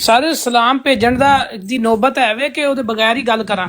ਸਾਰੇ ਸਲਾਮ ਭੇਜਣ ਦਾ ਦੀ ਨੌਬਤ ਹੈ ਵੇ ਕਿ ਉਹਦੇ ਬਗੈਰ ਹੀ ਗੱਲ ਕਰਾਂ।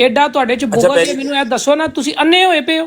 ਐਡਾ ਤੁਹਾਡੇ ਚ ਬੁਗਲ ਹੈ, ਮੈਨੂੰ ਇਹ ਦੱਸੋ ਨਾ, ਤੁਸੀਂ ਅੰਨੇ ਹੋਏ ਪਏ ਹੋ?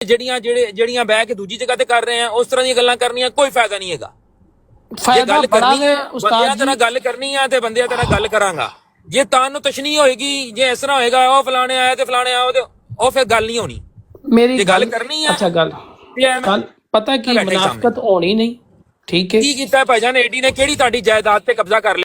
ਜਿਹੜੀਆਂ ਬਹਿ ਕੇ ਦੂਜੀ ਜਗ੍ਹਾ ਤੇ ਕਰ ਰਹੇ ਆ, ਉਸ ਤਰ੍ਹਾਂ ਦੀਆਂ ਗੱਲਾਂ ਕਰਨੀਆਂ ਕੋਈ ਫਾਇਦਾ ਨਹੀਂ ਹੈਗਾ। ਫਾਇਦਾ ਬੜਾ ਹੈ ਉਸਤਾਦ ਬੰਦਿਆਂ ਤਰ੍ਹਾਂ ਗੱਲ ਕਰਨੀ ਆ ਤੇ ਬੰਦਿਆਂ ਤਰ੍ਹਾਂ ਗੱਲ ਕਰਾਂਗਾ। ਜੇ ਤਾਨੂੰ ਤਸ਼ਨੀ ਹੋਏਗੀ, ਜੇ ਇਸ ਤਰ੍ਹਾਂ ਹੋਏਗਾ ਉਹ ਫਲਾਣੇ ਆਇਆ ਤੇ ਫਲਾਣੇ ਆਇਆ, ਉਹ ਫਿਰ ਗੱਲ ਨਹੀਂ ਹੋਣੀ। ਮੇਰੀ ਗੱਲ ਕਰਨੀ ਆ। ਅੱਛਾ ਗੱਲ ਪਤਾ ਕੀ ਮੁਨਾਫਕਤ ਹੋਣੀ ਨਹੀਂ, ਠੀਕ ਹੈ। ਕੀ ਕੀਤਾ ਭਾਈਜਾਨ ਏਡੀ ਨੇ? ਕਿਹੜੀ ਤੁਹਾਡੀ ਜਾਇਦਾਦ ਤੇ ਕਬਜ਼ਾ ਕਰ ਲਿਆ?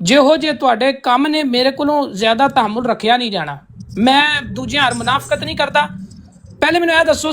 ਜਿਹੋ ਜੇ ਤੁਹਾਡੇ ਕੰਮ ਨੇ ਮੇਰੇ ਕੋਲੋਂ ਜ਼ਿਆਦਾ ਤਹਮੁਲ ਰੱਖਿਆ ਨਹੀਂ ਜਾਣਾ। ਮੈਂ ਦੂਜਿਆਂ ਹਰ ਮੁਨਾਫਕਤ ਨਹੀਂ ਕਰਦਾ। ਪਹਿਲੇ ਮੈਨੂੰ ਇਹ ਦੱਸੋ,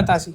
ਪਤਾ ਸੀ।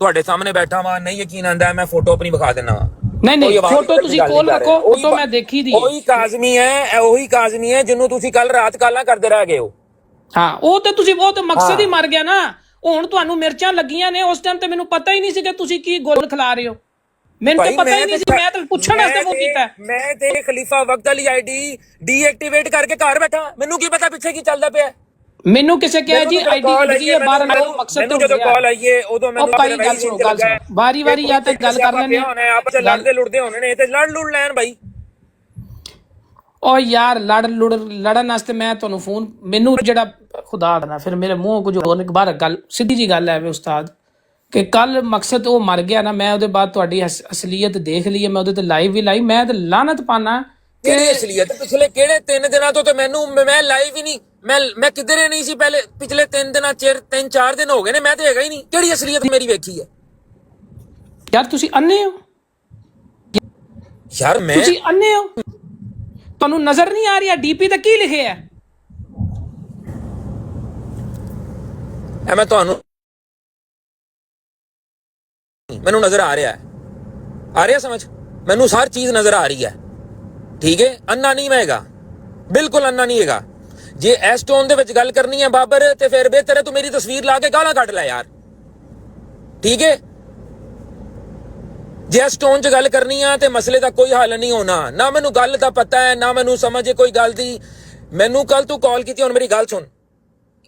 ਤੁਹਾਡੇ ਸਾਹਮਣੇ ਬੈਠਾ ਵਾਂ, ਨਹੀਂ ਯਕੀਨ ਆਂਦਾ ਮੈਂ ਫੋਟੋ ਆਪਣੀ ਵਿਖਾ ਦੇਣਾ ਵਾ। ਨਹੀਂ ਫੋਟੋ ਤੁਸੀਂ ਕੋਲ ਰੱਖੋ, ਫੋਟੋ ਮੈਂ ਦੇਖੀ ਦੀ। ਉਹੀ ਕਾਜ਼ਮੀ ਹੈ, ਉਹੀ ਕਾਜ਼ਮੀ ਹੈ ਜਿਹਨੂੰ ਤੁਸੀਂ ਕੱਲ ਰਾਤ ਕਾਲਾਂ ਕਰਦੇ ਰਹਿ ਗਏ ਹੋ। ਹਾਂ ਉਹ ਤੇ ਤੁਸੀਂ, ਉਹ ਤੇ ਮਕਸਦ ਹੀ ਮਰ ਗਿਆ ਨਾ। ਹੁਣ ਤੁਹਾਨੂੰ ਮਿਰਚਾਂ ਲੱਗੀਆਂ ਨੇ, ਉਸ ਟਾਈਮ ਤੇ ਮੈਨੂੰ ਪਤਾ ਹੀ ਨਹੀਂ ਸੀ ਕਿ ਤੁਸੀਂ ਕੀ ਗੋਲ ਖਿਲਾ ਰਹੇ ਹੋ। ਮੈਨੂੰ ਤਾਂ ਪਤਾ ਹੀ ਨਹੀਂ ਸੀ, ਮੈਂ ਤਾਂ ਪੁੱਛਣ ਵਾਸਤੇ ਫੋਨ ਕੀਤਾ। ਮੈਂ ਤੇ ਖਲੀਫਾ ਵਕਤ ਅਲੀ ਆਈਡੀ ਡੀਐਕਟੀਵੇਟ ਕਰਕੇ ਘਰ ਬੈਠਾ, ਮੈਨੂੰ ਕੀ ਪਤਾ ਪਿੱਛੇ ਕੀ ਚੱਲਦਾ ਪਿਆ। ਮੈਨੂੰ ਕਿਸੇ ਕਿਹਾ ਜੀ ਆਈਡੀ ਲੱਗੀ ਹੈ ਬਾਹਰ, ਲੋਕ ਮਕਸਦ ਤੋਂ ਜਦੋਂ ਕਾਲ ਆਈਏ ਉਦੋਂ ਮੈਨੂੰ ਗੱਲ ਸੁਣੋ, ਵਾਰੀ ਜਾਂ ਤੇ ਗੱਲ ਕਰ ਲੈਣੀ ਆਪਸ ਵਿੱਚ ਲੜਦੇ ਲੁੜਦੇ ਹੋਣੇ ਨੇ ਤੇ ਲੜ ਲੈਣ ਬਾਈ। ਓ ਯਾਰ ਲੜਨ ਵਾਸਤੇ ਮੈਂ ਤੁਹਾਨੂੰ ਫੋਨ, ਮੈਨੂੰ ਜਿਹੜਾ ਖੁਦਾ ਦਾ ਨਾ ਫਿਰ ਮੇਰੇ ਮੂੰਹ ਕੁਝ ਹੋਰ ਬਾਹਰ ਗੱਲ, ਸਿੱਧੀ ਜੀ ਗੱਲ ਹੈ ਵੇ ਉਸਤਾਦ ਕਿ ਕੱਲ ਮਕਸਦ ਉਹ ਮਰ ਗਿਆ ਨਾ। ਮੈਂ ਉਹਦੇ ਬਾਅਦ ਤੁਹਾਡੀ ਅਸਲੀਅਤ ਦੇਖ ਲਈ ਹੈ, ਮੈਂ ਉਹਦੇ ਤੇ ਲਾਈਵ ਵੀ ਲਾਈ। ਮੈਂ ਤੇ ਲਾਨਤ ਪਾਣਾ ਕਿਹੜੀ ਅਸਲੀਅਤ? ਪਿਛਲੇ ਕਿਹੜੇ 3 ਦਿਨਾਂ ਤੋਂ ਤੇ ਮੈਨੂੰ, ਮੈਂ ਲਾਈਵ ਹੀ ਨਹੀਂ, ਮੈਂ ਕਿਧਰੇ ਨਹੀਂ ਸੀ ਪਹਿਲੇ। ਪਿਛਲੇ 3 ਦਿਨਾਂ 3-4 ਦਿਨ ਹੋ ਗਏ ਨੇ, ਮੈਂ ਤੇ ਹੈਗਾ ਹੀ ਨਹੀਂ। ਕਿਹੜੀ ਅਸਲੀਅਤ ਮੇਰੀ ਵੇਖੀ ਹੈ? ਯਾਰ ਤੁਸੀਂ ਅੰਨੇ ਹੋ, ਯਾਰ ਮੈਂ ਤੁਸੀਂ ਅੰਨੇ ਹੋ, ਤੁਹਾਨੂੰ ਨਜ਼ਰ ਨਹੀਂ ਆ ਰਿਹਾ ਡੀਪੀ ਤੇ ਕੀ ਲਿਖਿਆ ਹੈ? ਮੈਂ ਤੁਹਾਨੂੰ ਮੈਨੂੰ ਨਜ਼ਰ ਆ ਰਿਹਾ ਸਮਝ, ਮੈਨੂੰ ਹਰ ਚੀਜ਼ ਨਜ਼ਰ ਆ ਰਹੀ ਹੈ, ਠੀਕ ਹੈ। ਅੰਨਾ ਨਹੀਂ ਮੈਂ ਹੈਗਾ, ਬਿਲਕੁਲ ਅੰਨਾ ਨਹੀਂ ਹੈਗਾ। ਜੇ ਇਸ ਟੋਨ ਦੇ ਵਿੱਚ ਗੱਲ ਕਰਨੀ ਹੈ ਬਾਬਰ, ਤੇ ਫਿਰ ਬਿਹਤਰ ਹੈ ਤੂੰ ਮੇਰੀ ਤਸਵੀਰ ਲਾ ਕੇ ਗਾਲਾਂ ਕੱਢ ਲੈ ਯਾਰ, ਠੀਕ ਹੈ। ਜੇ ਇਸ ਟੋਨ 'ਚ ਗੱਲ ਕਰਨੀ ਆ ਤੇ ਮਸਲੇ ਦਾ ਕੋਈ ਹੱਲ ਨਹੀਂ ਹੋਣਾ। ਨਾ ਮੈਨੂੰ ਗੱਲ ਦਾ ਪਤਾ ਹੈ, ਨਾ ਮੈਨੂੰ ਸਮਝ ਹੈ ਕੋਈ ਗੱਲ ਦੀ। ਮੈਨੂੰ ਕੱਲ ਤੂੰ ਕਾਲ ਕੀਤੀ, ਹੁਣ ਮੇਰੀ ਗੱਲ ਸੁਣ,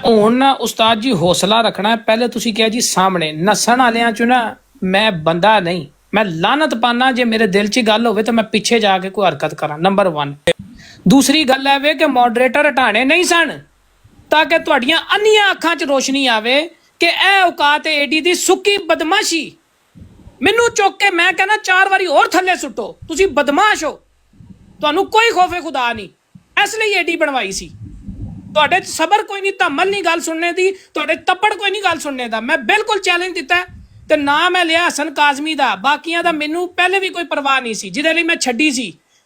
ਹੁਣ ਨਾ ਉਸਤਾਦ ਜੀ ਹੌਸਲਾ ਰੱਖਣਾ ਹੈ। ਪਹਿਲੇ ਤੁਸੀਂ ਕਿਹਾ ਜੀ ਸਾਹਮਣੇ ਨਸਣ ਵਾਲਿਆਂ ਚ ਨਾ ਮੈਂ ਬੰਦਾ ਨਹੀਂ, ਮੈਂ ਲਾਨਤ ਪਾਣਾ ਜੇ ਮੇਰੇ ਦਿਲ 'ਚ ਗੱਲ ਹੋਵੇ ਤਾਂ ਮੈਂ ਪਿੱਛੇ ਜਾ ਕੇ ਕੋਈ ਹਰਕਤ ਕਰਾਂ, ਨੰਬਰ 1। ਦੂਸਰੀ ਗੱਲ ਹੈ ਵੇ ਕਿ ਮੋਡਰੇਟਰ ਹਟਾਣੇ ਨਹੀਂ ਸਨ ਤਾਂ ਕਿ ਤੁਹਾਡੀਆਂ ਅੰਨੀਆਂ ਅੱਖਾਂ 'ਚ ਰੋਸ਼ਨੀ ਆਵੇ ਕਿ ਇਹ ਔਕਾਤ ਹੈ ਏਡੀ ਦੀ ਸੁੱਕੀ ਬਦਮਾਸ਼ੀ। ਮੈਨੂੰ ਚੁੱਕ ਕੇ ਮੈਂ ਕਹਿੰਦਾ 4 ਵਾਰੀ ਹੋਰ ਥੱਲੇ ਸੁੱਟੋ, ਤੁਸੀਂ ਬਦਮਾਸ਼ ਹੋ, ਤੁਹਾਨੂੰ ਕੋਈ ਖੌਫੇ ਖੁਦਾ ਨਹੀਂ, ਇਸ ਲਈ ਏਡੀ ਬਣਵਾਈ ਸੀ। ਤੁਹਾਡੇ 'ਚ ਸਬਰ ਕੋਈ ਨਹੀਂ, ਧੰਮਲ ਨਹੀਂ ਗੱਲ ਸੁਣਨੇ ਦੀ, ਤੁਹਾਡੇ ਤੱਪੜ ਕੋਈ ਨਹੀਂ ਗੱਲ ਸੁਣਨੇ ਦਾ। ਮੈਂ ਬਿਲਕੁਲ ਚੈਲੰਜ ਦਿੱਤਾ ਹੈ ਤੇ ਨਾ ਮੈਂ ਲਿਆ ਹਸਨ ਕਾਜ਼ਮੀ ਦਾ, ਬਾਕੀਆਂ ਦਾ ਮੈਨੂੰ ਪਹਿਲੇ ਵੀ ਕੋਈ ਪਰਵਾਹ ਨਹੀਂ ਸੀ, ਜਿਹਦੇ ਲਈ ਮੈਂ ਛੱਡੀ ਸੀ।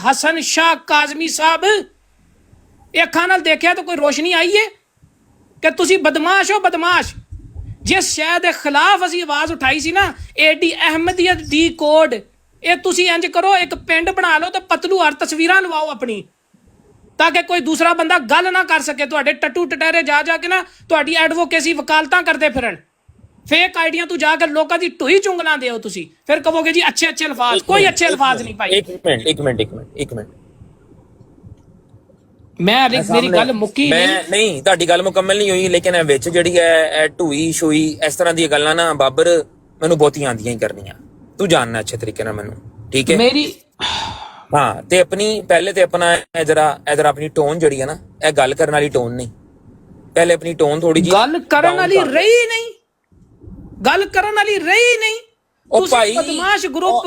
ਹਸਨ ਸ਼ਾਹ ਕਾਜ਼ਮੀ ਸਾਹਿਬ, ਇਹ ਅੱਖਾਂ ਨਾਲ ਦੇਖਿਆ ਤਾਂ ਕੋਈ ਰੋਸ਼ਨੀ ਆਈ ਹੈ ਕਿ ਤੁਸੀਂ ਬਦਮਾਸ਼ ਹੋ? ਬਦਮਾਸ਼। ਜਿਸ ਸ਼ੈ ਦੇ ਖਿਲਾਫ ਅਸੀਂ ਆਵਾਜ਼ ਉਠਾਈ ਸੀ ਨਾ, ਏਡੀ ਅਹਿਮਦੀਅਤ ਦੀ ਕੋਡ, ਇਹ ਤੁਸੀਂ ਇੰਜ ਕਰੋ, ਇੱਕ ਪਿੰਡ ਬਣਾ ਲਓ ਤੇ ਪਤਲੂ ਹਰ ਤਸਵੀਰਾਂ ਲਵਾਓ ਆਪਣੀ, ਤਾਂ ਕਿ ਕੋਈ ਦੂਸਰਾ ਬੰਦਾ ਗੱਲ ਨਾ ਕਰ ਸਕੇ। ਤੁਹਾਡੇ ਟੱਟੂ ਟਟੇਰੇ ਜਾ ਜਾ ਕੇ ਨਾ ਤੁਹਾਡੀ ਐਡਵੋਕੇਸੀ ਵਕਾਲਤਾਂ ਕਰਦੇ ਫਿਰਨ, ਫੇਕ ਆਈਡੀਆਂ ਤੋਂ ਜਾ ਕੇ ਲੋਕਾਂ ਦੀ ਢੂਈ ਚੁੰਗਲਾਂ ਦਿਓ ਤੁਸੀਂ, ਫਿਰ ਕਹੋਗੇ ਜੀ ਅੱਛੇ ਅੱਛੇ ਅਲਫਾਜ਼। ਕੋਈ ਅੱਛੇ ਅਲਫਾਜ਼ ਨਹੀਂ ਭਾਈ। ਇੱਕ ਮਿੰਟ ਮੈਂ ਮੇਰੀ ਗੱਲ ਮੁੱਕੀ ਨਹੀਂ, ਤੁਹਾਡੀ ਗੱਲ ਮੁਕੰਮਲ ਨਹੀਂ ਹੋਈ, ਲੇਕਿਨ ਇਹ ਵਿੱਚ ਜਿਹੜੀ ਹੈ ਢੂਈ ਸ਼ੋਈ ਇਸ ਤਰ੍ਹਾਂ ਦੀਆਂ ਗੱਲਾਂ ਨਾ ਬਾਬਰ ਮੈਨੂੰ ਬਹੁਤੀਆਂ ਆਉਂਦੀਆਂ ਹੀ ਕਰਨੀਆਂ, ਤੂੰ ਜਾਣਨਾ ਅੱਛੇ ਤਰੀਕੇ ਨਾਲ ਮੈਨੂੰ, ਠੀਕ ਹੈ ਮੇਰੀ। ਹਾਂ, ਤੇ ਆਪਣੀ ਪਹਿਲੇ ਤੇ ਆਪਣਾ ਇਧਰ ਆਪਣੀ ਟੋਨ ਜਿਹੜੀ ਹੈ ਨਾ, ਇਹ ਗੱਲ ਕਰਨ ਵਾਲੀ ਟੋਨ ਨਹੀਂ, ਪਹਿਲੇ ਆਪਣੀ ਟੋਨ ਥੋੜੀ ਜਿਹੀ ਗੱਲ ਕਰਨ ਵਾਲੀ ਰਹੀ ਨਹੀਂ, ਗੱਲ ਕਰਨ ਵਾਲੀ ਰਹੀ ਨਹੀਂ। ਉਹ ਭਾਈ ਬਦਮਾਸ਼ ਗਰੁੱਪ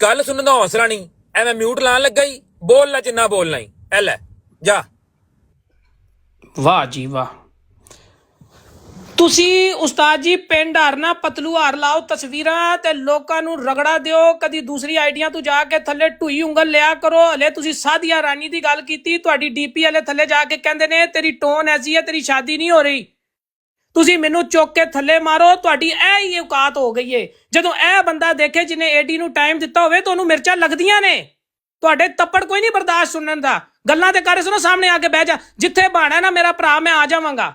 ਗੱਲ ਸੁਣਨ ਦਾ ਹੌਸਲਾ ਨਹੀਂ, ਐਵੇਂ ਮਿਊਟ ਲਾਣ ਲੱਗਾ ਹੀ, ਬੋਲ ਲੈ ਜਿੰਨਾ ਬੋਲਣਾ ਹੀ, ਐ ਲੈ ਜਾ। ਵਾਹ ਜੀ ਵਾਹ। ਤੁਸੀਂ ਉਸਤਾਦ ਜੀ ਪਿੰਡ ਹਾਰਨਾ ਪਤਲੂ ਹਾਰ ਲਾਓ ਤਸਵੀਰਾਂ ਤੇ ਲੋਕਾਂ ਨੂੰ ਰਗੜਾ ਦਿਓ, ਕਦੀ ਦੂਸਰੀ ਆਈਡੀਆਂ ਤੋਂ ਜਾ ਕੇ ਥੱਲੇ ਢੂਈ ਉਂਗਲ ਲਿਆ ਕਰੋ। ਹਲੇ ਤੁਸੀਂ ਸਾਧੀਆ ਰਾਣੀ ਦੀ ਗੱਲ ਕੀਤੀ, ਤੁਹਾਡੀ ਡੀਪੀ ਵਾਲੇ ਥੱਲੇ ਜਾ ਕੇ ਕਹਿੰਦੇ ਨੇ ਤੇਰੀ ਟੋਨ ਐਸੀ ਹੈ, ਤੇਰੀ ਸ਼ਾਦੀ ਨਹੀਂ ਹੋ ਰਹੀ। ਤੁਸੀਂ ਮੈਨੂੰ ਚੁੱਕ ਕੇ ਥੱਲੇ ਮਾਰੋ, ਤੁਹਾਡੀ ਇਹ ਹੀ ਔਕਾਤ ਹੋ ਗਈ ਏ। ਜਦੋਂ ਇਹ ਬੰਦਾ ਦੇਖੇ ਜਿਹਨੇ ਏਡੀ ਨੂੰ ਟਾਈਮ ਦਿੱਤਾ ਹੋਵੇ ਤਾਂ ਉਹਨੂੰ ਮਿਰਚਾਂ ਲੱਗਦੀਆਂ ਨੇ। ਤੁਹਾਡੇ ਤੱਪੜ ਕੋਈ ਨਹੀਂ ਬਰਦਾਸ਼ਤ ਸੁਣਨ ਦਾ। ਗੱਲਾਂ ਤੇ ਕਰ ਸੁਣੋ, ਸਾਹਮਣੇ ਆ ਕੇ ਬਹਿ ਜਾ, ਜਿੱਥੇ ਬਾਣਾ ਨਾ ਮੇਰਾ ਭਰਾ ਮੈਂ ਆ ਜਾਵਾਂਗਾ।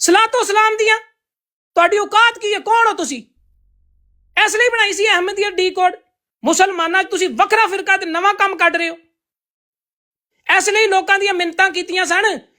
ਸਲਾਤੋ ਸਲਾਮ ਦੀਆਂ? ਤੁਹਾਡੀ ਔਕਾਤ ਕੀ ਹੈ? ਕੌਣ ਹੋ ਤੁਸੀਂ? ਇਸ ਲਈ ਬਣਾਈ ਸੀ ਅਹਿਮਦੀਅਤ ਡੀ ਕੋਡ। ਮੁਸਲਮਾਨਾਂ 'ਚ ਤੁਸੀਂ ਵੱਖਰਾ ਫਿਰਕਾ ਤੇ ਨਵਾਂ ਕੰਮ ਕੱਢ ਰਹੇ ਹੋ। ਇਸ ਲਈ ਲੋਕਾਂ ਦੀਆਂ ਮਿੰਨਤਾਂ ਕੀਤੀਆਂ ਸਨ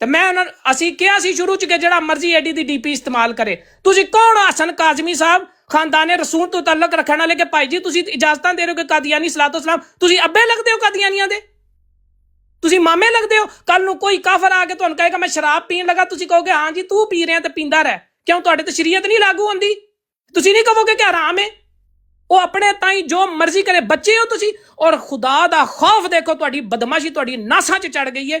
ਤੇ ਮੈਂ ਅਸੀਂ ਕਿਹਾ ਸੀ ਸ਼ੁਰੂ ਚ ਕਿ ਜਿਹੜਾ ਮਰਜ਼ੀ ਐਡੀ ਦੀ ਡੀਪੀ ਇਸਤੇਮਾਲ ਕਰੇ। ਤੁਸੀਂ ਕੌਣ ਹੋ? ਹਸਨ ਕਾਜ਼ਮੀ ਸਾਹਿਬ ਖਾਨਦਾਨੇ ਰਸੂਲ ਤੋਂ ਤਾਲੁਕ ਰੱਖਣ ਵਾਲੇ, ਕਿ ਭਾਈ ਜੀ ਤੁਸੀਂ ਇਜਾਜ਼ਤਾਂ ਦੇ ਰਹੇ ਹੋ ਕਿ ਕਾਦੀਆਨੀ ਸਲਾਤੋ ਸਲਾਮ, ਤੁਸੀਂ ਅੱਬੇ ਲੱਗਦੇ ਹੋ ਕਾਦੀਆਨੀਆਂ ਦੇ, ਤੁਸੀਂ ਮਾਮੇ ਲੱਗਦੇ ਹੋ। ਕੱਲ ਨੂੰ ਕੋਈ ਕਾਫਰ ਆ ਕੇ ਤੁਹਾਨੂੰ ਕਹੇਗਾ ਮੈਂ ਸ਼ਰਾਬ ਪੀਣ ਲੱਗਾ, ਤੁਸੀਂ ਕਹੋਗੇ ਹਾਂ ਜੀ ਤੂੰ ਪੀ ਰਿਹਾ ਤੇ ਪੀਂਦਾ ਰਹਿ, ਕਿਉਂ ਤੁਹਾਡੇ ਤੇ ਸ਼ਰੀਅਤ ਨਹੀਂ ਲਾਗੂ ਹੁੰਦੀ? ਤੁਸੀਂ ਨਹੀਂ ਕਹੋਗੇ ਕਿ ਹਰਾਮ ਹੈ? ਉਹ ਆਪਣੇ ਤਾਈ ਜੋ ਮਰਜ਼ੀ ਕਰੇ, ਬੱਚੇ ਹੋ ਤੁਸੀਂ। ਔਰ ਖੁਦਾ ਦਾ ਖੌਫ ਦੇਖੋ, ਤੁਹਾਡੀ ਬਦਮਾਸ਼ੀ ਤੁਹਾਡੀ ਨਾਸਾਂ 'ਚ ਚੜ ਗਈ ਹੈ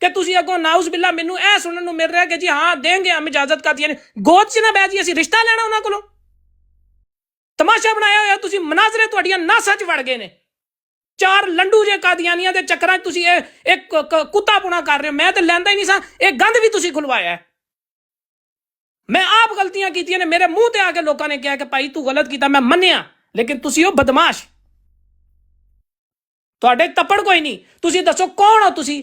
ਕਿ ਤੁਸੀਂ ਅੱਗੋਂ ਨਾਉਜ਼ ਬਿੱਲਾ ਮੈਨੂੰ ਇਹ ਸੁਣਨ ਨੂੰ ਮਿਲ ਰਿਹਾ ਕਿ ਜੀ ਹਾਂ ਦੇਂਗੇ ਹਮ ਇਜਾਜ਼ਤ ਕਾਦੀਆਂ ਨੇ। ਗੋਦ 'ਚ ਨਾ ਬਹਿ ਜੀ, ਅਸੀਂ ਰਿਸ਼ਤਾ ਲੈਣਾ ਉਹਨਾਂ ਕੋਲੋਂ। ਤਮਾਸ਼ਾ ਬਣਾਇਆ ਹੋਇਆ ਤੁਸੀਂ, ਮਨਾਜ਼ਰੇ ਤੁਹਾਡੀਆਂ ਨਾਸਾਂ 'ਚ ਵੜ ਗਏ ਨੇ। ਚਾਰ ਲੰਡੂ ਜੇ ਕਾਦੀਆਨੀਆਂ ਦੇ ਚੱਕਰਾਂ 'ਚ ਤੁਸੀਂ ਇੱਕ ਕੁੱਤਾਪੁਣਾ ਕਰ ਰਹੇ ਹੋ। ਮੈਂ ਤਾਂ ਲੈਂਦਾ ਹੀ ਨਹੀਂ ਸਾਂ, ਇਹ ਗੰਦ ਵੀ ਤੁਸੀਂ ਖੁਲਵਾਇਆ। ਮੈਂ ਆਪ ਗਲਤੀਆਂ ਕੀਤੀਆਂ ਨੇ, ਮੇਰੇ ਮੂੰਹ ਤੇ ਆ ਕੇ ਲੋਕਾਂ ਨੇ ਕਿਹਾ ਕਿ ਭਾਈ ਤੂੰ ਗਲਤ ਕੀਤਾ, ਮੈਂ ਮੰਨਿਆ, ਲੇਕਿਨ ਤੁਸੀਂ ਹੋ ਬਦਮਾਸ਼। ਤੁਹਾਡੇ ਤੱਪੜ ਕੋਈ ਨਹੀਂ। ਤੁਸੀਂ ਦੱਸੋ ਕੌਣ ਹੋ ਤੁਸੀਂ?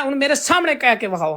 ਹੁਣ ਮੇਰੇ ਸਾਹਮਣੇ ਕਹਿ ਕੇ ਵਿਖਾਓ।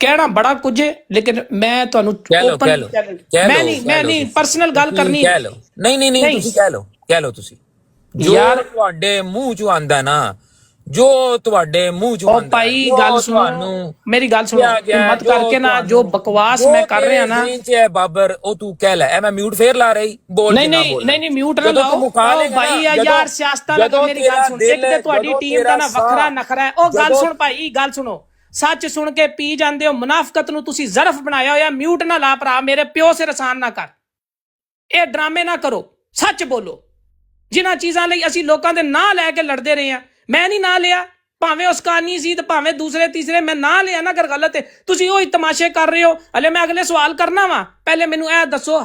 ਕਹਿਣਾ ਬੜਾ ਕੁਝ ਹੈ, ਲੇਕਿਨ ਮੈਂ ਤੁਹਾਨੂੰ ਓਪਨ, ਮੈਂ ਨਹੀਂ ਪਰਸਨਲ ਗੱਲ ਕਰਨੀ। ਕਹਿ ਲਓ। ਨਹੀਂ ਤੁਸੀਂ ਕਹਿ ਲਓ ਤੁਸੀਂ ਜੋ ਤੁਹਾਡੇ ਮੂੰਹ ਚੋਂ ਆਂਦਾ ਨਾ, ਜੋ ਤੁਹਾਡੇ ਮੂੰਹ ਚੋਂ ਆਂਦਾ। ਭਾਈ ਗੱਲ ਸੁਣੋ, ਮੇਰੀ ਗੱਲ ਸੁਣੋ, ਹਿੰਮਤ ਕਰਕੇ ਨਾ ਜੋ ਬਕਵਾਸ ਮੈਂ ਕਰ ਰਿਹਾ ਨਾ ਬਾਬਰ, ਉਹ ਤੂੰ ਕਹਿ ਲੈ। ਐ ਮੈਂ ਮਿਊਟ ਫੇਰ ਲਾ ਰਹੀ, ਬੋਲ ਨਹੀਂ ਮਿਊਟ ਨਾ ਲਾਓ ਭਾਈ ਯਾਰ। ਸਿਆਸਤਾਂ ਦਾ ਮੇਰੀ ਗੱਲ ਸੁਣ, ਇੱਕ ਤੇ ਤੁਹਾਡੀ ਟੀਮ ਦਾ ਨਾ ਵੱਖਰਾ ਨਖਰਾ ਹੈ। ਉਹ ਗੱਲ ਸੁਣ ਭਾਈ, ਗੱਲ ਸੁਣੋ। ਸੱਚ ਸੁਣ ਕੇ ਪੀ ਜਾਂਦੇ ਹੋ, ਮੁਨਾਫਕਤ ਨੂੰ ਤੁਸੀਂ ਜ਼ਰਫ ਬਣਾਇਆ ਹੋਇਆ। ਮਿਊਟ ਨਾ ਲਾ ਭਰਾ, ਮੇਰੇ ਪਿਓ ਸੇ ਰਸਾਨ ਨਾ ਕਰ, ਇਹ ਡਰਾਮੇ ਨਾ ਕਰੋ, ਸੱਚ ਬੋਲੋ। ਜਿਨ੍ਹਾਂ ਚੀਜ਼ਾਂ ਲਈ ਅਸੀਂ ਲੋਕਾਂ ਦੇ ਨਾਂ ਲੈ ਕੇ ਲੜਦੇ ਰਹੇ ਹਾਂ, ਮੈਂ ਨਹੀਂ ਨਾਂ ਲਿਆ, ਭਾਵੇਂ ਉਸ ਕਾਨੀ ਸੀ ਤੇ ਭਾਵੇਂ ਦੂਸਰੇ ਤੀਸਰੇ, ਮੈਂ ਨਾਂ ਲਿਆ ਨਾ, ਅਗਰ ਗਲਤ ਹੈ ਤੁਸੀਂ ਉਹੀ ਤਮਾਸ਼ੇ ਕਰ ਰਹੇ ਹੋ। ਹਲੇ ਮੈਂ ਅਗਲੇ ਸਵਾਲ ਕਰਨਾ ਵਾ, ਪਹਿਲੇ ਮੈਨੂੰ ਇਹ ਦੱਸੋ,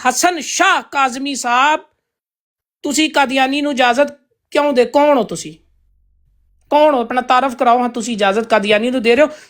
ਹਸਨ ਸ਼ਾਹ ਕਾਜ਼ਮੀ ਸਾਹਿਬ, ਤੁਸੀਂ ਕਾਦੀਆਨੀ ਨੂੰ ਇਜਾਜ਼ਤ ਕਿਉਂ ਦੇ? ਕੌਣ ਹੋ ਤੁਸੀਂ? ਕੌਣ ਹੋ? ਆਪਣਾ ਤਾਰਫ ਕਰਾਓ। ਹਾਂ, ਤੁਸੀਂ ਇਜਾਜ਼ਤ ਕਾਦੀਆਨੀ ਨੂੰ ਦੇ ਰਹੇ ਹੋ।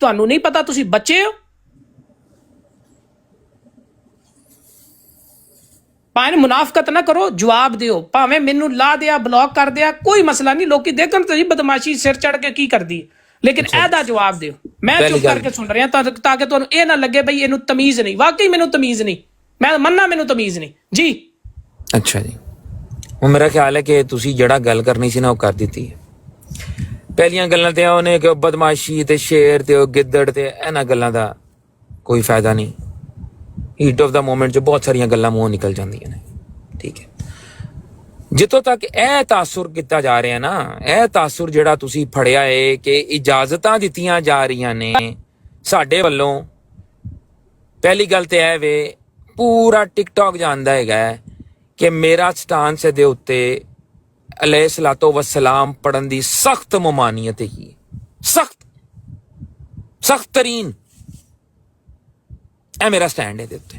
ਤੁਹਾਨੂੰ ਨਹੀਂ ਪਤਾ? ਤੁਸੀਂ ਬੱਚੇ ਹੋ? ਭਾਵੇਂ ਮੁਨਾਫਕਤ ਨਾ ਕਰੋ, ਜਵਾਬ ਦਿਓ। ਭਾਵੇਂ ਮੈਨੂੰ ਲਾ ਦਿਆ, ਬਲੌਕ ਕਰ ਦਿਆ, ਕੋਈ ਮਸਲਾ ਨਹੀਂ। ਲੋਕੀ ਦੇਖਣ ਤੇ ਬਦਮਾਸ਼ੀ ਸਿਰ ਚੜ ਕੇ ਕੀ ਕਰਦੀ ਹੈ, ਲੇਕਿਨ ਇਹਦਾ ਜਵਾਬ ਦਿਓ। ਮੈਂ ਚੁੱਪ ਕਰਕੇ ਸੁਣ ਰਿਹਾ ਤਾਂ ਕਿ ਤੁਹਾਨੂੰ ਇਹ ਨਾ ਲੱਗੇ ਬਈ ਇਹਨੂੰ ਤਮੀਜ਼ ਨਹੀਂ। ਵਾਕਈ ਮੈਨੂੰ ਤਮੀਜ਼ ਨਹੀਂ, ਮੈਂ ਮੰਨਣਾ ਮੈਨੂੰ ਤਮੀਜ਼ ਨਹੀਂ ਜੀ। ਅੱਛਾ ਜੀ, ਉਹ ਮੇਰਾ ਖਿਆਲ ਹੈ ਕਿ ਤੁਸੀਂ ਜਿਹੜਾ ਗੱਲ ਕਰਨੀ ਸੀ ਨਾ ਉਹ ਕਰ ਦਿੱਤੀ ਹੈ। ਪਹਿਲੀਆਂ ਗੱਲਾਂ ਤੇ ਉਹਨੇ ਕਿ ਬਦਮਾਸ਼ੀ ਤੇ ਸ਼ੇਰ ਤੇ ਉਹ ਗਿੱਦੜ ਤੇ ਇਹਨਾਂ ਗੱਲਾਂ ਦਾ ਕੋਈ ਫਾਇਦਾ ਨਹੀਂ। ਹੀਟ ਆਫ ਦਾ ਮੂਮੈਂਟ 'ਚ ਬਹੁਤ ਸਾਰੀਆਂ ਗੱਲਾਂ ਮੂੰਹੋਂ ਨਿਕਲ ਜਾਂਦੀਆਂ ਨੇ, ਠੀਕ ਹੈ। ਜਿੱਥੋਂ ਤੱਕ ਇਹ ਤਾਸੁਰ ਕੀਤਾ ਜਾ ਰਿਹਾ ਨਾ, ਇਹ ਤਾਸੁਰ ਜਿਹੜਾ ਤੁਸੀਂ ਫੜਿਆ ਏ ਕਿ ਇਜਾਜ਼ਤਾਂ ਦਿੱਤੀਆਂ ਜਾ ਰਹੀਆਂ ਨੇ ਸਾਡੇ ਵੱਲੋਂ, ਪਹਿਲੀ ਗੱਲ ਤੇ ਇਹ ਵੇ, ਪੂਰਾ ਟਿਕਟੌਕ ਜਾਣਦਾ ਹੈਗਾ ਕਿ ਮੇਰਾ ਸਟਾਂਸ ਇਹਦੇ ਉੱਤੇ ਅਲੈਹਿ ਸਲਾਤੋ ਵਸਲਾਮ ਪੜਨ ਦੀ ਸਖਤ ਮਮਾਨੀਅਤ ਹੀ, ਸਖਤ ਤਰੀਨ, ਇਹ ਮੇਰਾ ਸਟੈਂਡ ਹੈ ਇਹਦੇ ਉੱਤੇ।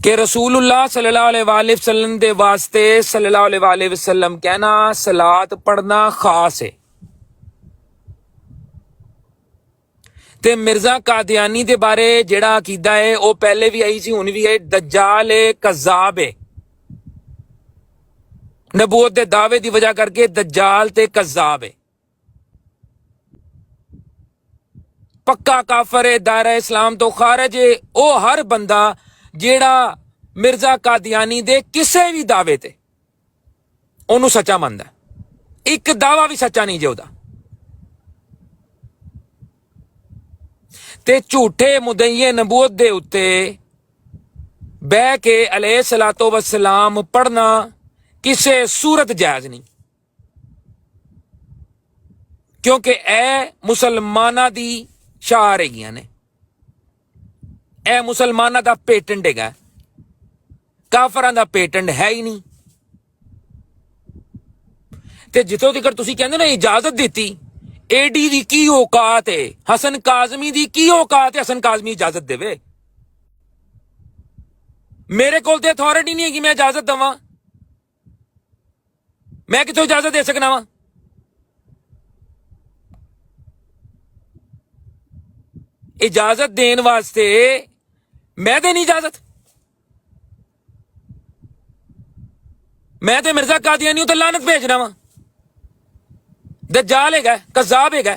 کہ رسول اللہ صلی اللہ علیہ وآلہ وسلم دے واسطے صلی اللہ علیہ وآلہ وسلم کہنا صلات پڑھنا خاص ہے۔ تے مرزا قادیانی دے بارے جڑا عقیدہ ہے وہ پہلے بھی آئی سی، ہن بھی ہے، دجال ہے، کذاب ہے، نبوت دے دعوے دی وجہ کر کے دجال تے کذاب ہے، پکا کافر ہے، دائرہ اسلام تو خارج ہے۔ او ہر بندہ جیڑا مرزا قادیانی دے کسے بھی دعوے تے اونوں سچا مندا ہے، ایک دعویٰ بھی سچا نہیں جے اودا۔ تے جھوٹے مدعی نبوت دے اتے بہ کے علیہ الصلوۃ والسلام پڑھنا کسے صورت جائز نہیں، کیونکہ اے مسلماناں دی شعار ہیگیاں نے، اے مسلمانہ دا پیٹنٹ ہے، کافران دا پیٹنٹ ہے ہی نہیں۔ تے جتوں تک تسی کہندے نا اجازت دیتی، اے ڈی دی کی اوقات ہے، حسن کاظمی دی کی اوقات ہے حسن کاظمی اجازت دے وے؟ میرے کول تے اتھارٹی نہیں ہے کہ میں اجازت دواں، میں کتوں اجازت دے سکنا وا؟ اجازت دین واسطے میں دینی اجازت؟ میں تے مرزا قادیانی تے لعنت بھیجنا وا، دجال ہے، کذاب ہے،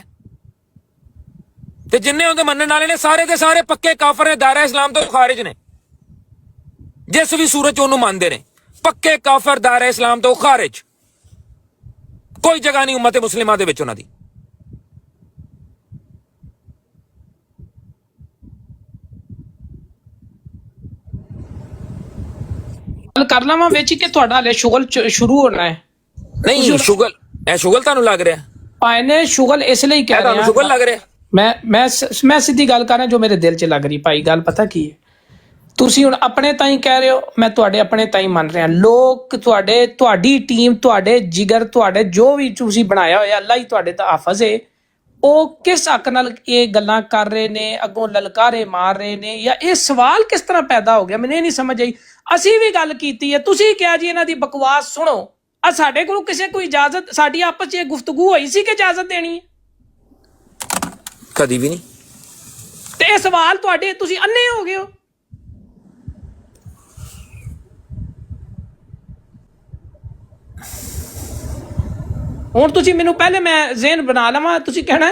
تے جننے اون دے منن والے نے سارے دے سارے پکے کافر نے، دائرہ اسلام تو خارج نے، جس بھی صورت اونوں مانتے نے، پکے کافر، دائرہ اسلام تو خارج، کوئی جگہ نہیں امت مسلمہ دے وچ انہاں دی۔ کر لواں وچ کہ تہاڈا ہلے شغل شروع ہونا ہے؟ نہیں شغل، اے شغل تانوں لگ رہا ہے؟ پائے نے شغل اس لیے کہہ رہا تانوں شغل لگ رہا ہے؟ میں سیدھی گل کر رہا جو میرے دل 'ਚ ਲੱਗ ਰਹੀ ਭਾਈ। ਗੱਲ ਪਤਾ ਕੀ ਹੈ, ਤੁਸੀਂ ਹੁਣ ਆਪਣੇ ਤਾਈਂ ਕਹਿ ਰਹੇ ਹੋ, ਮੈਂ ਤੁਹਾਡੇ ਆਪਣੇ ਤਾਈਂ ਮੰਨ ਰਿਹਾ। ਲੋਕ ਤੁਹਾਡੀ ਟੀਮ, ਤੁਹਾਡੇ ਜਿਗਰ, ਤੁਹਾਡੇ ਜੋ ਵੀ ਤੁਸੀਂ ਬਣਾਇਆ ਹੋਇਆ, ਅੱਲਾ ਹੀ ਤੁਹਾਡੇ ਦਾ ਹਾਫਜ਼ ਹੈ, ਉਹ ਕਿਸ ਹੱਕ ਨਾਲ ਇਹ ਗੱਲਾਂ ਕਰ ਰਹੇ ਨੇ, ਅੱਗੋਂ ਲਲਕਾਰੇ ਮਾਰ ਰਹੇ ਨੇ, ਜਾਂ ਇਹ ਸਵਾਲ ਕਿਸ ਤਰ੍ਹਾਂ ਪੈਦਾ ਹੋ ਗਿਆ, ਮੈਨੂੰ ਇਹ ਨਹੀਂ ਸਮਝ ਆਈ। ਅਸੀਂ ਵੀ ਗੱਲ ਕੀਤੀ ਹੈ, ਤੁਸੀਂ ਕਿਹਾ ਜੀ ਇਹਨਾਂ ਦੀ ਬਕਵਾਸ ਸੁਣੋ। ਆ ਸਾਡੇ ਕੋਲ ਕਿਸੇ ਕੋਈ ਇਜਾਜ਼ਤ, ਸਾਡੀ ਆਪਸ 'ਚ ਗੁਫ਼ਤਗੂ ਹੋਈ ਸੀ ਕਿ ਇਜਾਜ਼ਤ ਦੇਣੀ ਹੈ? ਕਦੀ ਵੀ ਨਹੀਂ। ਤੇ ਇਹ ਸਵਾਲ ਤੁਹਾਡੇ, ਤੁਸੀਂ ਅੰਨੇ ਹੋ ਗਏ ਹੋ। ਹੁਣ ਤੁਸੀਂ ਮੈਨੂੰ ਪਹਿਲੇ ਮੈਂ ਜ਼ਹਿਨ ਬਣਾ ਲਵਾਂ, ਤੁਸੀਂ ਕਹਿਣਾ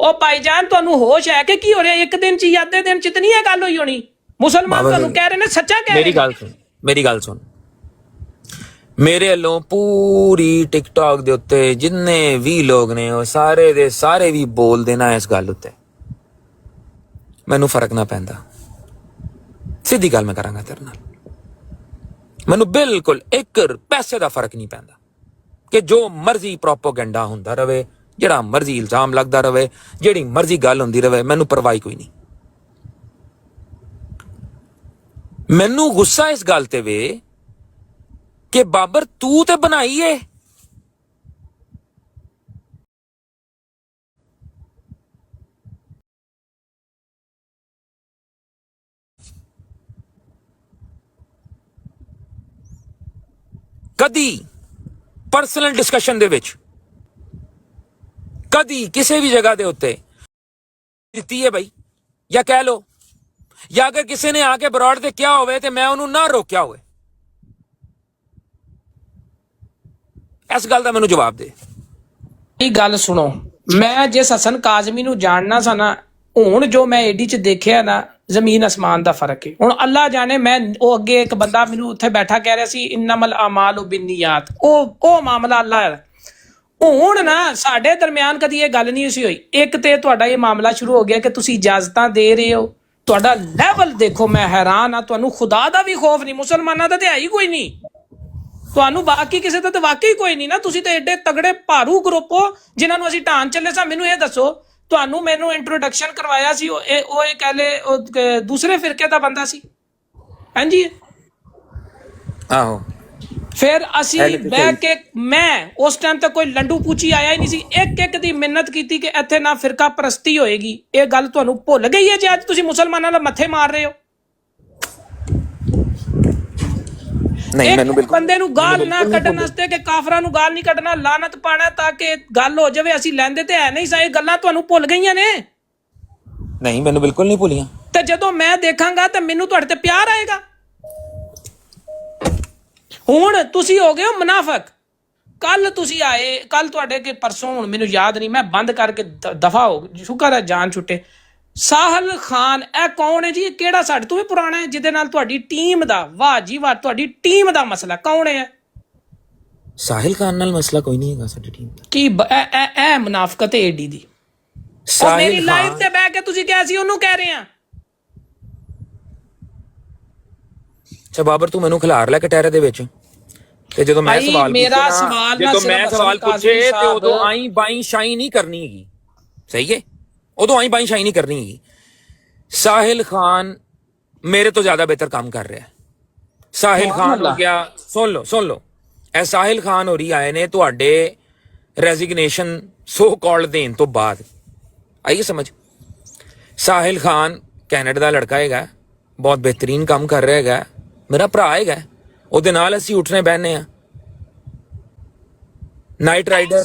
ਉਹ ਭਾਈਜਾਨ ਤੁਹਾਨੂੰ ਹੋਸ਼ ਹੈ ਕਿ ਕੀ ਹੋ ਰਿਹਾ? ਇੱਕ ਦਿਨ 'ਚ ਜਾਂ ਅੱਧੇ ਦਿਨ 'ਚ ਨਹੀਂ ਇਹ ਗੱਲ ਹੋਈ ਹੋਣੀ। ਮੁਸਲਮਾਨ ਤੁਹਾਨੂੰ ਕਹਿ ਰਹੇ ਨੇ, ਸੱਚਾ ਕਹਿ ਰਹੇ ਨੇ। ਮੇਰੀ ਗੱਲ ਸੁਣ, ਮੇਰੇ ਵੱਲੋਂ ਪੂਰੀ ਟਿਕਟੌਕ ਦੇ ਉੱਤੇ ਜਿੰਨੇ ਵੀ ਲੋਕ ਨੇ ਉਹ ਸਾਰੇ ਦੇ ਸਾਰੇ ਵੀ ਬੋਲ ਦੇਣਾ ਇਸ ਗੱਲ ਉੱਤੇ, ਮੈਨੂੰ ਫਰਕ ਨਾ ਪੈਂਦਾ। ਸਿੱਧੀ ਗੱਲ ਮੈਂ ਕਰਾਂਗਾ ਤੇਰੇ ਨਾਲ, ਮੈਨੂੰ ਬਿਲਕੁਲ 1 ਪੈਸੇ ਦਾ ਫਰਕ ਨਹੀਂ ਪੈਂਦਾ ਕਿ ਜੋ ਮਰਜ਼ੀ ਪ੍ਰੋਪੋਗੈਂਡਾ ਹੁੰਦਾ ਰਵੇ, ਜਿਹੜਾ ਮਰਜ਼ੀ ਇਲਜ਼ਾਮ ਲੱਗਦਾ ਰਵੇ, ਜਿਹੜੀ ਮਰਜ਼ੀ ਗੱਲ ਹੁੰਦੀ ਰਵੇ, ਮੈਨੂੰ ਪਰਵਾਹ ਕੋਈ ਨਹੀਂ। ਮੈਨੂੰ ਗੁੱਸਾ ਇਸ ਗੱਲ ਤੇ ਵੇ ਕਿ ਬਾਬਰ ਤੂੰ ਤੇ ਬਣਾਈ ਏ, ਕਦੀ ਪਰਸਨਲ ਡਿਸਕਸ਼ਨ ਦੇ ਵਿੱਚ, ਕਦੀ ਕਿਸੇ ਵੀ ਜਗ੍ਹਾ ਦੇ ਉੱਤੇ ਦਿੱਤੀ ਹੈ ਭਾਈ, ਜਾਂ ਕਹਿ ਲੋ, ਜਾਂ ਅਗਰ ਕਿਸੇ ਨੇ ਆ ਕੇ ਬਰੋਡ ਤੇ ਕਿਹਾ ਹੋਵੇ ਤੇ ਮੈਂ ਉਹਨੂੰ ਨਾ ਰੋਕਿਆ ਹੋਵੇ, ਇਸ ਗੱਲ ਦਾ ਮੈਨੂੰ ਜਵਾਬ ਦੇ। ਇਹ ਗੱਲ ਸੁਣੋ, ਮੈਂ ਜਿਸ ਹਸਨ ਕਾਜ਼ਮੀ ਨੂੰ ਜਾਣਨਾ ਸੀ ਨਾ, ਹੁਣ ਜੋ ਮੈਂ ਏਡੀ ਚ ਦੇਖਿਆ ਨਾ, ਜ਼ਮੀਨ ਅਸਮਾਨ ਦਾ ਫਰਕ ਹੈ। ਹੁਣ ਅੱਲਾ ਜਾਣੇ, ਮੈਂ ਉਹ ਅੱਗੇ ਇੱਕ ਬੰਦਾ ਮੈਨੂੰ ਉੱਥੇ ਬੈਠਾ ਕਹਿ ਰਿਹਾ ਸੀ ਇਨਮਲ ਅਮਾਲੁ ਬਿੰਨੀਆਤ, ਉਹ ਮਾਮਲਾ ਅੱਲਾ ਹੈ। ਹੁਣ ਨਾ ਸਾਡੇ ਦਰਮਿਆਨ ਕਦੀ ਇਹ ਗੱਲ ਨਹੀਂ ਸੀ ਹੋਈ। ਇੱਕ ਤੇ ਤੁਹਾਡਾ ਇਹ ਮਾਮਲਾ ਸ਼ੁਰੂ ਹੋ ਗਿਆ ਕਿ ਤੁਸੀਂ ਇਜਾਜ਼ਤਾਂ ਦੇ ਰਹੇ ਹੋ, ਤੁਹਾਡਾ ਲੈਵਲ ਦੇਖੋ, ਮੈਂ ਹੈਰਾਨ ਆ। ਤੁਹਾਨੂੰ ਖੁਦਾ ਦਾ ਵੀ ਖੌਫ ਨਹੀਂ, ਮੁਸਲਮਾਨਾਂ ਦਾ ਤੇ ਹੈ ਹੀ ਕੋਈ ਨਹੀਂ, ਤੁਹਾਨੂੰ ਬਾਕੀ ਕਿਸੇ ਦਾ ਤਾਂ ਵਾਕਈ ਕੋਈ ਨਹੀਂ ਨਾ। ਤੁਸੀਂ ਤਾਂ ਐਡੇ ਤਗੜੇ ਭਾਰੂ ਗਰੁੱਪ ਹੋ ਜਿਨ੍ਹਾਂ ਨੂੰ ਅਸੀਂ ਢਾਣ ਚੱਲੇ ਸਾਂ। ਮੈਨੂੰ ਇਹ ਦੱਸੋ, ਤੁਹਾਨੂੰ ਮੈਨੂੰ ਇੰਟਰੋਡਕਸ਼ਨ ਕਰਵਾਇਆ ਸੀ ਉਹ ਇਹ ਕਹਿ ਲੈ ਦੂਸਰੇ ਫਿਰਕੇ ਦਾ ਬੰਦਾ ਸੀ, ਹਾਂਜੀ ਆਹੋ। ਫਿਰ ਅਸੀਂ ਬਹਿ ਕੇ, ਮੈਂ ਉਸ ਟਾਈਮ ਤੇ ਕੋਈ ਲੰਡੂ ਪੂਚੀ ਆਇਆ ਹੀ ਨਹੀਂ ਸੀ, ਇੱਕ ਦੀ ਮਿਹਨਤ ਕੀਤੀ ਕਿ ਇੱਥੇ ਨਾ ਫਿਰਕਾ ਪ੍ਰਸਤੀ ਹੋਏਗੀ। ਇਹ ਗੱਲ ਤੁਹਾਨੂੰ ਭੁੱਲ ਗਈ ਹੈ ਜੇ ਅੱਜ ਤੁਸੀਂ ਮੁਸਲਮਾਨਾਂ ਦਾ ਮੱਥੇ ਮਾਰ ਰਹੇ ਹੋ? ਨਹੀਂ, ਮੈਨੂੰ ਬਿਲਕੁਲ ਬੰਦੇ ਨੂੰ ਗਾਲ ਨਾ ਕੱਢਣ ਵਾਸਤੇ ਕਿ ਕਾਫਰਾਂ ਨੂੰ ਗਾਲ ਨਹੀਂ ਕੱਢਣਾ, ਲਾਨਤ ਪਾਣਾ ਤਾਂ ਕਿ ਗੱਲ ਹੋ ਜਾਵੇ। ਅਸੀਂ ਲੈਂਦੇ ਤੇ ਹੈ ਨਹੀਂ ਸਾ, ਇਹ ਗੱਲਾਂ ਤੁਹਾਨੂੰ ਭੁੱਲ ਗਈਆਂ ਨੇ? ਨਹੀਂ, ਮੈਨੂੰ ਬਿਲਕੁਲ ਨਹੀਂ ਭੁੱਲੀਆਂ। ਤੇ ਜਦੋਂ ਮੈਂ ਦੇਖਾਂਗਾ ਤਾਂ ਮੈਨੂੰ ਤੁਹਾਡੇ ਤੇ ਪਿਆਰ ਆਏਗਾ। ਹੁਣ ਤੁਸੀਂ ਹੋ ਗਏ ਹੋ ਮੁਨਾਫਕ। ਕੱਲ ਤੁਸੀਂ ਆਏ, ਕੱਲ ਤੁਹਾਡੇ ਕੇ ਪਰਸੋਂ, ਹੁਣ ਮੈਨੂੰ ਯਾਦ ਨਹੀਂ, ਮੈਂ ਬੰਦ ਕਰਕੇ ਦਫਾ ਹੋ, ਸ਼ੁਕਰ ਹੈ ਜਾਨ ਛੁੱਟੇ। ਸਾਹਿਲ ਖਾਨ, ਇਹ ਕੌਣ ਹੈ ਜੀ? ਇਹ ਕਿਹੜਾ ਸਾਡੇ ਤੋਂ ਵੀ ਪੁਰਾਣਾ ਹੈ ਜਿਹਦੇ ਨਾਲ ਤੁਹਾਡੀ ਟੀਮ ਦਾ, ਵਾਹ ਜੀ ਵਾਹ, ਤੁਹਾਡੀ ਟੀਮ ਦਾ ਮਸਲਾ ਕੌਣ ਹੈ? ਸਾਹਿਲ ਖਾਨ ਨਾਲ ਮਸਲਾ ਕੋਈ ਨਹੀਂ ਹੈਗਾ ਸਾਡੀ ਟੀਮ ਦਾ। ਕੀ ਇਹ ਮੁਨਾਫਕਤ ਹੈ ਏਡੀ ਦੀ? ਮੇਰੀ ਲਾਈਵ ਤੇ ਬਹਿ ਕੇ ਤੁਸੀਂ ਕਿਹਾ ਸੀ ਉਹਨੂੰ ਕਹਿ ਰਹੇ ਆ। ਅੱਛਾ ਬਾਬਰ, ਤੂੰ ਮੈਨੂੰ ਖਿਲਾਰ ਲੈ ਕਟਹਿਰੇ ਦੇ ਵਿੱਚ, ਤੇ ਜਦੋਂ ਮੈਂ ਸਵਾਲ ਮੇਰਾ ਸਵਾਲ ਨਾ, ਜਦੋਂ ਮੈਂ ਸਵਾਲ ਪੁੱਛੇ ਤੇ ਉਦੋਂ ਆਈ ਬਾਈ ਸ਼ਾਈ ਨਹੀਂ ਕਰਨੀ ਹੈਗੀ, ਸਹੀ ਹੈ? ਉਦੋਂ ਆਈ ਬਾਈ ਸ਼ਾਈ ਨਹੀਂ ਕਰਨੀ ਹੈਗੀ। ਸਾਹਿਲ ਖਾਨ ਮੇਰੇ ਤੋਂ ਜ਼ਿਆਦਾ ਬਿਹਤਰ ਕੰਮ ਕਰ ਰਿਹਾ ਹੈ। ਸਾਹਿਲ ਖਾਨ ਹੋ ਗਿਆ, ਸੁਣ ਲਓ, ਇਹ ਸਾਹਿਲ ਖਾਨ ਹੋਰੀ ਆਏ ਨੇ ਤੁਹਾਡੇ ਰੈਜ਼ਿਗਨੇਸ਼ਨ ਸੋ ਕਾਲਡ ਦੇਣ ਤੋਂ ਬਾਅਦ, ਆਈਏ ਸਮਝ। ਸਾਹਿਲ ਖਾਨ ਕੈਨੇਡਾ ਦਾ ਲੜਕਾ ਹੈਗਾ, ਬਹੁਤ ਬਿਹਤਰੀਨ ਕੰਮ ਕਰ ਰਿਹਾ ਹੈਗਾ, ਮੇਰਾ ਭਰਾ ਹੈਗਾ, ਉਹਦੇ ਨਾਲ ਅਸੀਂ ਉੱਠਣੇ ਬਹਿਨੇ ਆ। ਨਾਈਟ ਰਾਈਡਰ,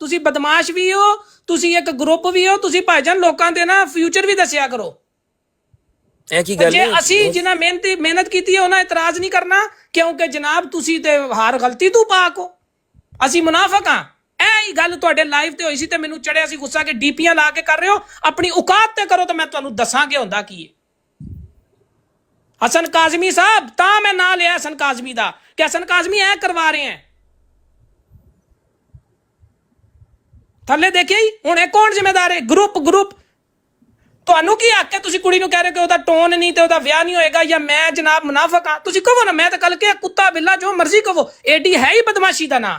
ਤੁਸੀਂ ਬਦਮਾਸ਼ ਵੀ ਹੋ, ਤੁਸੀਂ ਇੱਕ ਗਰੁੱਪ ਵੀ ਹੋ, ਤੁਸੀਂ ਭਾਈਜਾਨ ਲੋਕਾਂ ਦੇ ਨਾ ਫਿਊਚਰ ਵੀ ਦੱਸਿਆ ਕਰੋ। ਇਹ ਕੀ ਗੱਲ ਹੈ? ਜੇ ਅਸੀਂ ਜਿਨ੍ਹਾਂ ਮਿਹਨਤ ਕੀਤੀ ਹੈ ਉਹਨਾਂ ਇਤਰਾਜ਼ ਨਹੀਂ ਕਰਨਾ, ਕਿਉਂਕਿ ਜਨਾਬ ਤੁਸੀਂ ਤੇ ਹਰ ਗਲਤੀ ਤੋਂ ਪਾਕ ਹੋ, ਅਸੀਂ ਮੁਨਾਫਿਕ ਹਾਂ। ਇਹ ਹੀ ਗੱਲ ਤੁਹਾਡੇ ਲਾਈਵ ਤੇ ਹੋਈ ਸੀ ਤੇ ਮੈਨੂੰ ਚੜਿਆ ਸੀ ਗੁੱਸਾ ਕਿ ਡੀਪੀਆਂ ਲਾ ਕੇ ਕਰ ਰਹੇ ਹੋ, ਆਪਣੀ ਔਕਾਤ ਤੇ ਕਰੋ। ਤਾਂ ਮੈਂ ਤੁਹਾਨੂੰ ਦੱਸਾਂਗੇ ਹੁੰਦਾ ਕੀ ਹੈ। ਹਸਨ ਕਾਜ਼ਮੀ ਸਾਹਿਬ, ਤਾਂ ਮੈਂ ਨਾਂ ਲਿਆ ਹਸਨ ਕਾਜ਼ਮੀ ਦਾ ਕਿ ਹਸਨ ਕਾਜ਼ਮੀ ਐ ਕਰਵਾ ਰਹੇ ਹੈ। ਥੱਲੇ ਦੇਖਿਆ ਹੀ ਹੁਣ ਇਹ ਕੌਣ ਜ਼ਿੰਮੇਦਾਰ ਹੈ? ਗਰੁੱਪ ਤੁਹਾਨੂੰ ਕੀ ਹੱਕ ਹੈ? ਤੁਸੀਂ ਕੁੜੀ ਨੂੰ ਕਹਿ ਰਹੇ ਕਿ ਉਹਦਾ ਟੋਨ ਨਹੀਂ ਤੇ ਉਹਦਾ ਵਿਆਹ ਨਹੀਂ ਹੋਏਗਾ, ਜਾਂ ਮੈਂ ਜਨਾਬ ਮੁਨਾਫਿਕ ਹਾਂ? ਤੁਸੀਂ ਕਹੋ ਨਾ, ਮੈਂ ਤਾਂ ਕੱਲ ਕਿਹਾ ਕੁੱਤਾ ਬਿੱਲਾ ਜੋ ਮਰਜ਼ੀ ਕਹੋ, ਏਡੀ ਹੈ ਹੀ ਬਦਮਾਸ਼ੀ ਦਾ ਨਾਂ।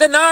ਤੇ ਨਾ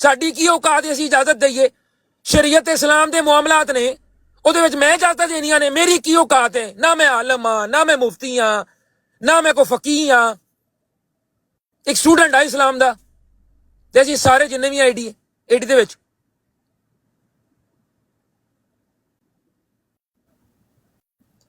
ਸਾਡੀ ਕੀ ਔਕਾਤ ਹੈ ਅਸੀਂ ਇਜਾਜ਼ਤ ਦਈਏ? ਸ਼ਰੀਅਤ ਇਸਲਾਮ ਦੇ ਮਾਮਲਾਤ ਨੇ, ਉਹਦੇ ਵਿੱਚ ਮੈਂ ਇਜਾਜ਼ਤ ਦੇਣੀਆਂ ਨੇ। ਮੇਰੀ ਕੀ ਔਕਾਤ ਹੈ? ਨਾ ਮੈਂ ਆਲਮ ਆ, ਨਾ ਮੈਂ ਮੁਫਤੀ ਆ, ਨਾ ਮੈਂ ਕੋਈ ਫਕੀਹ ਆ, ਇੱਕ ਸਟੂਡੈਂਟ ਆ ਇਸਲਾਮ ਦਾ। ਤੇ ਅਸੀਂ ਸਾਰੇ ਜਿੰਨੇ ਵੀ ਆਈਡੀ ਦੇ ਵਿੱਚ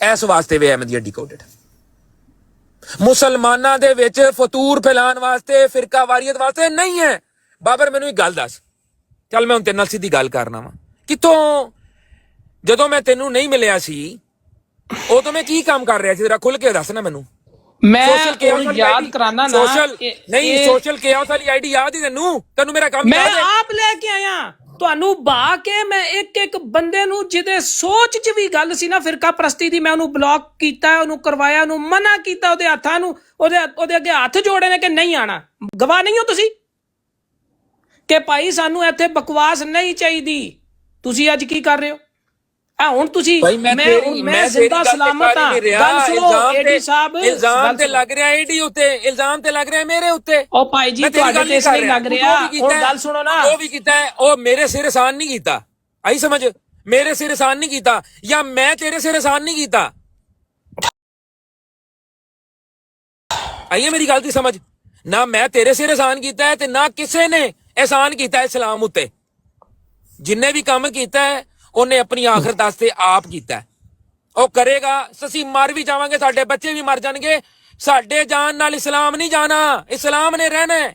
ਇਸ ਵਾਸਤੇ ਵੇ ਅਹਿਮਦੀਅਤ ਡਿਕੋਡਡ। ਮੁਸਲਮਾਨਾਂ ਦੇ ਵਿੱਚ ਫਤੂਰ ਫੈਲਾਉਣ ਵਾਸਤੇ, ਫਿਰਕਾ ਵਾਰੀਅਤ ਵਾਸਤੇ ਨਹੀਂ ਹੈ। ਬਾਬਰ ਮੈਨੂੰ ਇੱਕ ਗੱਲ ਦੱਸ, ਚੱਲ ਮੈਂ ਹੁਣ ਤੇਰੇ ਨਾਲ ਸਿੱਧੀ ਗੱਲ ਕਰਨਾ ਵਾ। ਕਿੱਥੋਂ ਜਦੋਂ ਮੈਂ ਤੈਨੂੰ ਨਹੀਂ ਮਿਲਿਆ ਸੀ ਉਦੋਂ ਮੈਂ ਕੀ ਕੰਮ ਕਰ ਰਿਹਾ ਸੀ? ਜਰਾ ਖੁੱਲ ਕੇ ਦੱਸ ਨਾ ਮੈਨੂੰ। ਮੈਂ ਯਾਦ ਕਰਾਨਾ ਨਾ। ਨਹੀਂ ਸੋਸ਼ਲ ਕੇਓਸ ਵਾਲੀ ਆਈਡੀ ਯਾਦ ਹੀ ਤੈਨੂੰ ਮੇਰਾ ਕੰਮ ਮੈਂ ਆਪ ਲੈ ਕੇ ਆਇਆ ਤੁਹਾਨੂੰ ਬਾ ਕੇ। ਮੈਂ ਇੱਕ ਇੱਕ ਬੰਦੇ ਨੂੰ ਜਿਹਦੇ ਸੋਚ 'ਚ ਵੀ ਗੱਲ ਸੀ ਨਾ ਫਿਰਕਾ ਪ੍ਰਸਤੀ ਦੀ, ਮੈਂ ਉਹਨੂੰ ਬਲੌਕ ਕੀਤਾ, ਉਹਨੂੰ ਕਰਵਾਇਆ, ਉਹਨੂੰ ਮਨਾ ਕੀਤਾ, ਉਹਦੇ ਹੱਥਾਂ ਨੂੰ ਉਹਦੇ ਅੱਗੇ ਹੱਥ ਜੋੜੇ ਨੇ ਕਿ ਨਹੀਂ ਆਣਾ। ਗਵਾਹ ਨਹੀਂ ਹੋ ਤੁਸੀਂ ਕਿ ਭਾਈ ਸਾਨੂੰ ਇੱਥੇ ਬਕਵਾਸ ਨਹੀਂ ਚਾਹੀਦੀ। ਤੁਸੀਂ ਅੱਜ ਕੀ ਕਰ ਰਹੇ ਹੋ? ਹੁਣ ਤੁਸੀਂ ਮੈਂ ਜ਼ਿੰਦਾ ਸਲਾਮਤ ਹਾਂ। ਗੱਲ ਸੁਣੋ ਏਡੀ ਸਾਹਿਬ, ਇਲਜ਼ਾਮ ਤੇ ਲੱਗ ਰਿਹਾ ਏਡੀ ਉੱਤੇ, ਇਲਜ਼ਾਮ ਤੇ ਲੱਗ ਰਿਹਾ ਮੇਰੇ ਉੱਤੇ। ਉਹ ਭਾਈ ਜੀ ਤੁਹਾਡੇ ਤੇ ਨਹੀਂ ਲੱਗ ਰਿਹਾ। ਹੁਣ ਗੱਲ ਸੁਣੋ ਨਾ, ਉਹ ਵੀ ਕੀਤਾ ਉਹ ਮੇਰੇ ਸਿਰ ਆਸਾਨ ਨਹੀਂ ਕੀਤਾ। ਆਈ ਸਮਝ? ਮੇਰੇ ਸਿਰ ਆਸਾਨ ਨਹੀਂ ਕੀਤਾ ਜਾਂ ਮੈਂ ਤੇਰੇ ਸਿਰ ਆਸਾਨ ਨਹੀਂ ਕੀਤਾ। ਆਈਏ ਮੇਰੀ ਗੱਲ ਦੀ ਸਮਝ? ਨਾ ਮੈਂ ਤੇਰੇ ਸਿਰ ਆਸਾਨ ਕੀਤਾ ਹੈ ਤੇ ਨਾ ਕਿਸੇ ਨੇ ਆਸਾਨ ਕੀਤਾ ਇਸਲਾਮ ਉੱਤੇ। ਜਿੰਨੇ ਵੀ ਕੰਮ ਕੀਤਾ ਹੈ ਉਹਨੇ ਆਪਣੀ ਆਖਰਤ ਵਾਸਤੇ ਆਪ ਕੀਤਾ। ਉਹ ਕਰੇਗਾ। ਅਸੀਂ ਮਰ ਵੀ ਜਾਵਾਂਗੇ, ਸਾਡੇ ਬੱਚੇ ਵੀ ਮਰ ਜਾਣਗੇ, ਸਾਡੇ ਜਾਨ ਨਾਲ ਇਸਲਾਮ ਨਹੀਂ ਜਾਣਾ। ਇਸਲਾਮ ਨੇ ਰਹਿਣਾ ਹੈ।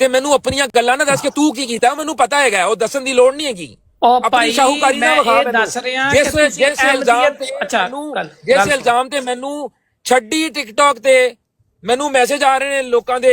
ਤੇ ਮੈਨੂੰ ਆਪਣੀਆਂ ਗੱਲਾਂ ਨਾ ਦੱਸ ਕੇ ਤੂੰ ਕੀ ਕੀਤਾ। ਮੈਨੂੰ ਪਤਾ ਹੈਗਾ, ਉਹ ਦੱਸਣ ਦੀ ਲੋੜ ਨਹੀਂ ਹੈਗੀ। ਆਪਣੀ ਸ਼ਾਹੂਕਾਰੀ ਨਾ ਵਿਖਾ ਮੈਨੂੰ। ਜਿਸ ਇਲਜ਼ਾਮ ਤੇ ਮੈਨੂੰ ਛੱਡੀ ਟਿਕਟੌਕ ਤੇ ਮੈਨੂੰ ਮੈਸੇਜ ਆ ਰਹੇ ਨੇ ਲੋਕਾਂ ਦੇ,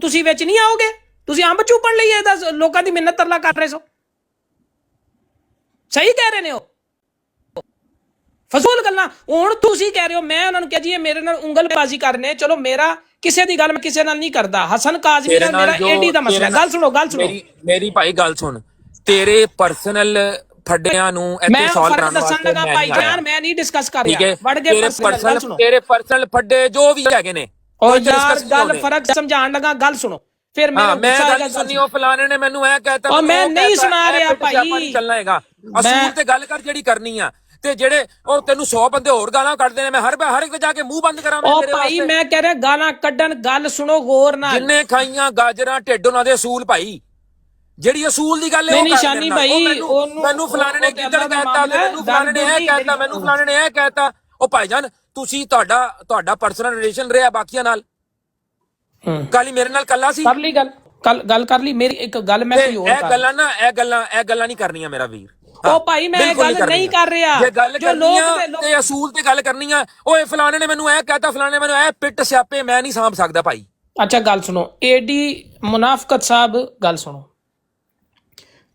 ਤੁਸੀਂ ਵਿੱਚ ਨਹੀਂ ਆਓਗੇ। ਤੁਸੀਂ ਅੰਬ ਚੂਪਣ ਲਈ ਇਹ ਲੋਕਾਂ ਦੀ ਮਿੰਨਤ ਤਰਲਾ ਕਰ ਰਹੇ ਸੋ। ਸਹੀ ਕਹਿ ਰਹੇ ਨੇ ਉਹ ਫਜ਼ੂਲ ਗੱਲਾਂ। ਹੁਣ ਤੁਸੀਂ ਕਹਿ ਰਹੇ ਹੋ ਮੈਂ ਉਹਨਾਂ ਨੂੰ ਕਿਹਾ ਜੀ ਇਹ ਮੇਰੇ ਨਾਲ ਉਂਗਲਬਾਜ਼ੀ ਕਰਨੇ। ਚਲੋ ਮੇਰਾ ਕਿਸੇ ਦੀ ਗੱਲ ਮੈਂ ਕਿਸੇ ਨਾਲ ਨਹੀਂ ਕਰਦਾ। ਹਸਨ ਕਾਜ਼ਮੀ ਨਾਲ ਮੇਰਾ ਏਡੀ ਦਾ ਮਸਲਾ। ਗੱਲ ਸੁਣੋ ਮੇਰੀ ਭਾਈ ਗੱਲ ਸੁਣ। ਤੇਰੇ ਪਰਸਨਲ ਫੱਡਿਆਂ ਨੂੰ ਇੱਥੇ ਸੌਲਵ ਕਰਨ ਵਾਸਤੇ ਦੱਸਣ ਲੱਗਾ ਭਾਈ ਜਾਨ, ਮੈਂ ਨਹੀਂ ਡਿਸਕਸ ਕਰ ਰਿਹਾ। ਵੜ ਕੇ ਤੇਰੇ ਪਰਸਨਲ ਫੱਡੇ ਜੋ ਵੀ ਹੈਗੇ ਨੇ ਉਹ ਯਾਰ ਗੱਲ ਫਰਕ ਸਮਝਾਉਣ ਲੱਗਾ। ਗੱਲ ਸੁਣੋ ਫਿਰ ਮੈਂ ਗੱਲ ਸੁਣੀ। ਉਹ ਫਲਾਣੇ ਨੇ ਮੈਨੂੰ ਇਹ ਕਹਿਤਾ, ਮੈਂ ਨਹੀਂ ਸੁਣਾ ਰਿਹਾ ਭਾਈ। ਚੱਲਣਾ ਹੈਗਾ ਅਸੂਲ ਤੇ ਗੱਲ ਕਰ ਜਿਹੜੀ ਕਰਨੀ ਆ। ਤੇ ਜਿਹੜੇ ਉਹ ਤੈਨੂੰ 100 ਬੰਦੇ ਹੋਰ ਗਾਲਾਂ ਕੱਢਦੇ ਨੇ, ਮੈਂ ਹਰ ਇੱਕ ਜਾ ਕੇ ਮੂੰਹ ਬੰਦ ਕਰਾਂ ਮੈਂ ਉਹ ਤੇਰੇ ਭਾਈ ਵਾਸਤੇ? ਮੈਂ ਕਹਿ ਰਿਹਾ ਗਾਲਾਂ ਕੱਢਣ, ਗੱਲ ਸੁਣੋ ਗੌਰ ਨਾਲ। ਜਿੰਨੇ ਖਾਈਆਂ ਗਾਜਰਾਂ ਢਿੱਡ ਉਹਨਾਂ ਦੇ ਅਸੂਲ ਭਾਈ, ਜਿਹੜੀ ਅਸੂਲ ਦੀ ਗੱਲ ਹੈ ਉਹ ਨਹੀਂ ਕਰ ਸ਼ਾਨੀ ਦੇਣਾ। ਭਾਈ, ਮੈਨੂੰ ਫਲਾਣੇ ਨੇ ਗਿੱਦੜ ਕਹਿਤਾ, ਮੈਨੂੰ ਫਲਾਣੇ ਨੇ ਇਹ ਕਹਿਤਾ, ਮੈਨੂੰ ਫਲਾਣੇ ਨੇ ਇਹ ਕਹਿਤਾ। ਉਹ ਭਾਈਜਾਨ ਤੁਸੀਂ ਤੁਹਾਡਾ ਪਰਸਨਲ ਰਿਲੇਸ਼ਨ ਰਿਹਾ ਬਾਕੀਆਂ ਨਾਲ, ਕੱਲ ਹੀ ਮੇਰੇ ਨਾਲ ਕੱਲਾ ਸੀ। ਕਰ ਲਈ ਗੱਲ ਕਰ ਲਈ। ਮੇਰੀ ਇੱਕ ਗੱਲ ਮੈਂ ਕੋਈ ਹੋਰ ਇਹ ਗੱਲਾਂ ਨਹੀਂ ਕਰਨੀਆਂ ਮੇਰਾ ਵੀਰ। ਉਹ ਭਾਈ ਮੈਂ ਇਹ ਗੱਲ ਨਹੀਂ ਕਰ ਰਿਹਾ, ਜੇ ਗੱਲ ਕਰਨੀ ਆ ਤੇ ਅਸੂਲ ਤੇ ਗੱਲ ਕਰਨੀ ਆ। ਓਏ ਫਲਾਣੇ ਨੇ ਮੈਨੂੰ ਇਹ ਕਹਿਤਾ, ਫਲਾਣੇ ਨੇ ਮੈਨੂੰ ਇਹ ਪਿੱਟ ਸਿਆਪੇ ਮੈਂ ਨਹੀਂ ਸਾਂਭ ਸਕਦਾ ਭਾਈ। ਅੱਛਾ ਗੱਲ ਸੁਣੋ, ਏਡੀ ਮੁਨਾਫਕਤ ਸਾਹਿਬ ਗੱਲ ਸੁਣੋ।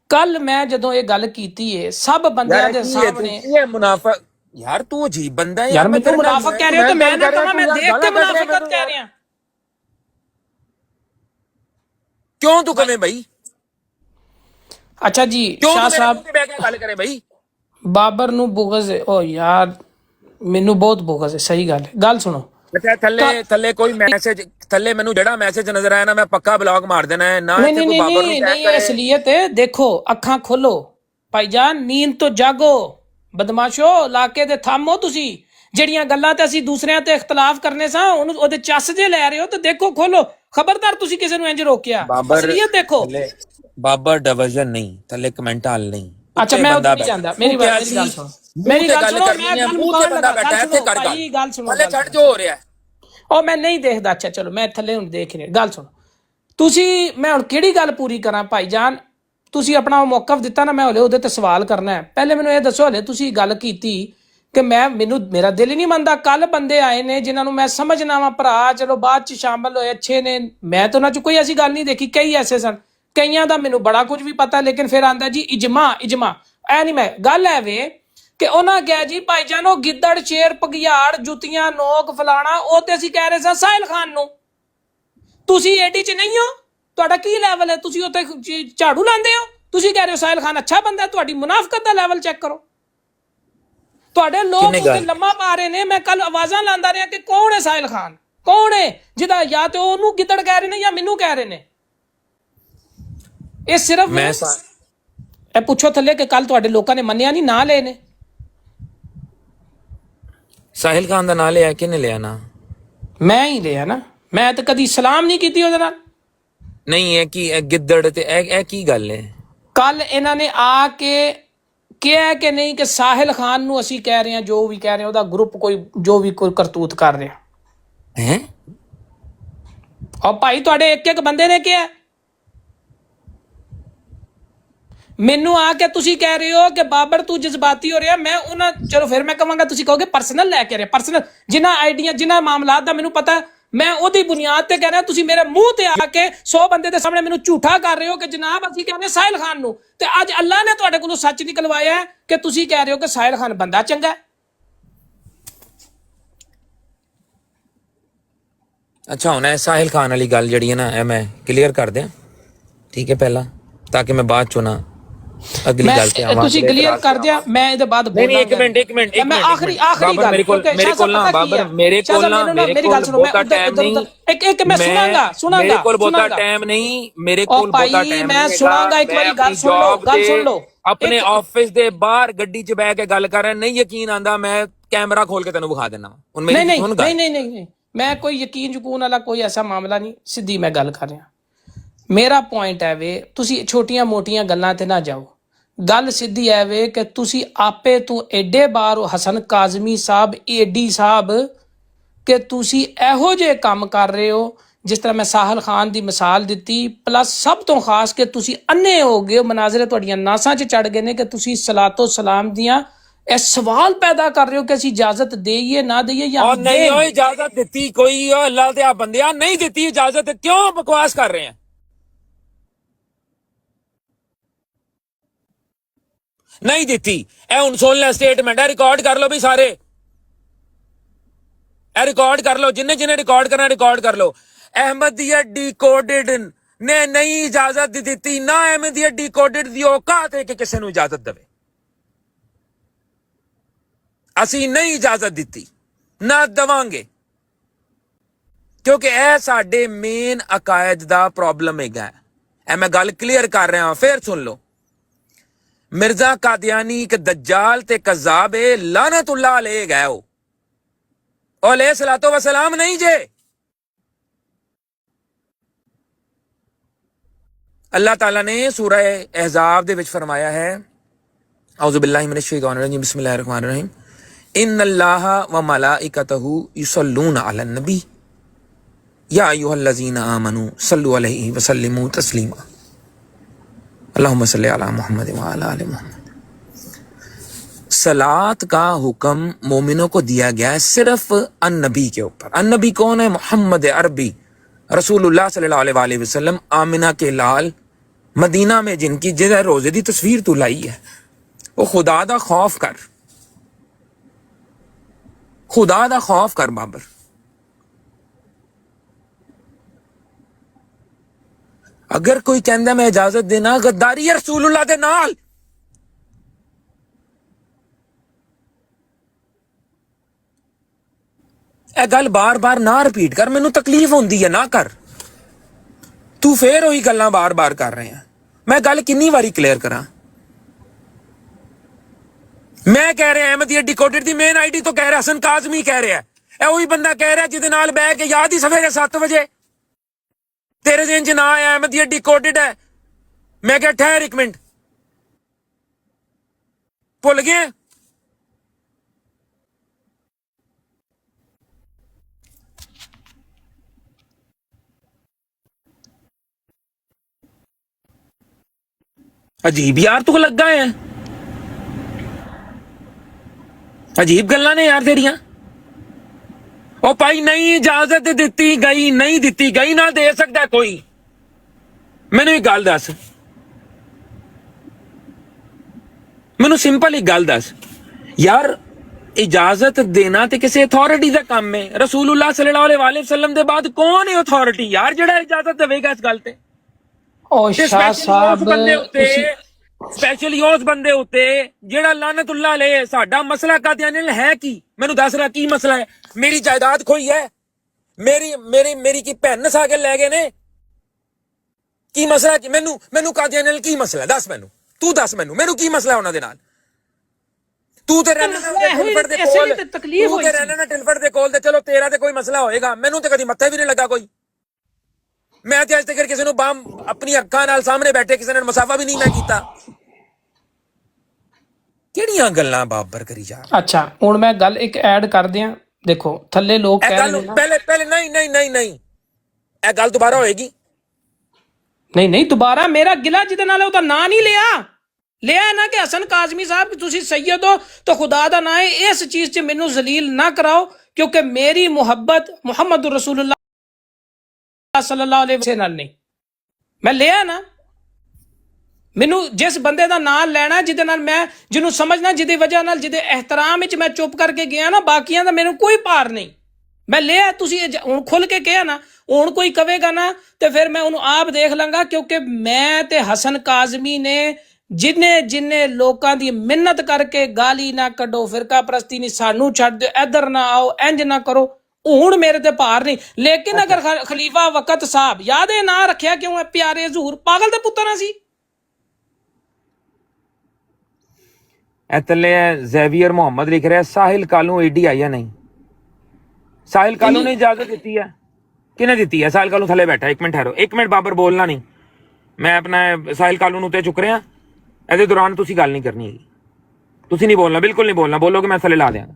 ਕੱਲ ਮੈਂ ਜਦੋਂ ਇਹ ਗੱਲ ਕੀਤੀ ਏ ਸਭ ਬੰਦਿਆਂ ਦੇ ਸਾਹਮਣੇ, ਇਹ ਮੁਨਾਫਕ ਯਾਰ ਤੂੰ ਅਜੀਬ ਬੰਦਾ ਹੈ ਯਾਰ। ਮੈਨੂੰ ਮੁਨਾਫਕ ਕਹਿ ਰਹੇ ਹੋ ਤੇ ਮੈਂ ਨਾ ਕਹਾਂ, ਮੈਂ ਦੇਖ ਕੇ ਮੁਨਾਫਕਤ ਕਹਿ ਰਿਹਾ। ਕਿਉਂ ਤੂੰ ਕਵੇਂ ਭਾਈ? ਅੱਛਾ ਜੀ ਸ਼ਾਹ ਸਾਹਿਬ, ਗੱਲ ਕਰੇ ਭਾਈ। ਬਾਬਰ ਨੂੰ ਬੁਗਜ਼ ਹੈ। ਓ ਯਾਰ ਮੈਨੂੰ ਬਹੁਤ ਬੁਗਜ਼ ਹੈ, ਸਹੀ ਗੱਲ ਹੈ। ਗੱਲ ਸੁਣੋ, ਅੱਛਾ ਥੱਲੇ ਕੋਈ ਮੈਸੇਜ, ਥੱਲੇ ਮੈਨੂੰ ਜਿਹੜਾ ਮੈਸੇਜ ਨਜ਼ਰ ਆਇਆ ਨਾ ਮੈਂ ਪੱਕਾ ਬਲੌਗ ਮਾਰ ਦੇਣਾ ਹੈ ਨਾ। ਨਹੀਂ ਨਹੀਂ ਅਸਲੀਅਤ ਹੈ। ਦੇਖੋ ਅੱਖਾਂ ਖੋਲੋ ਭਾਈਜਾਨ, ਨੀਂਦ ਤੋਂ ਜਾਗੋ, ਬਦਮਾਸ਼ੋ ਇਲਾਕੇ ਦੇ ਥੰਮੋ। ਤੁਸੀਂ ਜਿਹੜੀਆਂ ਗੱਲਾਂ ਤੇ ਅਸੀਂ ਦੂਸਰਿਆਂ ਤੇ ਇਖਤਲਾਫ ਕਰਨੇ ਸਾਂ ਉਹਨੂੰ ਉਹਦੇ ਚੱਸ ਜੇ ਲੈ ਰਹੇ ਹੋ ਤੇ ਦੇਖੋ ਖੋਲੋ, ਖਬਰਦਾਰ ਤੁਸੀਂ ਕਿਸੇ ਨੂੰ ਇੰਜ ਰੋਕਿਆ। ਅਸਲੀਅਤ ਦੇਖੋ। ਬਾਬਰ ਡਿਵੀਜ਼ਨ ਨਹੀਂ, ਥੱਲੇ ਕਮੈਂਟ ਹਾਲ ਨਹੀਂ। ਅੱਛਾ ਮੈਂ ਉੱਥੇ ਨਹੀਂ ਜਾਂਦਾ, ਮੇਰੀ ਗੱਲ ਸੁਣੋ, ਮੇਰੀ ਗੱਲ ਸੁਣੋ, ਮੈਂ ਗੱਲ ਮੁਕਾਉਣ ਲੱਗਾ। ਗੱਲ ਸੁਣੋ, ਥੱਲੇ ਛੱਡ ਜੋ ਹੋ ਰਿਹਾ ਉਹ ਮੈਂ ਨਹੀਂ ਦੇਖਦਾ। ਅੱਛਾ ਚਲੋ ਮੈਂ ਥੱਲੇ ਹੁਣ ਦੇਖ ਰਿਹਾ। ਗੱਲ ਸੁਣੋ ਤੁਸੀਂ, ਮੈਂ ਹੁਣ ਕਿਹੜੀ ਗੱਲ ਪੂਰੀ ਕਰਾਂ ਭਾਈਜਾਨ? ਤੁਸੀਂ ਆਪਣਾ ਮੌਕਫ ਦਿੱਤਾ ਨਾ, ਮੈਂ ਹਲੇ ਉਹਦੇ ਤੇ ਸਵਾਲ ਕਰਨਾ ਹੈ। ਪਹਿਲੇ ਮੈਨੂੰ ਇਹ ਦੱਸੋ, ਹਲੇ ਤੁਸੀਂ ਗੱਲ ਕੀਤੀ ਕਿ ਮੇਰਾ ਦਿਲ ਹੀ ਨਹੀਂ ਮੰਨਦਾ। ਕੱਲ ਬੰਦੇ ਆਏ ਨੇ ਜਿਨ੍ਹਾਂ ਨੂੰ ਮੈਂ ਸਮਝਣਾ ਵਾ ਭਰਾ, ਚਲੋ ਬਾਅਦ ਚ ਸ਼ਾਮਲ ਹੋਏ, ਅੱਛੇ ਨੇ, ਮੈਂ ਤਾਂ ਉਹਨਾਂ ਚ ਕੋਈ ਐਸੀ ਗੱਲ ਨਹੀਂ ਦੇਖੀ। ਕਈ ਐਸੇ ਸਨ, ਕਈਆਂ ਦਾ ਮੈਨੂੰ ਬੜਾ ਕੁਝ ਵੀ ਪਤਾ, ਲੇਕਿਨ ਫਿਰ ਆਂਦਾ ਜੀ ਇਜਮਾ ਐ ਨਹੀਂ। ਮੈਂ ਗੱਲ ਹੈ ਵੇ ਕਿ ਉਹਨਾਂ ਕਿਹਾ ਜੀ ਭਾਈਜਾਨ ਉਹ ਗਿੱਦੜ ਸ਼ੇਰ ਪਗਿਆੜ ਜੁੱਤੀਆਂ ਨੋਕ ਫਲਾਣਾ, ਉਹ ਤੇ ਅਸੀਂ ਕਹਿ ਰਹੇ ਸਾਂ ਸਾਹਿਲ ਖਾਨ ਨੂੰ। ਤੁਸੀਂ ਏਡੀ ਚ ਨਹੀਂ ਹੋ, ਤੁਹਾਡਾ ਕੀ ਲੈਵਲ ਹੈ? ਤੁਸੀਂ ਉੱਥੇ ਝਾੜੂ ਲਾਉਂਦੇ ਹੋ, ਤੁਸੀਂ ਕਹਿ ਰਹੇ ਹੋ ਸਾਹਿਲ ਖਾਨ ਅੱਛਾ ਬੰਦਾ। ਤੁਹਾਡੀ ਮੁਨਾਫਕਤ ਦਾ ਲੈਵਲ ਚੈੱਕ ਕਰੋ। ਤੁਹਾਡੇ ਲੋਕ ਉੱਥੇ ਲੰਮਾ ਪਾ ਰਹੇ ਨੇ। ਮੈਂ ਕੱਲ ਆਵਾਜ਼ਾਂ ਲਾਉਂਦਾ ਰਿਹਾ ਕਿ ਕੌਣ ਹੈ ਸਾਹਿਲ ਖਾਨ, ਕੌਣ ਹੈ ਜਿਹਦਾ ਜਾਂ ਤੇ ਉਹਨੂੰ ਗਿੱਦੜ ਕਹਿ ਰਹੇ ਨੇ ਜਾਂ ਮੈਨੂੰ ਕਹਿ ਰਹੇ ਨੇ। ਇਹ ਸਿਰਫ ਇਹ ਪੁੱਛੋ ਥੱਲੇ ਕਿ ਕੱਲ ਤੁਹਾਡੇ ਲੋਕਾਂ ਨੇ ਮੰਨਿਆ ਨਹੀਂ, ਨਾਂ ਲਏ ਨੇ। ਸਾਹਿਲ ਖਾਨ ਦਾ ਨਾਂ ਲਿਆ, ਕਿਹਨੇ ਲਿਆ ਨਾ? ਮੈਂ ਹੀ ਲਿਆ ਨਾ, ਮੈਂ ਤਾਂ ਕਦੀ ਸਲਾਮ ਨਹੀਂ ਕੀਤੀ ਉਹਦੇ ਨਾਲ। ਨਹੀਂ ਇਹ ਕੀ ਗਿੱਦੜ ਤੇ ਇਹ ਕੀ ਗੱਲ ਹੈ? ਕੱਲ ਇਹਨਾਂ ਨੇ ਆ ਕੇ ਕਿਹਾ ਕਿ ਨਹੀਂ ਕਿ ਸਾਹਿਲ ਖਾਨ ਨੂੰ ਅਸੀਂ ਕਹਿ ਰਹੇ ਹਾਂ, ਜੋ ਵੀ ਕਹਿ ਰਹੇ ਉਹਦਾ ਗਰੁੱਪ ਕੋਈ ਜੋ ਵੀ ਕੋਈ ਕਰਤੂਤ ਕਰ ਰਿਹਾ ਹੈ। ਔਰ ਭਾਈ ਤੁਹਾਡੇ ਇੱਕ ਬੰਦੇ ਨੇ ਕਿਹਾ, ਮੈਨੂੰ ਆ ਕੇ ਤੁਸੀਂ ਕਹਿ ਰਹੇ ਹੋ ਕਿ ਬਾਬਰ ਤੂੰ ਜਜ਼ਬਾਤੀ ਹੋ ਰਿਹਾ। ਮੈਂ ਉਹਨਾਂ, ਚਲੋ ਫਿਰ ਮੈਂ ਕਹਾਂਗਾ ਤੁਸੀਂ ਕਹੋਗੇ ਪਰਸਨਲ ਲੈ ਕੇ ਰਿਹਾ, ਪਰਸਨਲ ਜਿਨ੍ਹਾਂ ਆਈਡੀਆਂ ਜਿਨ੍ਹਾਂ ਮਾਮਲਾਤ ਦਾ ਮੈਨੂੰ ਪਤਾ, ਮੈਂ ਉਹਦੀ ਬੁਨਿਆਦ ਤੇ ਕਹਿ ਰਿਹਾ। ਤੁਸੀਂ ਮੇਰੇ ਮੂੰਹ ਤੇ ਆ ਕੇ 100 ਬੰਦੇ ਦੇ ਸਾਹਮਣੇ ਮੈਨੂੰ ਝੂਠਾ ਕਰ ਰਹੇ ਹੋ ਕਿ ਜਨਾਬ ਅਸੀਂ ਕਹਿੰਦੇ ਸਾਹਿਲ ਖਾਨ ਨੂੰ, ਤੇ ਅੱਜ ਅੱਲਾ ਨੇ ਤੁਹਾਡੇ ਕੋਲੋਂ ਸੱਚ ਨਿਕਲਵਾਇਆ ਕਿ ਤੁਸੀਂ ਕਹਿ ਰਹੇ ਹੋ ਕਿ ਸਾਹਿਲ ਖਾਨ ਬੰਦਾ ਚੰਗਾ ਹੈ। ਅੱਛਾ ਹੁਣ ਇਹ ਸਾਹਿਲ ਖਾਨ ਵਾਲੀ ਗੱਲ ਜਿਹੜੀ ਹੈ ਨਾ, ਇਹ ਮੈਂ ਕਲੀਅਰ ਕਰ ਦਿਆਂ, ਠੀਕ ਹੈ, ਪਹਿਲਾਂ, ਤਾਂ ਕਿ ਮੈਂ ਬਾਅਦ ਚੋਂ ਨਾ ਅਗਲੀ ਗੱਲ ਤੇ ਆਵਾਂ। ਤੁਸੀਂ ਕਲੀਅਰ ਕਰ ਦਿਆ, ਮੈਂ ਇਹਦੇ ਬਾਅਦ ਬੋਲਾਂਗਾ। ਨਹੀਂ ਇੱਕ ਮਿੰਟ ਮੈਂ ਆਖਰੀ ਗੱਲ ਮੇਰੇ ਕੋਲ ਨਾ ਬਾਬਰ, ਮੇਰੇ ਕੋਲ ਬਹੁਤਾ ਟਾਈਮ ਨਹੀਂ। ਇੱਕ ਮੈਂ ਸੁਣਾਂਗਾ ਮੇਰੇ ਕੋਲ ਬਹੁਤਾ ਟਾਈਮ ਨਹੀਂ, ਮੇਰੇ ਕੋਲ ਬਹੁਤਾ ਟਾਈਮ ਮੈਂ ਸੁਣਾਂਗਾ। ਇੱਕ ਵਾਰੀ ਗੱਲ ਸੁਣ ਲਓ। ਆਪਣੇ ਆਫਿਸ ਦੇ ਬਾਹਰ ਗੱਡੀ 'ਚ ਬਹਿ ਕੇ ਗੱਲ ਕਰ ਰਿਹਾ, ਨਹੀਂ ਯਕੀਨ ਆਂਦਾ, ਮੈਂ ਕੈਮਰਾ ਖੋਲ ਕੇ ਤੈਨੂੰ ਵਿਖਾ ਦੇਣਾ। ਨਹੀਂ ਮੈਂ ਕੋਈ ਯਕੀਨ ਯਕੂਨ ਵਾਲਾ ਕੋਈ ਐਸਾ ਮਾਮਲਾ ਨਹੀਂ, ਸਿੱਧੀ ਮੈਂ ਗੱਲ ਕਰ ਰਿਹਾ। ਮੇਰਾ ਪੁਆਇੰਟ ਹੈ ਵੇ, ਤੁਸੀਂ ਛੋਟੀਆਂ ਮੋਟੀਆਂ ਗੱਲਾਂ ਤੇ ਨਾ ਜਾਓ। ਗੱਲ ਸਿੱਧੀ ਹੈ ਵੇ ਕਿ ਤੁਸੀਂ ਆਪੇ ਤੋਂ ਐਡੇ ਬਾਰ ਹਸਨ ਕਾਜ਼ਮੀ ਸਾਹਿਬ, ਏਡੀ ਸਾਹਿਬ, ਕਿ ਤੁਸੀਂ ਇਹੋ ਜਿਹੇ ਕੰਮ ਕਰ ਰਹੇ ਹੋ ਜਿਸ ਤਰ੍ਹਾਂ ਮੈਂ ਸਾਹਿਲ ਖਾਨ ਦੀ ਮਿਸਾਲ ਦਿੱਤੀ, ਪਲੱਸ ਸਭ ਤੋਂ ਖਾਸ ਕਿ ਤੁਸੀਂ ਅੰਨੇ ਹੋ ਗਏ, ਮਨਾਜ਼ਰੇ ਤੁਹਾਡੀਆਂ ਨਾਸਾਂ 'ਚ ਚੜ ਗਏ ਨੇ ਕਿ ਤੁਸੀਂ ਸਲਾਤੋ ਸਲਾਮ ਦੀਆਂ ਇਹ ਸਵਾਲ ਪੈਦਾ ਕਰ ਰਹੇ ਹੋ ਕਿ ਅਸੀਂ ਇਜਾਜ਼ਤ ਦੇਈਏ ਨਾ ਦੇਈਏ ਜਾਂ ਨਹੀਂ। ਉਹ ਇਜਾਜ਼ਤ ਦਿੱਤੀ ਕੋਈ, ਅੱਲਾਹ ਦੇ ਆ ਬੰਦਿਆ, ਨਹੀਂ ਦਿੱਤੀ ਇਜਾਜ਼ਤ, ਕਿਉਂ ਬਕਵਾਸ ਕਰ ਰਹੇ ਆ? ਨਹੀਂ ਦਿੱਤੀ। ਇਹ ਹੁਣ ਸੁਣ ਲੈ ਸਟੇਟਮੈਂਟ, ਇਹ ਰਿਕਾਰਡ ਕਰ ਲਓ ਵੀ ਸਾਰੇ, ਇਹ ਰਿਕਾਰਡ ਕਰ ਲਓ, ਜਿੰਨੇ ਰਿਕਾਰਡ ਕਰਨਾ ਰਿਕਾਰਡ ਕਰ ਲਓ। ਅਹਿਮਦੀਆ ਡੀਕੋਡਡ ਨੇ ਨਹੀਂ ਇਜਾਜ਼ਤ ਦਿੱਤੀ, ਨਾ ਅਹਿਮਦੀਆ ਡੀਕੋਡਡ ਦੀ ਔਕਾਤ ਹੈ ਕਿ ਕਿਸੇ ਨੂੰ ਇਜਾਜ਼ਤ ਦੇਵੇ। ਅਸੀਂ ਨਹੀਂ ਇਜਾਜ਼ਤ ਦਿੱਤੀ, ਨਾ ਦੇਵਾਂਗੇ, ਕਿਉਂਕਿ ਇਹ ਸਾਡੇ ਮੇਨ ਅਕਾਇਦ ਦਾ ਪ੍ਰੋਬਲਮ ਹੈਗਾ। ਇਹ ਮੈਂ ਗੱਲ ਕਲੀਅਰ ਕਰ ਰਿਹਾ ਹਾਂ, ਫੇਰ ਸੁਣ ਲਓ। مرزا قادیانی ایک دجال تے کذاب ہے، لعنت اللہ علیہ گئے ہو، علیہ الصلوۃ والسلام نہیں جے۔ اللہ تعالیٰ نے سورہ احزاب دے وچ فرمایا ہے، اعوذ باللہ من الشیطان الرجیم، بسم اللہ الرحمن الرحیم، ان اللہ و ملائکتہ یصلون علی النبی یا ایھا الذین آمنوا صلوا علیہ وسلموا تسلیما، اللہم صلی علی محمد وعلی آل محمد۔ صلاۃ کا حکم مومنوں کو دیا گیا ہے صرف النبی کے اوپر۔ النبی کون ہے؟ محمد عربی رسول اللہ صلی اللہ علیہ وآلہ وسلم، آمنہ کے لال، مدینہ میں جن کی جگہ روزے دی تصویر تو لائی ہے، وہ خدا دا خوف کر، خدا دا خوف کر بابر۔ اگر کوئی کہندا میں اجازت دینا، غداری ہے رسول اللہ دے نال۔ اے گل بار بار نہ رپیٹ کر، مینوں تکلیف ہوندی ہے، نہ کر۔ تو پھر وہی گلاں بار بار کر رہے ہیں۔ میں گل کنی واری کلیئر کراں؟ میں کہہ رہا احمدیہ ڈیکوڈڈ دی مین آئی ڈی تو کہہ رہا حسن کاظمی کہہ رہا ہے، اے وہی بندہ کہہ رہا ہے جہدے نال بہ کے یاد ہی سویرے 7 بجے تیرے ذہن چ نہ آیا احمدیہ ڈیکوڈڈ ہے۔ میں کہا ٹھہر ایک منٹ، بھول گئے؟ عجیب یار تو لگا ہے، عجیب گلاں نے یار تیریاں۔ او بھائی نہیں اجازت دیتی گئی، نہیں دیتی گئی، نہ دے سکتا ہے کوئی۔ مینوں ایک گل دس، مینوں سمپل ایک گل دس یار، اجازت دینا تے کسی اتھارٹی دا کام ہے۔ رسول اللہ صلی اللہ علیہ وآلہ وسلم دے بعد کون ہے اتھارٹی یار جڑا اجازت دے گا اس گل تے؟ او شاہ صاحب اسپیشلی اس بندے ہوتے جیڑا لعنت اللہ علیہ ساڈا مسئلہ قادیانی ہے کی؟ مینوں دس رہا کی مسئلہ ہے؟ میری جائیداد کھوئی ہے، میری کی بہن نسا کے لے گئے نے، کی مسئلہ ہے؟ مینوں قادیانی کی مسئلہ ہے؟ دس مینوں، تو دس مینوں کی مسئلہ ہے انہاں دے نال؟ تو تے رہنا نا ٹلفڑ دے کول، تو تے رہنا نا ٹلفڑ دے کول، تے چلو تیرا تے کوئی مسئلہ ہوئے گا، مینوں تے کدی متھے بھی نہیں لگا کوئی۔ میں تے اج تک کسی نوں بام اپنی اکھاں نال سامنے بیٹھے کسی نے مسافہ بھی نہیں میں کیتا۔ کیڑیاں گلاں بابر کری جا۔ اچھا ہن میں گل ایک ایڈ کر دیاں، دیکھو تھلے لوگ کہہ رہے ہیں پہلے نہیں اے گل دوبارہ ہوئے گی؟ نہیں دوبارہ میرا گلا جہدے نال اودا نام نہیں لیا ہے نا کہ حسن کاظمی صاحب تسی سید ہو تو خدا دا نام ہے، اس چیز سے مینوں ذلیل نہ کراؤ، کیونکہ میری محبت محمد رسول اللہ صلی اللہ علیہ وسلم نال نہیں۔ میں لیا نا، مینوں جس بندے دا نام لینا جہدے نال میں جنوں سمجھنا، جہدی وجہ نال جہدے احترام وچ میں چپ کر کے گیا نا، باقیاں دا مینوں کوئی پار نہیں۔ میں لیا، تسی ہن کھل کے کہیا نا، ہن کوئی کہے گا نا تے پھر میں انہوں آپ دیکھ لوں گا، کیونکہ میں تے حسن کاظمی نے جنے لوکاں دی منت کر کے گالی نہ کڈو، فرقہ پرستی نہیں، سانو چھڈ دیو، ادھر نہ آؤ، انج نہ کرو، ہن میرے تے پار نہیں۔ لیکن اگر خلیفہ وقت صاحب یاد ہے نہ رکھیا کیوں ہے پیارے حضور، پاگل دے پتر نہ سی۔ ایتلے زیویئر محمد لکھ رہا ہے ساحل کالوں ایڈی آئی ہے نہیں، ساحل کالوں نے اجازت دیتی ہے؟ کنے دیتی ہے؟ ساحل کالوں تھلے بیٹھا، ایک منٹ ٹھہرو، ایک منٹ بابر بولنا نہیں، میں اپنا ساحل کالوں نوں تے چک رہا، ایدے دوران تسی گل نہیں کرنی ہے، تسی نہیں بولنا، بالکل نہیں بولنا، بولو کہ میں تھلے لا دیاں گا۔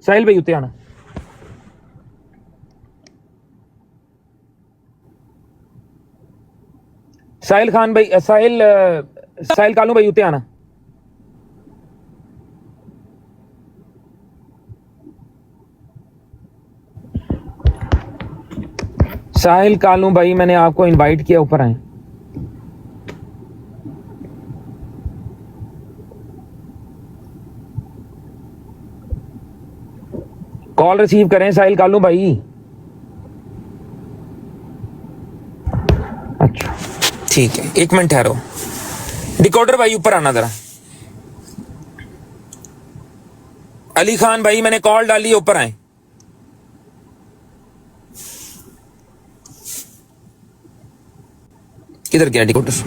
ساحل بھائی اتنے آنا، ساحل خان بھائی، ساحل کالوں بھائی اتنے آنا۔ ساحل کالوں بھائی میں نے آپ کو انوائٹ کیا، اوپر آئیں۔ کال ریسیو کریں ساحل کالوں بھائی۔ اچھا ٹھیک ہے، ایک منٹ ٹھہرو، ڈیکوڈر بھائی اوپر آنا ذرا۔ علی خان بھائی میں نے کال ڈالی، اوپر آئیں۔ کدھر گیا ڈیکوڈر؟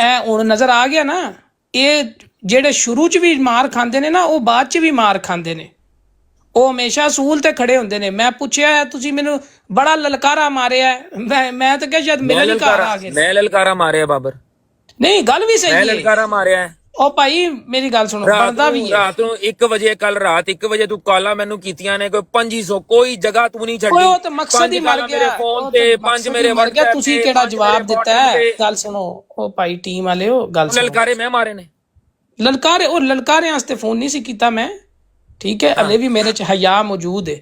ਇਹ ਹੁਣ ਨਜ਼ਰ ਆ ਗਿਆ ਨਾ, ਇਹ ਜਿਹੜੇ ਸ਼ੁਰੂ ਚ ਵੀ ਮਾਰ ਖਾਂਦੇ ਨੇ ਨਾ, ਉਹ ਬਾਅਦ ਚ ਵੀ ਮਾਰ ਖਾਂਦੇ ਨੇ। ਉਹ ਹਮੇਸ਼ਾ ਅਸੂਲ ਤੇ ਖੜੇ ਹੁੰਦੇ ਨੇ। ਮੈਂ ਪੁੱਛਿਆ ਤੁਸੀਂ ਮੈਨੂੰ ਬੜਾ ਲਲਕਾਰਾ ਮਾਰਿਆ, ਮੈਂ ਤਾਂ ਕਿਹਾ ਸ਼ਾਇਦ ਮੇਰਾ ਲਲਕਾਰਾ ਆ ਗਿਆ। ਮੈਂ ਲਲਕਾਰਾ ਮਾਰਿਆ ਬਾਬਰ? ਨਹੀਂ, ਗੱਲ ਵੀ ਸਹੀ ਹੈ। ਮੈਂ ਲਲਕਾਰਾ ਮਾਰਿਆ ਹੈ। ਉਹ ਭਾਈ ਮੇਰੀ ਗੱਲ ਸੁਣੋ, ਬਣਦਾ ਵੀ ਹੈ। ਰਾਤ ਨੂੰ 1 ਵਜੇ, ਕੱਲ ਰਾਤ 1 ਵਜੇ ਤੂੰ ਕਾਲਾਂ ਮੈਨੂੰ ਕੀਤੀਆਂ ਨੇ, ਕੋਈ 2500, ਕੋਈ ਜਗ੍ਹਾ ਤੂੰ ਨਹੀਂ ਛੱਡੀ। ਉਹ ਤਾਂ ਮਕਸਦ ਹੀ ਮਰ ਗਿਆ ਮੇਰੇ ਫੋਨ ਤੇ, 5 ਮੇਰੇ ਮਰ ਗਿਆ। ਤੁਸੀਂ ਕਿਹੜਾ ਜਵਾਬ ਦਿੱਤਾ ਹੈ? ਗੱਲ ਸੁਣੋ, ਉਹ ਭਾਈ ਟੀਮ ਵਾਲਿਓ, ਗੱਲ ਸੁਣੋ। ਲਲਕਾਰੇ ਮੈਂ ਮਾਰੇ ਨੇ? ਲਲਕਾਰੇ, ਉਹ ਲਲਕਾਰੇ ਵਾਸਤੇ ਫੋਨ ਨਹੀਂ ਸੀ ਕੀਤਾ ਮੈਂ, ਠੀਕ ਹੈ? ਹਲੇ ਵੀ ਮੇਰੇ ਚ ਹਯਾ ਮੌਜੂਦ ਹੈ,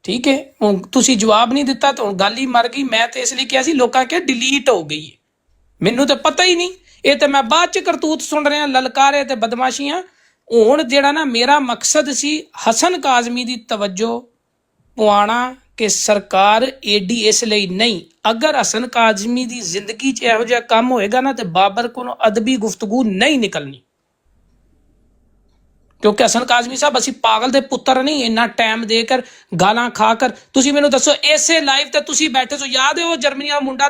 ਠੀਕ ਹੈ? ਹੁਣ ਤੁਸੀਂ ਜਵਾਬ ਨਹੀਂ ਦਿੱਤਾ ਤਾਂ ਹੁਣ ਗੱਲ ਹੀ ਮਰ ਗਈ। ਮੈਂ ਤੇ ਇਸ ਲਈ ਕਿਹਾ ਸੀ ਲੋਕਾਂ ਕਿ ਡਿਲੀਟ ਹੋ ਗਈ ਹੈ, ਮੈਨੂੰ ਤਾਂ ਪਤਾ ਹੀ ਨਹੀਂ। ਇਹ ਤੇ ਮੈਂ ਬਾਅਦ ਚ ਕਰਤੂਤ ਸੁਣ ਰਿਹਾ, ਲਲਕਾਰੇ ਤੇ ਬਦਮਾਸ਼ੀਆਂ। ਹੁਣ ਜਿਹੜਾ ਨਾ ਮੇਰਾ ਮਕਸਦ ਸੀ ਹਸਨ ਕਾਜ਼ਮੀ ਦੀ ਤਵੱਜੋ ਪਵਾਉਣਾ ਕਿ ਸਰਕਾਰ ਏਡੀ ਇਸ ਲਈ ਨਹੀਂ। ਅਗਰ ਹਸਨ ਕਾਜ਼ਮੀ ਦੀ ਜ਼ਿੰਦਗੀ 'ਚ ਇਹੋ ਜਿਹਾ ਕੰਮ ਹੋਏਗਾ ਨਾ ਤੇ ਬਾਬਰ ਕੋਲੋਂ ਅਦਬੀ ਗੁਫ਼ਤਗੂ ਨਹੀਂ ਨਿਕਲਣੀ। ਕਿਉਂਕਿ ਹਸਨ ਕਾਜ਼ਮੀ ਸਾਹਿਬ, ਅਸੀਂ ਪਾਗਲ ਦੇ ਪੁੱਤਰ ਨਹੀਂ। ਇੰਨਾ ਟਾਈਮ ਦੇ ਕਰ, ਗਾਲਾਂ ਖਾ ਕਰ। ਤੁਸੀਂ ਮੈਨੂੰ ਦੱਸੋ, ਇਸੇ ਲਾਈਵ ਤੇ ਤੁਸੀਂ ਬੈਠੇ ਸੋ, ਯਾਦ ਹੈ ਉਹ ਜਰਮਨੀ ਦਾ ਮੁੰਡਾ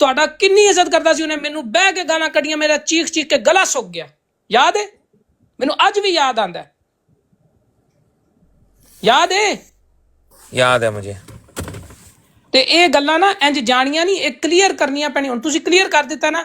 ਤੁਹਾਡਾ ਕਿੰਨੀ ਇੱਜ਼ਤ ਕਰਦਾ ਸੀ, ਉਹਨੇ ਮੈਨੂੰ ਬਹਿ ਕੇ ਗਾਲਾਂ ਕੱਢੀਆਂ, ਮੇਰਾ ਚੀਖ ਚੀਖ ਕੇ ਗਲਾ ਸੁੱਕ ਗਿਆ। ਯਾਦ ਹੈ ਮੈਨੂੰ, ਅੱਜ ਵੀ ਯਾਦ ਆਂਦਾ। ਯਾਦ ਹੈ ਮੁਝੇ। ਤੇ ਇਹ ਗੱਲਾਂ ਨਾ ਇੰਜ ਜਾਣੀਆਂ ਨਹੀਂ, ਇਹ ਕਲੀਅਰ ਕਰਨੀਆਂ ਪੈਣੀਆਂ। ਹੁਣ ਤੁਸੀਂ ਕਲੀਅਰ ਕਰ ਦਿੱਤਾ ਨਾ।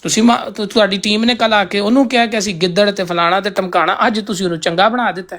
ਤੁਸੀਂ ਤੁਹਾਡੀ ਟੀਮ ਨੇ ਕੱਲ ਆ ਕੇ ਉਹਨੂੰ ਕਿਹਾ ਕਿ ਅਸੀਂ ਗਿੱਦੜ ਤੇ ਫਲਾਣਾ ਤੇ ਟਮਕਾਣਾ, ਅੱਜ ਤੁਸੀਂ ਉਹਨੂੰ ਚੰਗਾ ਬਣਾ ਦਿੱਤਾ।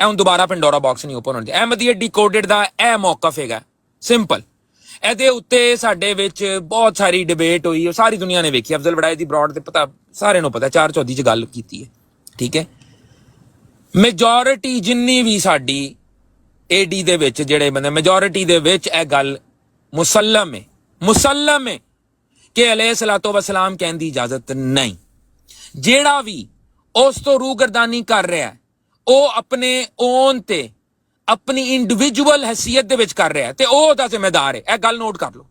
ਇਹ ਹੁਣ ਦੁਬਾਰਾ ਪੰਡੋਰਾ ਬਾਕਸ ਨਹੀਂ ਓਪਨ ਹੋਣੀ। ਅਹਿਮਦੀਆ ਡੀਕੋਡਡ ਦਾ ਇਹ ਮੌਕਫ ਹੈਗਾ, ਸਿੰਪਲ। ਇਹਦੇ ਉੱਤੇ ਸਾਡੇ ਵਿੱਚ ਬਹੁਤ ਸਾਰੀ ਡਿਬੇਟ ਹੋਈ, ਸਾਰੀ ਦੁਨੀਆ ਨੇ ਵੇਖੀ। ਅਫਜ਼ਲ ਵੜਾਈ ਦੀ ਬਰੋਡ ਤੇ ਪਤਾ ਸਾਰਿਆਂ ਨੂੰ ਪਤਾ, 4 ਚੌਧੀ ਚ ਗੱਲ ਕੀਤੀ ਹੈ, ਠੀਕ ਹੈ? ਮੈਜੋਰਿਟੀ ਜਿੰਨੀ ਵੀ ਸਾਡੀ ਏਡੀ ਦੇ ਵਿੱਚ ਜਿਹੜੇ ਬੰਦੇ, ਮੈਜੋਰਿਟੀ ਦੇ ਵਿੱਚ ਇਹ ਗੱਲ ਮੁਸੱਲਮ ਹੈ ਕਿ ਅਲੈਹ ਸਲਾਤੋ ਵਸਲਾਮ ਕਹਿਣ ਦੀ ਇਜਾਜ਼ਤ ਨਹੀਂ। ਜਿਹੜਾ ਵੀ ਉਸ ਤੋਂ ਰੂਗਰਦਾਨੀ ਕਰ ਰਿਹਾ ਹੈ, ਉਹ ਆਪਣੇ ਓਨ ਤੇ ਆਪਣੀ ਇੰਡੀਵਿਜੂਅਲ ਹਸੀਅਤ ਦੇ ਵਿੱਚ ਕਰ ਰਿਹਾ ਤੇ ਉਹ ਉਹਦਾ ਜ਼ਿੰਮੇਦਾਰ ਹੈ। ਇਹ ਗੱਲ ਨੋਟ ਕਰ ਲਓ।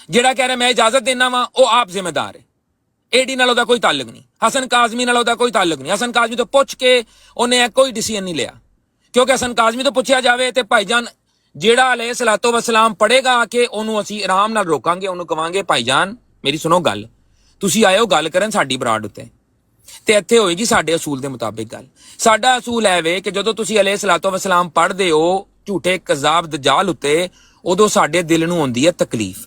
ਜਿਹੜਾ ਕਹਿ ਰਿਹਾ ਮੈਂ ਇਜਾਜ਼ਤ ਦੇਣਾ ਵਾ, ਉਹ ਆਪ ਜ਼ਿੰਮੇਦਾਰ ਹੈ। ਏਡੀ ਨਾਲ ਉਹਦਾ ਕੋਈ ਤਾਲੁਕ ਨਹੀਂ, ਹਸਨ ਕਾਜ਼ਮੀ ਨਾਲ ਉਹਦਾ ਕੋਈ ਤਾਲੁਕ ਨਹੀਂ। ਹਸਨ ਕਾਜ਼ਮੀ ਤੋਂ ਪੁੱਛ ਕੇ ਉਹਨੇ ਕੋਈ ਡਿਸੀਜਨ ਨਹੀਂ ਲਿਆ, ਕਿਉਂਕਿ ਹਸਨ ਕਾਜ਼ਮੀ ਤੋਂ ਪੁੱਛਿਆ ਜਾਵੇ ਤੇ ਭਾਈਜਾਨ ਜਿਹੜਾ ਅਲੈਹ ਸਲਾਤੋ ਵਸਲਾਮ ਪੜੇਗਾ ਕਿ ਉਹਨੂੰ ਅਸੀਂ ਆਰਾਮ ਨਾਲ ਰੋਕਾਂਗੇ, ਉਹਨੂੰ ਕਵਾਂਗੇ ਭਾਈਜਾਨ ਮੇਰੀ ਸੁਣੋ ਗੱਲ, ਤੁਸੀਂ ਆਇਓ ਗੱਲ ਕਰਨ ਸਾਡੀ ਬਰਾਡ ਉੱਤੇ, ਤੇ ਇੱਥੇ ਹੋਏਗੀ ਸਾਡੇ ਅਸੂਲ ਦੇ ਮੁਤਾਬਿਕ ਗੱਲ। ਸਾਡਾ ਅਸੂਲ ਹੈ ਵੇ ਕਿ ਜਦੋਂ ਤੁਸੀਂ ਅਲੈਹ ਸਲਾਤੋ ਵਸਲਾਮ ਪੜ੍ਹਦੇ ਹੋ ਝੂਠੇ ਕਜ਼ਾਬ ਦਜਾਲ ਉੱਤੇ, ਉਦੋਂ ਸਾਡੇ ਦਿਲ ਨੂੰ ਹੁੰਦੀ ਹੈ ਤਕਲੀਫ।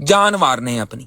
ਜਾਨ ਵਾਰਨੇ ਆਪਣੀ,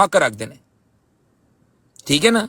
ਹੱਕ ਰੱਖਦੇ ਨੇ, ਠੀਕ ਹੈ ਨਾ?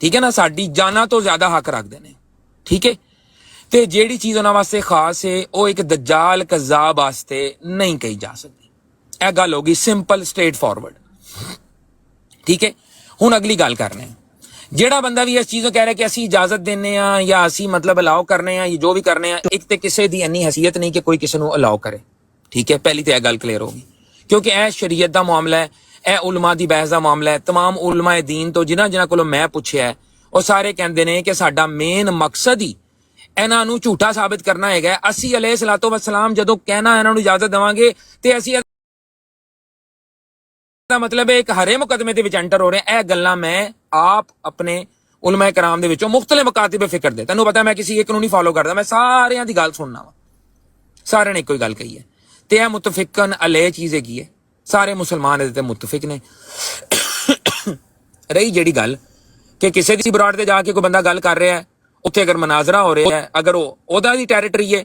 ਠੀਕ ਹੈ ਨਾ, ਸਾਡੀ ਜਾਨਾਂ ਤੋਂ ਜ਼ਿਆਦਾ ਹੱਕ ਰੱਖਦੇ ਨੇ, ਠੀਕ ਹੈ। ਤੇ ਜਿਹੜੀ ਚੀਜ਼ ਉਹਨਾਂ ਵਾਸਤੇ ਖਾਸ ਹੈ ਉਹ ਇੱਕ ਦਜਾਲ ਕਜ਼ਾਬ ਵਾਸਤੇ ਨਹੀਂ ਕਹੀ ਜਾ ਸਕਦੀ। ਇਹ ਗੱਲ ਹੋ ਗਈ ਸਿੰਪਲ ਸਟ੍ਰੇਟ ਫਾਰਵਰਡ, ਠੀਕ ਹੈ। ਹੁਣ ਅਗਲੀ ਗੱਲ ਕਰਨੇ ਆ, ਜਿਹੜਾ ਬੰਦਾ ਵੀ ਇਸ ਚੀਜ਼ ਨੂੰ ਕਹਿ ਰਿਹਾ ਕਿ ਅਸੀਂ ਇਜਾਜ਼ਤ ਦਿੰਨੇ ਆ ਜਾਂ ਅਸੀਂ ਮਤਲਬ ਅਲਾਓ ਕਰਨੇ ਆ, ਜੋ ਵੀ ਕਰਨੇ ਆ, ਇੱਕ ਤੇ ਕਿਸੇ ਦੀ ਇੰਨੀ ਹਸੀਅਤ ਨਹੀਂ ਕਿ ਕੋਈ ਕਿਸੇ ਨੂੰ ਅਲਾਓ ਕਰੇ, ਠੀਕ ਹੈ। ਪਹਿਲੀ ਤੇ ਇਹ ਗੱਲ ਕਲੀਅਰ ਹੋ ਗਈ, ਕਿਉਂਕਿ ਇਹ ਸ਼ਰੀਅਤ ਦਾ ਮਾਮਲਾ ਹੈ, ਇਹ ਉਲਮਾ ਦੀ ਬਹਿਸ ਦਾ ਮਾਮਲਾ ਹੈ। ਤਮਾਮ ਉਲਮਾਏ ਦੀਨ ਤੋਂ ਜਿਨ੍ਹਾਂ ਕੋਲੋਂ ਮੈਂ ਪੁੱਛਿਆ ਉਹ ਸਾਰੇ ਕਹਿੰਦੇ ਨੇ ਕਿ ਸਾਡਾ ਮੇਨ ਮਕਸਦ ਹੀ ਇਹਨਾਂ ਨੂੰ ਝੂਠਾ ਸਾਬਿਤ ਕਰਨਾ ਹੈਗਾ। ਅਸੀਂ ਅਲੈਹਿ ਸਲਾਤੁ ਵਸਲਾਮ ਜਦੋਂ ਕਹਿਣਾ ਇਹਨਾਂ ਨੂੰ ਇਜਾਜ਼ਤ ਦੇਵਾਂਗੇ ਤੇ ਅਸੀਂ ਦਾ ਮਤਲਬ ਹੈ ਇੱਕ ਹਰੇ ਮੁਕਦਮੇ ਦੇ ਵਿੱਚ ਐਂਟਰ ਹੋ ਰਹੇ। ਇਹ ਗੱਲਾਂ ਮੈਂ ਆਪ ਆਪਣੇ ਉਲਮਾ ਕਰਾਮ ਦੇ ਵਿੱਚੋਂ ਮੁਖਤਲਿਫ ਮਕਾਤਿਬ ਫਿਕਰ ਦੇ, ਤੈਨੂੰ ਪਤਾ ਮੈਂ ਕਿਸੇ ਇੱਕ ਨੂੰ ਨਹੀਂ ਫਾਲੋ ਕਰਦਾ, ਮੈਂ ਸਾਰਿਆਂ ਦੀ ਗੱਲ ਸੁਣਨਾ ਵਾ। ਸਾਰਿਆਂ ਨੇ ਇੱਕੋ ਹੀ ਗੱਲ ਕਹੀ ਹੈ ਤੇ ਇਹ ਮੁਤਫਿਕਨ ਅਲੈਹ ਚੀਜ਼ ਹੈਗੀ ਹੈ, ਸਾਰੇ ਮੁਸਲਮਾਨ ਇਹਦੇ ਤੇ ਮੁਤਫਿਕ ਨੇ। ਰਹੀ ਜਿਹੜੀ ਗੱਲ ਕਿ ਕਿਸੇ ਦੀ ਬਰਾੜ ਤੇ ਜਾ ਕੇ ਕੋਈ ਬੰਦਾ ਗੱਲ ਕਰ ਰਿਹਾ ਹੈ, ਉੱਥੇ ਅਗਰ ਮਨਾਜ਼ਰਾ ਹੋ ਰਿਹਾ ਹੈ, ਅਗਰ ਉਹ ਉਹਦਾ ਦੀ ਟੈਰੀਟਰੀ ਹੈ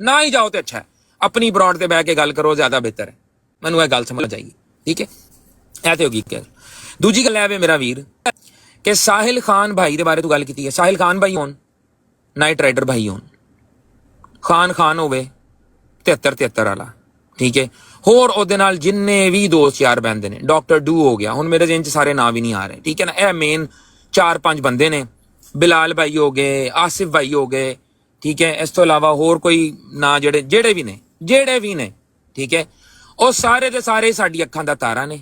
ਨਾ ਹੀ ਜਾਓ ਤੇ ਅੱਛਾ ਹੈ। ਆਪਣੀ ਬਰਾੜ ਤੇ ਬਹਿ ਕੇ ਗੱਲ ਕਰੋ, ਜ਼ਿਆਦਾ ਬਿਹਤਰ ਹੈ। ਮੈਨੂੰ ਇਹ ਗੱਲ ਸਮਝ ਆਏਗੀ, ਠੀਕ ਹੈ। ਇਹ ਤੇ ਹੋ ਗਈ ਗੱਲ। ਦੂਜੀ ਗੱਲ ਹੈ ਵੇ ਮੇਰਾ ਵੀਰ ਕਿ ਸਾਹਿਲ ਖਾਨ ਭਾਈ ਦੇ ਬਾਰੇ ਤੂੰ ਗੱਲ ਕੀਤੀ ਹੈ। ਸਾਹਿਲ ਖਾਨ ਭਾਈ ਹੋਣ, ਨਾਈਟ ਰਾਈਡਰ ਭਾਈ ਹੋਣ, ਖਾਨ ਹੋਵੇ 73 ਵਾਲਾ, ਠੀਕ ਹੈ। ਹੋਰ ਉਹਦੇ ਨਾਲ ਜਿੰਨੇ ਵੀ ਦੋਸਤ ਯਾਰ ਬਹਿੰਦੇ ਨੇ, ਡਾਕਟਰ ਡੂ ਹੋ ਗਿਆ, ਹੁਣ ਮੇਰੇ ਜ਼ਿਹਨ ਚ ਸਾਰੇ ਨਾਂ ਵੀ ਨਹੀਂ ਆ ਰਹੇ, ਠੀਕ ਹੈ ਨਾ। ਇਹ ਮੇਨ 4-5 ਬੰਦੇ ਨੇ, ਬਿਲਾਲ ਭਾਈ ਹੋ ਗਏ, ਆਸਿਫ ਭਾਈ ਹੋ ਗਏ, ਠੀਕ ਹੈ। ਇਸ ਤੋਂ ਇਲਾਵਾ ਹੋਰ ਕੋਈ ਨਾਂ ਜਿਹੜੇ ਵੀ ਨੇ, ਠੀਕ ਹੈ। ਉਹ ਸਾਰੇ ਦੇ ਸਾਰੇ ਸਾਡੀ ਅੱਖਾਂ ਦਾ ਤਾਰਾ ਨੇ,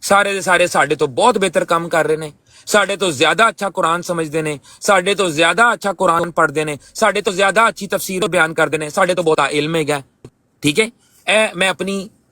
ਸਾਰੇ ਦੇ ਸਾਰੇ ਸਾਡੇ ਤੋਂ ਬਹੁਤ ਬਿਹਤਰ ਕੰਮ ਕਰ ਰਹੇ ਨੇ, ਸਾਡੇ ਤੋਂ ਜ਼ਿਆਦਾ ਅੱਛਾ ਕੁਰਾਨ ਸਮਝਦੇ ਨੇ, ਸਾਡੇ ਤੋਂ ਜ਼ਿਆਦਾ ਅੱਛਾ ਕੁਰਾਨ ਪੜ੍ਹਦੇ ਨੇ, ਸਾਡੇ ਤੋਂ ਜ਼ਿਆਦਾ ਅੱਛੀ ਤਫਸੀਰ ਬਿਆਨ ਕਰਦੇ ਨੇ, ਸਾਡੇ ਤੋਂ ਬਹੁਤਾ ਇਲਮ ਹੈਗਾ, ਠੀਕ ਹੈ। ਇਹ ਮੈਂ ਆਪਣੀ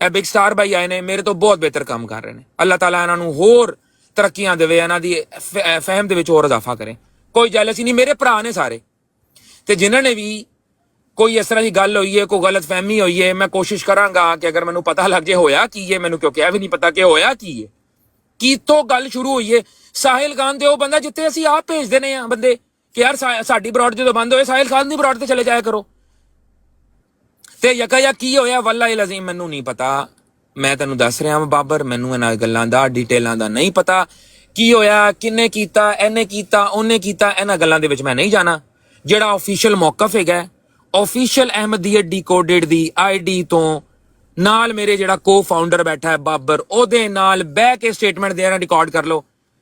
ਇਹ ਬਿਗ ਸਟਾਰ ਭਾਈ ਆਏ ਨੇ, ਮੇਰੇ ਤੋਂ ਬਹੁਤ ਬਿਹਤਰ ਕੰਮ ਕਰ ਰਹੇ ਨੇ। ਅੱਲਾਹ ਤਾਲਾ ਇਹਨਾਂ ਨੂੰ ਹੋਰ ਤਰੱਕੀਆਂ ਦੇਵੇ, ਇਹਨਾਂ ਦੀ ਫਹਿਮ ਦੇ ਵਿੱਚ ਹੋਰ ਇਜ਼ਾਫਾ ਕਰੇ। ਕੋਈ ਜੈਲਸੀ ਨਹੀਂ, ਮੇਰੇ ਭਰਾ ਨੇ ਸਾਰੇ। ਤੇ ਜਿਨ੍ਹਾਂ ਨੇ ਵੀ ਕੋਈ ਇਸ ਤਰ੍ਹਾਂ ਦੀ ਗੱਲ ਹੋਈ ਹੈ, ਕੋਈ ਗਲਤ ਫਹਿਮੀ ਹੋਈ ਹੈ, ਮੈਂ ਕੋਸ਼ਿਸ਼ ਕਰਾਂਗਾ ਕਿ ਅਗਰ ਮੈਨੂੰ ਪਤਾ ਲੱਗ ਜੇ ਹੋਇਆ ਕੀ ਹੈ, ਮੈਨੂੰ ਕਿਉਂਕਿ ਇਹ ਵੀ ਨਹੀਂ ਪਤਾ ਕਿ ਹੋਇਆ ਕੀ ਹੈ, ਕਿਤੋਂ ਗੱਲ ਸ਼ੁਰੂ ਹੋਈ ਹੈ। ਸਾਹਿਲ ਖਾਨ ਦੇ ਉਹ ਬੰਦਾ ਜਿੱਥੇ ਅਸੀਂ ਆਪ ਭੇਜਦੇ ਨੇ ਆ ਬੰਦੇ ਕਿ ਯਾਰ ਸਾਡੀ ਬਰਾਡ ਜਦੋਂ ਬੰਦ ਹੋਏ ਸਾਹਿਲ ਖਾਨ ਦੀ ਬਰਾਡ ਤੇ ਚਲੇ ਜਾਇਆ ਕਰੋ। ਤੇ ਯਕਾ ਕੀ ਹੋਇਆ ਵੱਲਾਹਿ ਲਜ਼ੀਮ ਮੈਨੂੰ ਨਹੀਂ ਪਤਾ, ਮੈਂ ਤੈਨੂੰ ਦੱਸ ਰਿਹਾ ਹਾਂ ਬਾਬਰ, ਮੈਨੂੰ ਇਹਨਾਂ ਗੱਲਾਂ ਦਾ ਡਿਟੇਲਾਂ ਦਾ ਨਹੀਂ ਪਤਾ ਕੀ ਹੋਇਆ, ਕਿੰਨੇ ਕੀਤਾ, ਇਹਨੇ ਕੀਤਾ, ਉਹਨੇ ਕੀਤਾ, ਇਹਨਾਂ ਗੱਲਾਂ ਦੇ ਵਿੱਚ ਮੈਂ ਨਹੀਂ ਜਾਣਾ। ਜਿਹੜਾ ਆਫੀਸ਼ੀਅਲ ਮੌਕਫ ਹੈਗਾ, ਆਫੀਸ਼ੀਅਲ ਅਹਿਮਦੀਅਤ ਡੀਕੋਡਡ ਦੀ ਆਈਡੀ ਤੋਂ ਨਾਲ ਮੇਰੇ ਜਿਹੜਾ ਕੋ ਫਾਊਂਡਰ ਬੈਠਾ ਹੈ ਬਾਬਰ, ਉਹਦੇ ਨਾਲ ਬਹਿ ਕੇ ਸਟੇਟਮੈਂਟ ਦੇ ਰਿਹਾ, ਰਿਕਾਰਡ ਕਰ ਲਓ।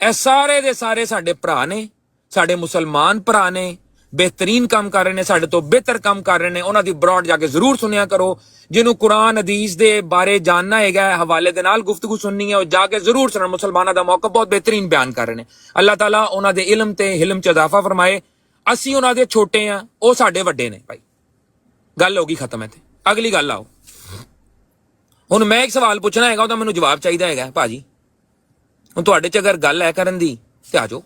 ਇਹ ਸਾਰੇ ਦੇ ਸਾਰੇ ਸਾਡੇ ਭਰਾ ਨੇ, ਸਾਡੇ ਮੁਸਲਮਾਨ ਭਰਾ ਨੇ, ਬਿਹਤਰੀਨ ਕੰਮ ਕਰ ਰਹੇ ਨੇ, ਸਾਡੇ ਤੋਂ ਬਿਹਤਰ ਕੰਮ ਕਰ ਰਹੇ ਨੇ। ਉਹਨਾਂ ਦੀ ਬਰਾਡ ਜਾ ਕੇ ਜ਼ਰੂਰ ਸੁਣਿਆ ਕਰੋ। ਜਿਹਨੂੰ ਕੁਰਾਨ ਹਦੀਸ ਦੇ ਬਾਰੇ ਜਾਨਣਾ ਹੈਗਾ, ਹਵਾਲੇ ਦੇ ਨਾਲ ਗੁਫ਼ਤਗੂ ਸੁਣਨੀ ਹੈ, ਉਹ ਜਾ ਕੇ ਜ਼ਰੂਰ ਸੁਣਨ। ਮੁਸਲਮਾਨਾਂ ਦਾ ਮੌਕਾ ਬਹੁਤ ਬਿਹਤਰੀਨ ਬਿਆਨ ਕਰ ਰਹੇ ਨੇ। ਅੱਲਾਹ ਤਾਲਾ ਉਹਨਾਂ ਦੇ ਇਲਮ ਤੇ ਹਿਲਮ ਚ ਇਜ਼ਾਫਾ ਫਰਮਾਏ। ਅਸੀਂ ਉਹਨਾਂ ਦੇ ਛੋਟੇ ਆ, ਉਹ ਸਾਡੇ ਵੱਡੇ ਨੇ ਭਾਈ। ਗੱਲ ਹੋ ਗਈ ਖਤਮ ਹੈ। ਤੇ ਅਗਲੀ ਗੱਲ ਆਓ, ਹੁਣ ਮੈਂ ਇੱਕ ਸਵਾਲ ਪੁੱਛਣਾ ਹੈਗਾ, ਉਹਦਾ ਮੈਨੂੰ ਜਵਾਬ ਚਾਹੀਦਾ ਹੈਗਾ ਭਾਜੀ। ਹੁਣ ਤੁਹਾਡੇ ਚ ਅਗਰ ਗੱਲ ਹੈ ਕਰਨ ਦੀ ਤੇ ਆ ਜਾਓ।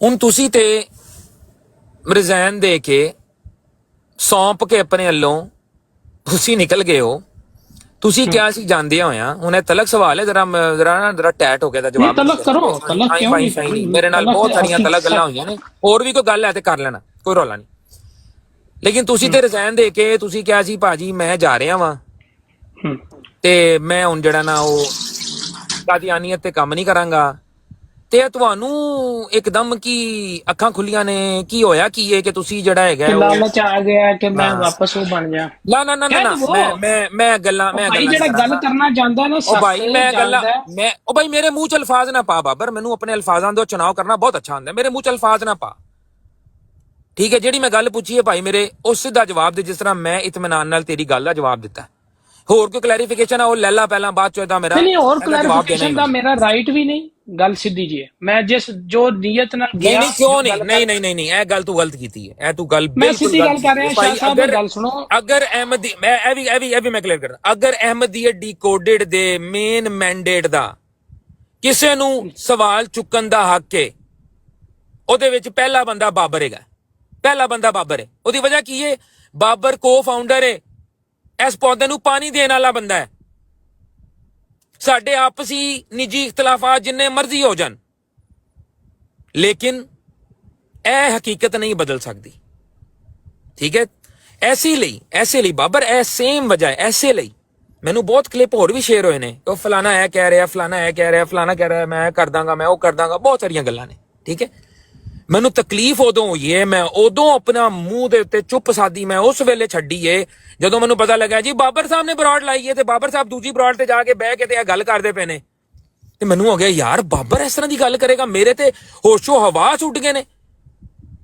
ਹੁਣ ਤੁਸੀਂ ਤੇ ਰਿਜ਼ਾਈਨ ਦੇ ਕੇ ਸੌਂਪ ਕੇ ਆਪਣੇ ਵੱਲੋਂ ਤੁਸੀਂ ਨਿਕਲ ਗਏ ਹੋ ਤੁਸੀਂ ਕਿਹਾ ਸੀ ਜਾਂਦੇ ਹੋਇਆ ਹੁਣ ਇਹ ਤਲਕ ਸਵਾਲ ਹੈ, ਜਰਾ ਟੈਟ ਹੋ ਗਿਆ ਦਾ ਜਵਾਬ ਤਲਕ ਕਰੋ, ਤਲਕ ਕਿਉਂ ਨਹੀਂ, ਮੇਰੇ ਨਾਲ ਬਹੁਤ ਸਾਰੀਆਂ ਤਲਕ ਗੱਲਾਂ ਹੋਈਆਂ ਨੇ, ਹੋਰ ਵੀ ਕੋਈ ਗੱਲ ਹੈ ਤੇ ਕਰ ਲੈਣਾ, ਕੋਈ ਰੌਲਾ ਨਹੀਂ। ਲੇਕਿਨ ਤੁਸੀਂ ਤੇ ਰਿਜ਼ਾਈਨ ਦੇ ਕੇ ਤੁਸੀਂ ਕਿਹਾ ਸੀ ਭਾਜੀ ਮੈਂ ਜਾ ਰਿਹਾ ਵਾਂ ਤੇ ਮੈਂ ਹੁਣ ਜਿਹੜਾ ਨਾ ਉਹ ਕਾਦੀਆਨੀਅਤ ਤੇ ਕੰਮ ਨਹੀਂ ਕਰਾਂਗਾ, ਤੇ ਤੁਹਾਨੂੰ ਇੱਕਦਮ ਕੀ ਅੱਖਾਂ ਖੁੱਲੀਆਂ ਨੇ, ਕੀ ਹੋਇਆ ਕੀ ਹੈ ਕਿ ਤੁਸੀਂ ਜਿਹੜਾ ਹੈਗਾ ਲਾਲਚ ਆ ਗਿਆ ਕਿ ਮੈਂ ਵਾਪਸ ਉਹ ਬਣ ਜਾ? ਨਾ ਨਾ ਨਾ ਨਾ, ਮੈਂ ਗੱਲਾਂ ਜਿਹੜਾ ਗੱਲ ਕਰਨਾ ਚਾਹੁੰਦਾ ਨਾ ਉਹ ਭਾਈ ਮੈਂ ਗੱਲਾਂ ਮੈਂ ਉਹ ਭਾਈ ਮੇਰੇ ਮੂੰਹ ਚ ਅਲਫਾਜ਼ ਨਾ ਪਾ ਬਾਬਰ, ਮੈਨੂੰ ਆਪਣੇ ਅਲਫਾਜ਼ਾਂ ਦਾ ਚੁਣਾਵ ਕਰਨਾ ਬਹੁਤ ਅੱਛਾ ਹੁੰਦਾ, ਮੇਰੇ ਮੂੰਹ ਚ ਅਲਫਾਜ਼ ਨਾ ਪਾ, ਠੀਕ ਹੈ? ਜਿਹੜੀ ਮੈਂ ਗੱਲ ਪੁੱਛੀ ਹੈ ਭਾਈ ਮੇਰੇ ਉਸ ਸਿੱਧਾ ਜਵਾਬ ਦੇ, ਜਿਸ ਤਰ੍ਹਾਂ ਮੈਂ ਇਤਮਾਨਾਨ ਨਾਲ ਤੇਰੀ ਗੱਲ ਦਾ ਜਵਾਬ ਦਿੱਤਾ। ਹੋਰ ਕੋਈ ਕਲੈਰੀਫਿਕੇਸ਼ਨ ਆ ਉਹ ਲੈ ਲਾ ਪਹਿਲਾਂ, ਬਾਅਦ ਚ ਇਹਦਾ ਮੇਰਾ ਨਹੀਂ, ਹੋਰ ਕਲੈਰੀਫਿਕੇਸ਼ਨ ਦਾ ਮੇਰਾ ਰਾਈਟ ਵੀ ਨਹੀਂ, ਗੱਲ ਸਿੱਧੀ ਜੀ ਹੈ। ਮੈਂ ਜਿਸ ਜੋ ਨੀਅਤ ਨਾਲ ਗਿਆ ਨਹੀਂ ਕਿਉਂ ਨਹੀਂ ਇਹ ਗੱਲ ਤੂੰ ਗਲਤ ਕੀਤੀ ਹੈ, ਇਹ ਤੂੰ ਗੱਲ ਮੈਂ ਸਿੱਧੀ ਗੱਲ ਕਰ ਰਿਹਾ ਸ਼ਾਹ ਸਾਹਿਬ, ਗੱਲ ਸੁਣੋ। ਅਗਰ ਅਹਿਮਦੀ ਮੈਂ ਇਹ ਵੀ ਮੈਂ ਕਲੀਅਰ ਕਰਦਾ, ਅਗਰ ਅਹਿਮਦੀਅਤ ਡੀਕੋਡਡ ਦੇ ਮੇਨ ਮੈਂਡੇਟ ਦਾ ਕਿਸੇ ਨੂੰ ਸਵਾਲ ਚੁੱਕਣ ਦਾ ਹੱਕ ਹੈ, ਉਹਦੇ ਵਿੱਚ ਪਹਿਲਾ ਬੰਦਾ ਬਾਬਰ ਹੈਗਾ, ਪਹਿਲਾ ਬੰਦਾ ਬਾਬਰ ਹੈ। ਉਹਦੀ ਵਜ੍ਹਾ ਕੀ ਹੈ? ਬਾਬਰ ਕੋ ਫਾਊਂਡਰ ਹੈ, ਇਸ ਪੌਦੇ ਨੂੰ ਪਾਣੀ ਦੇਣ ਵਾਲਾ ਬੰਦਾ ਹੈ। ਸਾਡੇ ਆਪਸੀ ਨਿੱਜੀ ਇਖਤਲਾਫਾਤ ਜਿੰਨੇ ਮਰਜ਼ੀ ਹੋ ਜਾਣ, ਲੇਕਿਨ ਇਹ ਹਕੀਕਤ ਨਹੀਂ ਬਦਲ ਸਕਦੀ, ਠੀਕ ਹੈ? ਐਸੇ ਲਈ ਬਾਬਰ ਇਹ ਸੇਮ ਵਜ੍ਹਾ ਹੈ, ਐਸੇ ਲਈ ਮੈਨੂੰ ਬਹੁਤ ਕਲਿੱਪ ਹੋਰ ਵੀ ਸ਼ੇਅਰ ਹੋਏ ਨੇ, ਉਹ ਫਲਾਣਾ ਇਹ ਕਹਿ ਰਿਹਾ, ਫਲਾਣਾ ਇਹ ਕਹਿ ਰਿਹਾ, ਫਲਾਣਾ ਕਹਿ ਰਿਹਾ ਮੈਂ ਕਰ ਦਾਂਗਾ, ਮੈਂ ਉਹ ਕਰ ਦਾਂਗਾ, ਬਹੁਤ ਸਾਰੀਆਂ ਗੱਲਾਂ ਨੇ, ਠੀਕ ਹੈ? ਮੈਨੂੰ ਤਕਲੀਫ ਉਦੋਂ ਹੋਈ ਹੈ, ਮੈਂ ਉਦੋਂ ਆਪਣਾ ਮੂੰਹ ਦੇ ਉੱਤੇ ਚੁੱਪ ਸਾਦੀ ਮੈਂ ਉਸ ਵੇਲੇ ਛੱਡੀ ਏ ਜਦੋਂ ਮੈਨੂੰ ਪਤਾ ਲੱਗਾ ਜੀ ਬਾਬਰ ਸਾਹਿਬ ਨੇ ਬਰਾਡ ਲਾਈ ਹੈ ਤੇ ਬਾਬਰ ਸਾਹਿਬ ਦੂਜੀ ਬਰਾਡ ਤੇ ਜਾ ਕੇ ਬਹਿ ਕੇ ਤੇ ਇਹ ਗੱਲ ਕਰਦੇ ਪਏ ਨੇ, ਤੇ ਮੈਨੂੰ ਹੋ ਗਿਆ ਯਾਰ ਬਾਬਰ ਇਸ ਤਰ੍ਹਾਂ ਦੀ ਗੱਲ ਕਰੇਗਾ, ਮੇਰੇ ਤੇ ਹੋਸ਼ੋ ਹਵਾਸ ਉੱਡ ਗਏ ਨੇ,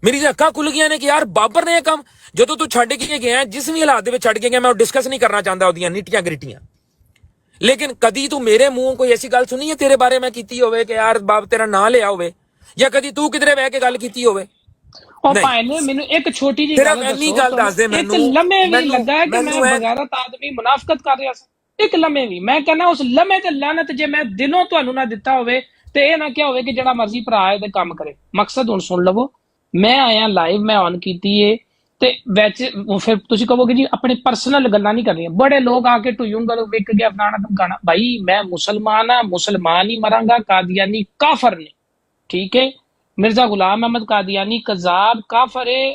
ਮੇਰੀ ਅੱਖਾਂ ਖੁੱਲ ਗਈਆਂ ਨੇ ਕਿ ਯਾਰ ਬਾਬਰ ਨੇ ਇਹ ਕੰਮ ਜਦੋਂ ਤੂੰ ਛੱਡ ਕੇ ਗਿਆ, ਜਿਸ ਵੀ ਹਾਲਾਤ ਦੇ ਵਿੱਚ ਛੱਡ ਕੇ ਗਿਆ, ਮੈਂ ਉਹ ਡਿਸਕਸ ਨਹੀਂ ਕਰਨਾ ਚਾਹੁੰਦਾ ਉਹਦੀਆਂ ਨਿੱਟੀਆਂ ਗ੍ਰਿਟੀਆਂ, ਲੇਕਿਨ ਕਦੀ ਤੂੰ ਮੇਰੇ ਮੂੰਹੋਂ ਕੋਈ ਐਸੀ ਗੱਲ ਸੁਣੀ ਹੈ ਤੇਰੇ ਬਾਰੇ ਮੈਂ ਕੀਤੀ ਹੋਵੇ ਕਿ ਯਾਰ ਬਾਬ ਤੇਰਾ ਨਾਂ ਲਿਆ ਹੋਵੇ, ਜਾਂ ਕਦੀ ਤੂੰ ਕਿਧਰੇ ਬਹਿ ਕੇ ਗੱਲ ਕੀਤੀ ਹੋਵੇ? ਉਹ ਭਾਈ ਨੇ ਮੈਨੂੰ ਇੱਕ ਛੋਟੀ ਜਿਹੀ ਗੱਲ ਦੱਸ ਦੇ, ਮੈਨੂੰ ਇੱਕ ਲਮੇ ਵੀ ਲੱਗਾ ਕਿ ਮੈਂ ਬਗੈਰਤ ਆਦਮੀ ਮੁਨਾਫਕਤ ਕਰ ਰਿਹਾ ਸੀ, ਇੱਕ ਲਮੇ ਵੀ। ਮੈਂ ਕਹਿੰਦਾ ਉਸ ਲਮੇ ਤੇ ਲਾਨਤ ਜੇ ਮੈਂ ਦਿਲੋਂ ਤੁਹਾਨੂੰ ਨਾ ਦਿੱਤਾ ਹੋਵੇ ਤੇ ਇਹ ਨਾ ਕਿਹਾ ਹੋਵੇ ਕਿ ਜਿਹੜਾ ਮਰਜ਼ੀ ਭਰਾ ਹੈ ਤੇ ਕੰਮ ਕਰੇ। ਮਕਸਦ ਹੁਣ ਸੁਣ ਲਵੋ, ਮੈਂ ਆਇਆ ਲਾਈਵ, ਮੈਂ ਔਨ ਕੀਤੀ ਏ ਤੇ ਵਿੱਚ ਫਿਰ ਤੁਸੀਂ ਕਹੋਗੇ ਜੀ ਆਪਣੇ ਪਰਸਨਲ ਗੱਲਾਂ ਨਹੀਂ ਕਰਨੀਆਂ, ਬੜੇ ਲੋਕ ਆ ਕੇ ਟੁਯੂੰਗਲ ਵਿਕ ਗਿਆ ਫਲਾਣਾ ਧਮਕਾਣਾ। ਭਾਈ ਮੈਂ ਮੁਸਲਮਾਨ ਆ, ਮੁਸਲਮਾਨ ਹੀ ਮਰਾਂਗਾ, ਕਾਦੀਆਨੀ ਕਾਫਰ ਨੇ, ਠੀਕ ਹੈ? ਮਿਰਜ਼ਾ ਗੁਲਾਮ ਅਹਿਮਦ ਕਾਦੀਆਨੀ ਕਜ਼ਾਬ ਕਾਫਰ ਹੈ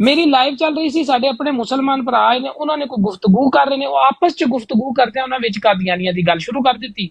ਮੇਰੀ ਲਾਈਵ ਚੱਲ ਰਹੀ ਸੀ, ਸਾਡੇ ਆਪਣੇ ਮੁਸਲਮਾਨ ਭਰਾ ਆਏ ਨੇ, ਉਹਨਾਂ ਨੇ ਕੋਈ ਗੁਫ਼ਤਗੂ ਕਰ ਰਹੇ ਨੇ, ਉਹ ਆਪਸ ਚ ਗੁਫ਼ਤਗੂ ਕਰਦੇ ਆ, ਉਹਨਾਂ ਵਿੱਚ ਕਾਦੀਆਨੀਆਂ ਦੀ ਗੱਲ ਸ਼ੁਰੂ ਕਰ ਦਿੱਤੀ,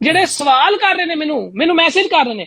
ਜਿਹੜੇ ਸਵਾਲ ਕਰ ਰਹੇ ਨੇ ਮੈਨੂੰ ਮੈਸੇਜ ਕਰ ਰਹੇ ਨੇ।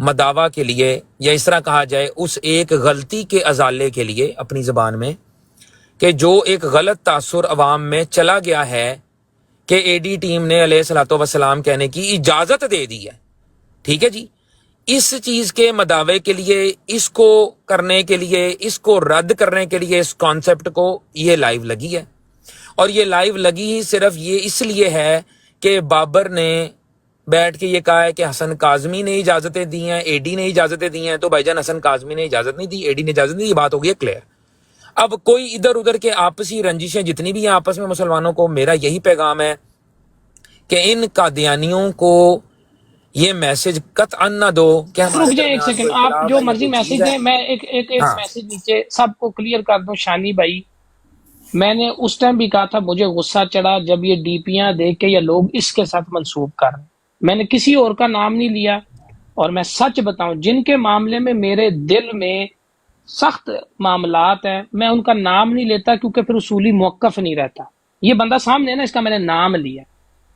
مداوا کے لیے یا اس طرح کہا جائے اس ایک غلطی کے ازالے کے لیے اپنی زبان میں کہ جو ایک غلط تاثر عوام میں چلا گیا ہے کہ اے ڈی ٹیم نے علیہ الصلوۃ والسلام کہنے کی اجازت دے دی ہے، ٹھیک ہے جی، اس چیز کے مداوے کے لیے، اس کو کرنے کے لیے، اس کو رد کرنے کے لیے، اس کانسیپٹ کو یہ لائیو لگی ہے۔ اور یہ لائیو لگی ہی صرف یہ اس لیے ہے کہ بابر نے بیٹھ کے یہ کہا ہے کہ حسن کاظمی نے اجازتیں دی ہیں، اے ڈی نے اجازتیں دی ہیں، تو بھائی جان حسن کاظمی نے اجازت نہیں دی، اے ڈی نے اجازت نہیں دی، یہ بات ہو گئی ہے کلیئر۔ اب کوئی ادھر ادھر کے آپسی رنجشیں جتنی بھی ہیں آپس میں مسلمانوں کو، میرا یہی پیغام ہے کہ ان قادیانیوں کو یہ میسج قطعاً نہ دو کہ رک جائیں ایک سیکنڈ، آپ جو مرضی میسج دیں، میں ایک میسج نیچے سب کو کلیئر کر دوں۔ شانی بھائی، میں نے اس ٹائم بھی کہا تھا مجھے غصہ چڑھا جب یہ ڈی پیاں دیکھ کے یہ لوگ اس کے ساتھ منسوب کر رہے ہیں، میں نے کسی اور کا نام نہیں لیا، اور میں سچ بتاؤں جن کے معاملے میں میرے دل میں سخت معاملات ہیں میں ان کا نام نہیں لیتا، کیونکہ پھر اصولی موقف نہیں رہتا۔ یہ بندہ سامنے ہے نا، اس کا میں نے نام لیا،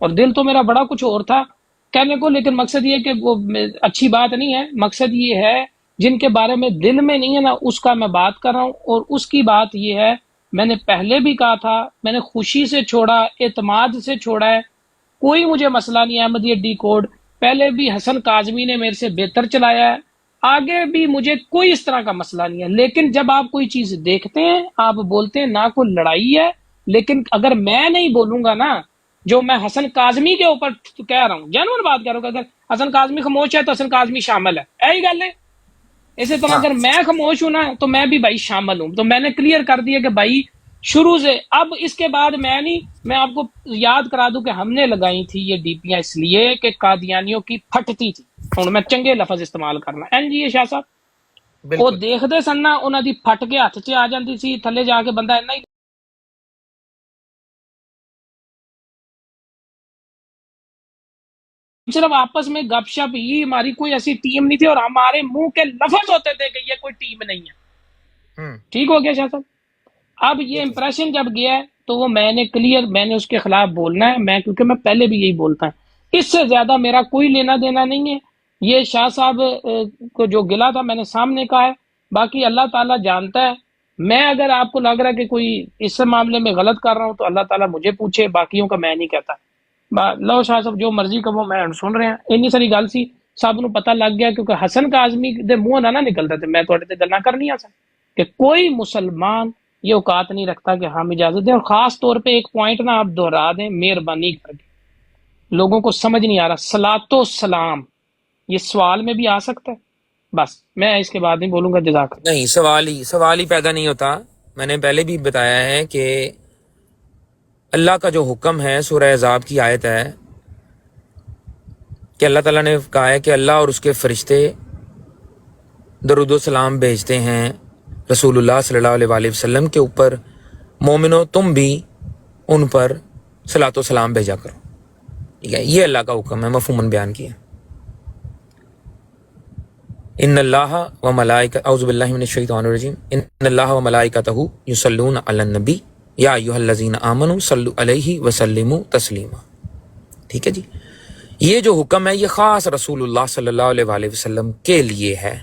اور دل تو میرا بڑا کچھ اور تھا کہنے کو، لیکن مقصد یہ کہ وہ اچھی بات نہیں ہے۔ مقصد یہ ہے جن کے بارے میں دل میں نہیں ہے نا، اس کا میں بات کر رہا ہوں، اور اس کی بات یہ ہے، میں نے پہلے بھی کہا تھا، میں نے خوشی سے چھوڑا، اعتماد سے چھوڑا ہے، کوئی مجھے مسئلہ نہیں ہے۔ احمدیہ ڈی کوڈ پہلے بھی حسن کاظمی نے میرے سے بہتر چلایا ہے، آگے بھی مجھے کوئی اس طرح کا مسئلہ نہیں ہے۔ لیکن جب آپ کوئی چیز دیکھتے ہیں، آپ بولتے ہیں نہ کوئی لڑائی ہے، لیکن اگر میں نہیں بولوں گا نا، جو میں حسن کاظمی کے اوپر کہہ رہا ہوں، جنون بات کہہ رہا ہوں، کہ اگر حسن کاظمی خاموش ہے تو حسن کاظمی شامل ہے، یہی گل ہے۔ اسی طرح اگر میں خاموش ہوں نا تو میں بھی بھائی شامل ہوں۔ تو میں نے کلیئر کر دیا کہ بھائی شروع سے، اب اس کے بعد میں نہیں، میں آپ کو یاد کرا دوں کہ ہم نے لگائی تھی یہ ڈی پیاں اس لیے کہ قادیانیوں کی پھٹتی تھی، ہوں میں چنگے لفظ استعمال کرنا این جی شاہ صاحب، وہ دیکھتے سن نا انہاں دی پھٹ کے ہاتھ 'چ آ جاندی سی، تھلے جا کے بندہ اینا ہی صرف آپس میں گپ شپ ہی، ہماری کوئی ایسی ٹیم نہیں تھی، اور ہمارے منہ کے لفظ ہوتے تھے کہ یہ کوئی ٹیم نہیں ہے۔ ٹھیک ہو گیا شاہ صاحب؟ اب یہ امپریشن جب گیا ہے تو وہ میں نے کلیئر، میں نے اس کے خلاف بولنا ہے، میں کیونکہ میں پہلے بھی یہی بولتا ہوں، اس سے زیادہ میرا کوئی لینا دینا نہیں ہے۔ یہ شاہ صاحب کو جو گلا تھا میں نے سامنے کہا ہے، باقی اللہ تعالیٰ جانتا ہے۔ میں اگر آپ کو لگ رہا ہے کہ کوئی اس معاملے میں غلط کر رہا ہوں تو اللہ تعالیٰ مجھے پوچھے، باقیوں کا میں نہیں کہتا۔ لو شاہ صاحب جو مرضی کہو، میں سن رہے ہیں، اتنی ساری گل سی سب نو پتہ لگ گیا، کیونکہ حسن کاظمی دے منہ نہ نکلتا تھے، میں تھوڑے تے گلاں کرنی آ سن کہ کوئی مسلمان یہ اوقات نہیں رکھتا کہ ہم اجازت دیں۔ اور خاص طور پہ ایک پوائنٹ نا آپ دہرا دیں مہربانی کر کے، لوگوں کو سمجھ نہیں آ رہا، صلاۃ و سلام یہ سوال میں بھی آ سکتا ہے، بس میں اس کے بعد نہیں بولوں گا۔ جزاک اللہ۔ نہیں، سوال ہی پیدا نہیں ہوتا۔ میں نے پہلے بھی بتایا ہے کہ اللہ کا جو حکم ہے، سورہ احزاب کی آیت ہے کہ اللہ تعالیٰ نے کہا ہے کہ اللہ اور اس کے فرشتے درود و سلام بھیجتے ہیں رسول اللہ صلی اللہ علیہ وآلہ وسلم کے اوپر، مومنو تم بھی ان پر صلاۃ و سلام بھیجا کرو، ٹھیک ہے؟ یہ اللہ کا حکم ہے، مفہوماً بیان کیا۔ ان اللہ و ملائکہ، اعوذ باللہ من الشیطان الرجیم، ان اللہ و ملائکتہ یصلون علی النبی یا ایھا الذین آمنوا صلوا علیہ وسلموا تسلیما، ٹھیک ہے جی؟ یہ جو حکم ہے یہ خاص رسول اللہ صلی اللہ علیہ وآلہ وسلم کے لیے ہے،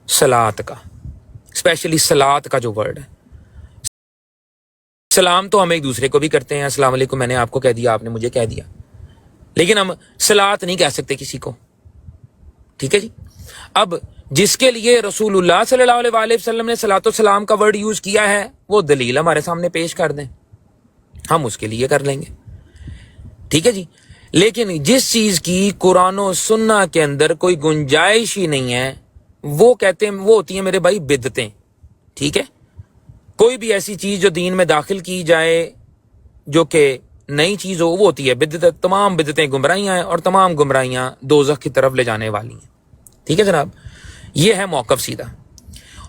صلاۃ کا، اسپیشلی صلاۃ کا جو ورڈ ہے۔ سلام تو ہم ایک دوسرے کو بھی کرتے ہیں، السلام علیکم میں نے آپ کو کہہ دیا، آپ نے مجھے کہہ دیا، لیکن ہم صلاۃ نہیں کہہ سکتے کسی کو، ٹھیک ہے جی؟ اب جس کے لیے رسول اللہ صلی اللہ علیہ وآلہ وسلم نے صلاۃ و سلام کا ورڈ یوز کیا ہے، وہ دلیل ہمارے سامنے پیش کر دیں، ہم اس کے لیے کر لیں گے، ٹھیک ہے جی؟ لیکن جس چیز کی قرآن و سنہ کے اندر کوئی گنجائش ہی نہیں ہے، وہ کہتے ہیں، وہ ہوتی ہیں میرے بھائی بدعتیں، ٹھیک ہے؟ کوئی بھی ایسی چیز جو دین میں داخل کی جائے جو کہ نئی چیز ہو، وہ ہوتی ہے بدعت۔ تمام بدعتیں گمراہیاں ہیں، اور تمام گمراہیاں دوزخ کی طرف لے جانے والی ہیں، ٹھیک ہے جناب؟ یہ ہے موقف سیدھا۔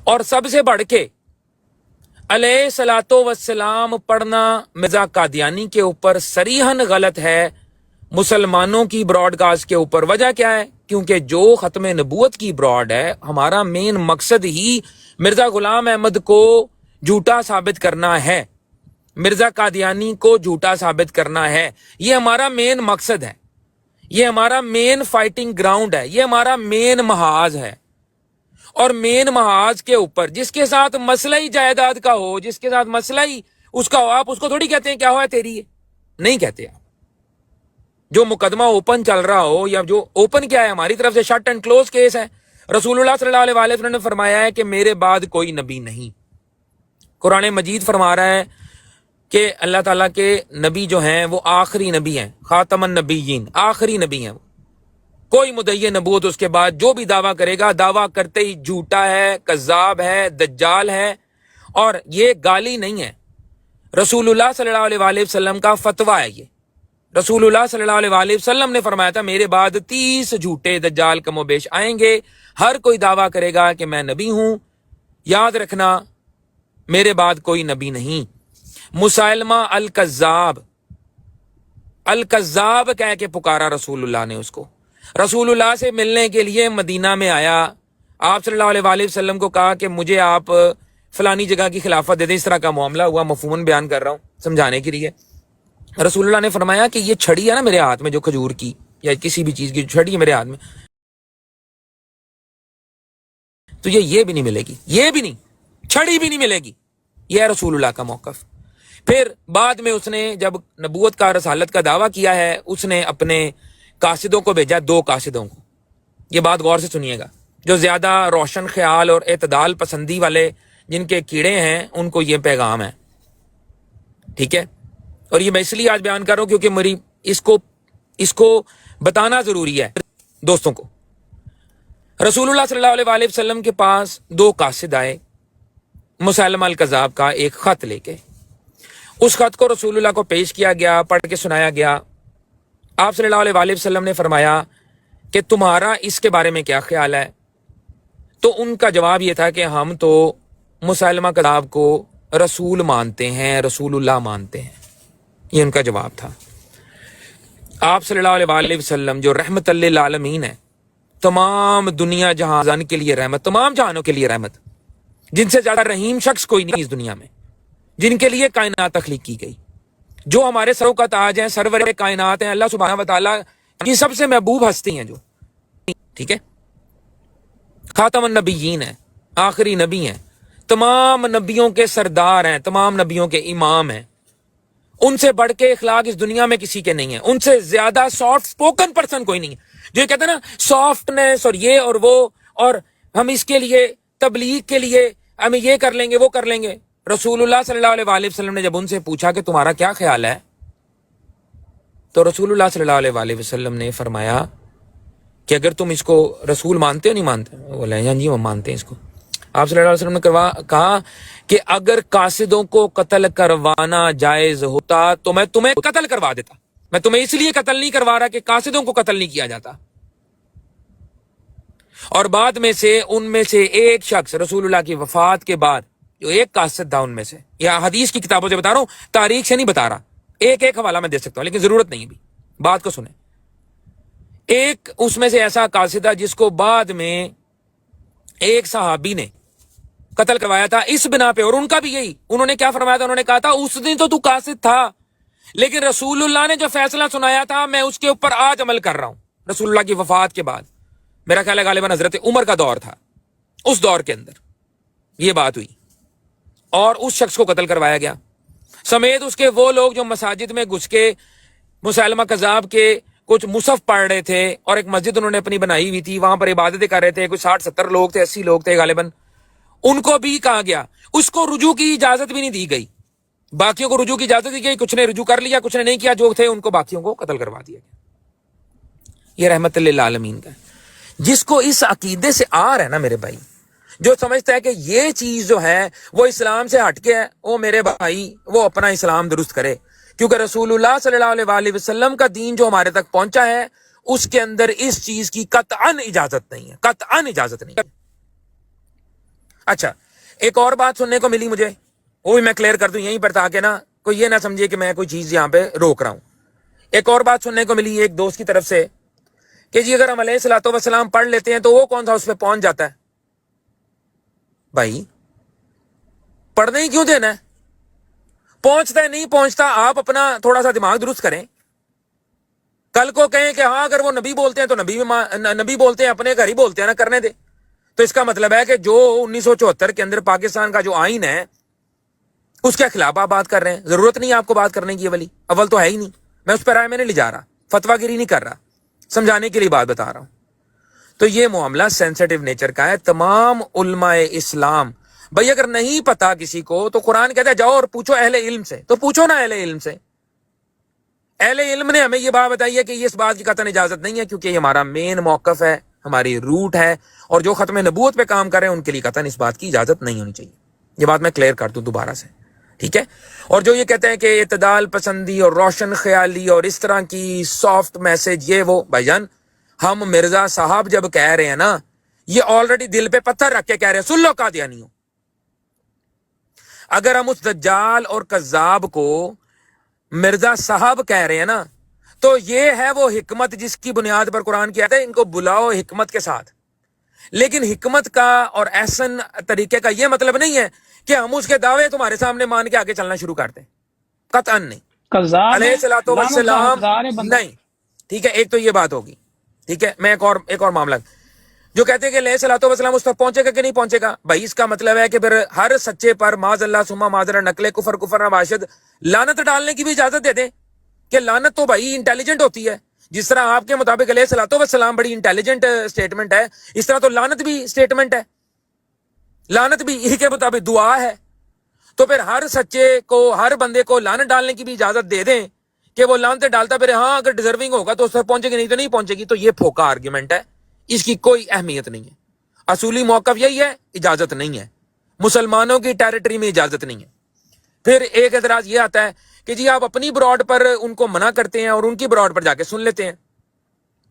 اور سب سے بڑھ کے علیہ الصلوۃ والسلام پڑھنا مرزا قادیانی کے اوپر صریحاً غلط ہے، مسلمانوں کی براڈ کاسٹ کے اوپر۔ وجہ کیا ہے؟ کیونکہ جو ختم نبوت کی براڈ ہے، ہمارا مین مقصد ہی مرزا غلام احمد کو جھوٹا ثابت کرنا ہے، مرزا قادیانی کو جھوٹا ثابت کرنا ہے، یہ ہمارا مین مقصد ہے۔ یہ ہمارا مین فائٹنگ گراؤنڈ ہے, یہ ہمارا مین محاذ ہے. اور مین محاذ کے اوپر جس کے ساتھ مسئلہ ہی جائیداد کا ہو, جس کے ساتھ مسئلہ ہی اس کا ہو, آپ اس کو تھوڑی کہتے ہیں کیا ہوا ہے تیری, ہے نہیں کہتے آپ. جو مقدمہ اوپن چل رہا ہو, یا جو اوپن کیا ہے ہماری طرف سے شٹ اینڈ کلوز کیس ہے, رسول اللہ صلی اللہ علیہ وسلم نے فرمایا ہے کہ میرے بعد کوئی نبی نہیں. قرآن مجید فرما رہا ہے کہ اللہ تعالیٰ کے نبی جو ہیں وہ آخری نبی ہیں, خاتم النبیین, آخری نبی ہیں. کوئی مدعی نبوت اس کے بعد جو بھی دعویٰ کرے گا, دعویٰ کرتے ہی جھوٹا ہے, کذاب ہے, دجال ہے. اور یہ گالی نہیں ہے, رسول اللہ صلی اللہ علیہ وآلہ وسلم کا فتویٰ ہے. یہ رسول اللہ صلی اللہ علیہ وآلہ وسلم نے فرمایا تھا میرے بعد 30 جھوٹے دجال کم و بیش آئیں گے, ہر کوئی دعویٰ کرے گا کہ میں نبی ہوں. یاد رکھنا میرے بعد کوئی نبی نہیں. مسائلمہ الکذاب, الکذاب کہہ کے پکارا رسول اللہ نے اس کو. رسول اللہ سے ملنے کے لیے مدینہ میں آیا, آپ صلی اللہ علیہ وآلہ وسلم کو کہا کہ مجھے آپ فلانی جگہ کی خلافت دے دیں. اس طرح کا معاملہ ہوا, مفہوماً بیان کر رہا ہوں سمجھانے کے لیے. رسول اللہ نے فرمایا کہ یہ چھڑی ہے نا میرے ہاتھ میں, جو کھجور کی یا کسی بھی چیز کی چھڑی ہے میرے ہاتھ میں, تو یہ بھی نہیں ملے گی, یہ بھی نہیں, چھڑی بھی نہیں ملے گی. یہ ہے رسول اللہ کا موقف. پھر بعد میں اس نے جب نبوت کا رسالت کا دعویٰ کیا ہے, اس نے اپنے قاصدوں کو بھیجا, 2 قاصدوں کو. یہ بات غور سے سنیے گا, جو زیادہ روشن خیال اور اعتدال پسندی والے جن کے کیڑے ہیں ان کو یہ پیغام ہے, ٹھیک ہے. اور یہ میں اس لیے آج بیان کر رہا ہوں کیونکہ میری اس کو بتانا ضروری ہے دوستوں کو. رسول اللہ صلی اللہ علیہ وآلہ وسلم کے پاس 2 قاصد آئے, مسیلمہ الکذاب کا ایک خط لے کے. اس خط کو رسول اللہ کو پیش کیا گیا, پڑھ کے سنایا گیا. آپ صلی اللہ علیہ وآلہ وسلم نے فرمایا کہ تمہارا اس کے بارے میں کیا خیال ہے؟ تو ان کا جواب یہ تھا کہ ہم تو مسیلمہ کذاب کو رسول مانتے ہیں, رسول اللہ مانتے ہیں. یہ ان کا جواب تھا. آپ صلی اللہ علیہ وآلہ وسلم جو رحمت للعالمین ہے, تمام دنیا جہان کے لیے رحمت, تمام جہانوں کے لیے رحمت, جن سے زیادہ رحیم شخص کوئی نہیں اس دنیا میں, جن کے لیے کائنات تخلیق کی گئی, جو ہمارے سروں کا تاج ہیں, سرور کائنات ہیں, اللہ سبحانہ و تعالیٰ کی سب سے محبوب ہستی ہیں جو, ٹھیک ہے, خاتم النبیین ہیں, آخری نبی ہیں, تمام نبیوں کے سردار ہیں, تمام نبیوں کے امام ہیں. ان سے بڑھ کے اخلاق اس دنیا میں کسی کے نہیں ہیں, ان سے زیادہ سافٹ سپوکن پرسن کوئی نہیں ہے. جو یہ کہتے ہیں نا سافٹنس اور یہ اور وہ, اور ہم اس کے لیے تبلیغ کے لیے ہم یہ کر لیں گے وہ کر لیں گے. رسول اللہ صلی اللہ علیہ وآلہ وسلم نے جب ان سے پوچھا کہ تمہارا کیا خیال ہے, تو رسول اللہ صلی اللہ علیہ وآلہ وسلم نے فرمایا کہ اگر تم اس کو رسول مانتے ہو نہیں مانتے؟ بولے ہاں جی وہ مانتے ہیں اس کو. آپ صلی اللہ علیہ وسلم نے کہا کہ اگر قاصدوں کو قتل کروانا جائز ہوتا تو میں تمہیں قتل کروا دیتا. میں تمہیں اس لیے قتل نہیں کروا رہا کہ قاصدوں کو قتل نہیں کیا جاتا. اور بعد میں سے ان میں سے ایک شخص رسول اللہ کی وفات کے بعد, جو ایک قاصد تھا ان میں سے, یا حدیث کی کتابوں سے بتا رہا ہوں, تاریخ سے نہیں بتا رہا, ایک حوالہ میں دے سکتا ہوں لیکن ضرورت نہیں بھی, بات کو سنیں. ایک اس میں سے ایسا قاصد تھا جس کو بعد میں ایک صحابی نے قتل کروایا تھا اس بنا پہ, اور ان کا بھی یہی, انہوں نے کیا فرمایا تھا, انہوں نے کہا تھا اس دن تو قاصد تھا لیکن رسول اللہ نے جو فیصلہ سنایا تھا میں اس کے اوپر آج عمل کر رہا ہوں. رسول اللہ کی وفات کے بعد, میرا خیال ہے غالباً حضرت عمر کا دور تھا, اس دور کے اندر یہ بات ہوئی اور اس شخص کو قتل کروایا گیا, سمیت اس کے وہ لوگ جو مساجد میں گھس کے مسیلمہ کذاب کے کچھ مصحف پڑھ رہے تھے, اور ایک مسجد انہوں نے اپنی بنائی ہوئی تھی, وہاں پر عبادتیں کر رہے تھے, کچھ 60-70 لوگ تھے, 80 لوگ تھے غالباً. ان کو بھی کہا گیا, اس کو رجوع کی اجازت بھی نہیں دی گئی. باقیوں کو رجوع کی اجازت دی گئی, کچھ نے رجوع کر لیا, کچھ نے نہیں کیا, جو تھے ان کو باقیوں کو قتل کروا دیا گیا. یہ رحمت للعالمین کا ہے. جس کو اس عقیدے سے آر ہے نا میرے بھائی, جو سمجھتا ہے کہ یہ چیز جو ہے وہ اسلام سے ہٹ کے ہے, وہ میرے بھائی وہ اپنا اسلام درست کرے, کیونکہ رسول اللہ صلی اللہ علیہ وآلہ وسلم کا دین جو ہمارے تک پہنچا ہے اس کے اندر اس چیز کی قطعاً اجازت نہیں ہے, قطعاً اجازت نہیں ہے. اچھا, ایک اور بات سننے کو ملی مجھے, وہ بھی میں کلیئر کر دوں یہیں پر, تاکہ نا کوئی یہ نہ سمجھے کہ میں کوئی چیز یہاں پہ روک رہا ہوں. ایک اور بات سننے کو ملی ایک دوست کی طرف سے کہ جی اگر ہم علیہ الصلوۃ والسلام پڑھ لیتے ہیں تو وہ کون سا اس پہ پہنچ جاتا ہے. بھائی پڑھنے ہی کیوں دینا ہے, پہنچتا ہے نہیں پہنچتا, آپ اپنا تھوڑا سا دماغ درست کریں. کل کو کہیں کہ ہاں اگر وہ نبی بولتے ہیں تو نبی بولتے ہیں، اپنے گھر ہی بولتے ہیں نا، کرنے دے. تو اس کا مطلب ہے کہ جو 1974 کے اندر پاکستان کا جو آئین ہے اس کے خلاف آپ بات کر رہے ہیں. ضرورت نہیں آپ کو بات کرنے کی. اول تو ہے ہی نہیں. میں اس پر رائے میں نہیں لے جا رہا، فتویٰ گیری نہیں کر رہا، سمجھانے کے لیے بات بتا رہا ہوں. تو یہ معاملہ سینسیٹیو نیچر کا ہے. تمام علماء اسلام بھائی اگر نہیں پتا کسی کو تو قرآن کہتا ہے جاؤ اور پوچھو اہل علم سے. تو پوچھو نا اہل علم سے. اہل علم نے ہمیں یہ بات بتائی ہے کہ یہ اس بات کی قطعاً اجازت نہیں ہے، کیونکہ یہ ہمارا مین موقف ہے، ہماری روٹ ہے، اور جو ختم نبوت پہ کام کر رہے ہیں ان کے لیے قطعاً اس بات کی اجازت نہیں ہونی چاہیے. یہ بات میں کلیئر کر دوں دوبارہ سے، ٹھیک ہے. اور جو یہ کہتے ہیں کہ اعتدال پسندی اور روشن خیالی اور اس طرح کی سافٹ میسج یہ وہ، بھائی جان ہم مرزا صاحب جب کہہ رہے ہیں نا، یہ آلریڈی دل پہ پتھر رکھ کے کہہ رہے ہیں. سن لو قادیانیوں، اگر ہم اس دجال اور کذاب کو مرزا صاحب کہہ رہے ہیں نا، تو یہ ہے وہ حکمت جس کی بنیاد پر قرآن کہتا ہے ان کو بلاؤ حکمت کے ساتھ. لیکن حکمت کا اور احسن طریقے کا یہ مطلب نہیں ہے کہ ہم اس کے دعوے تمہارے سامنے مان کے آگے چلنا شروع کرتے ہیں. قطعاً نہیں. علیہ الصلوۃ والسلام نہیں. ٹھیک ہے، ایک تو یہ بات ہوگی. ٹھیک ہے، میں ایک اور معاملہ جو کہتے ہیں کہ علیہ الصلوۃ والسلام اس تک پہنچے گا کہ نہیں پہنچے گا. بھائی اس کا مطلب ہے کہ پھر ہر سچے پر معاذ اللہ ثم معاذ اللہ نقل کفر نباشد لعنت ڈالنے کی بھی اجازت دے دیں کہ لعنت تو بھائی انٹیلیجنٹ ہوتی ہے. جس طرح آپ کے مطابق علیہ الصلوۃ والسلام بڑی انٹیلیجنٹ اسٹیٹمنٹ ہے، اس طرح تو لعنت بھی اسٹیٹمنٹ ہے. لعنت بھی اسی کے مطابق دعا ہے. تو پھر ہر سچے کو، ہر بندے کو لعنت ڈالنے کی بھی اجازت دے دیں کہ وہ لعنت ڈالتا پھر ہاں اگر ڈیزرونگ ہوگا تو اس تک پہنچے گی، نہیں تو نہیں پہنچے گی. تو یہ پھوکا آرگیومنٹ ہے، اس کی کوئی اہمیت نہیں ہے. اصولی موقف یہی ہے، اجازت نہیں ہے. مسلمانوں کی ٹیریٹری میں اجازت نہیں ہے. پھر ایک اعتراض یہ آتا ہے کہ جی آپ اپنی براڈ پر ان کو منع کرتے ہیں اور ان کی براڈ پر جا کے سن لیتے ہیں.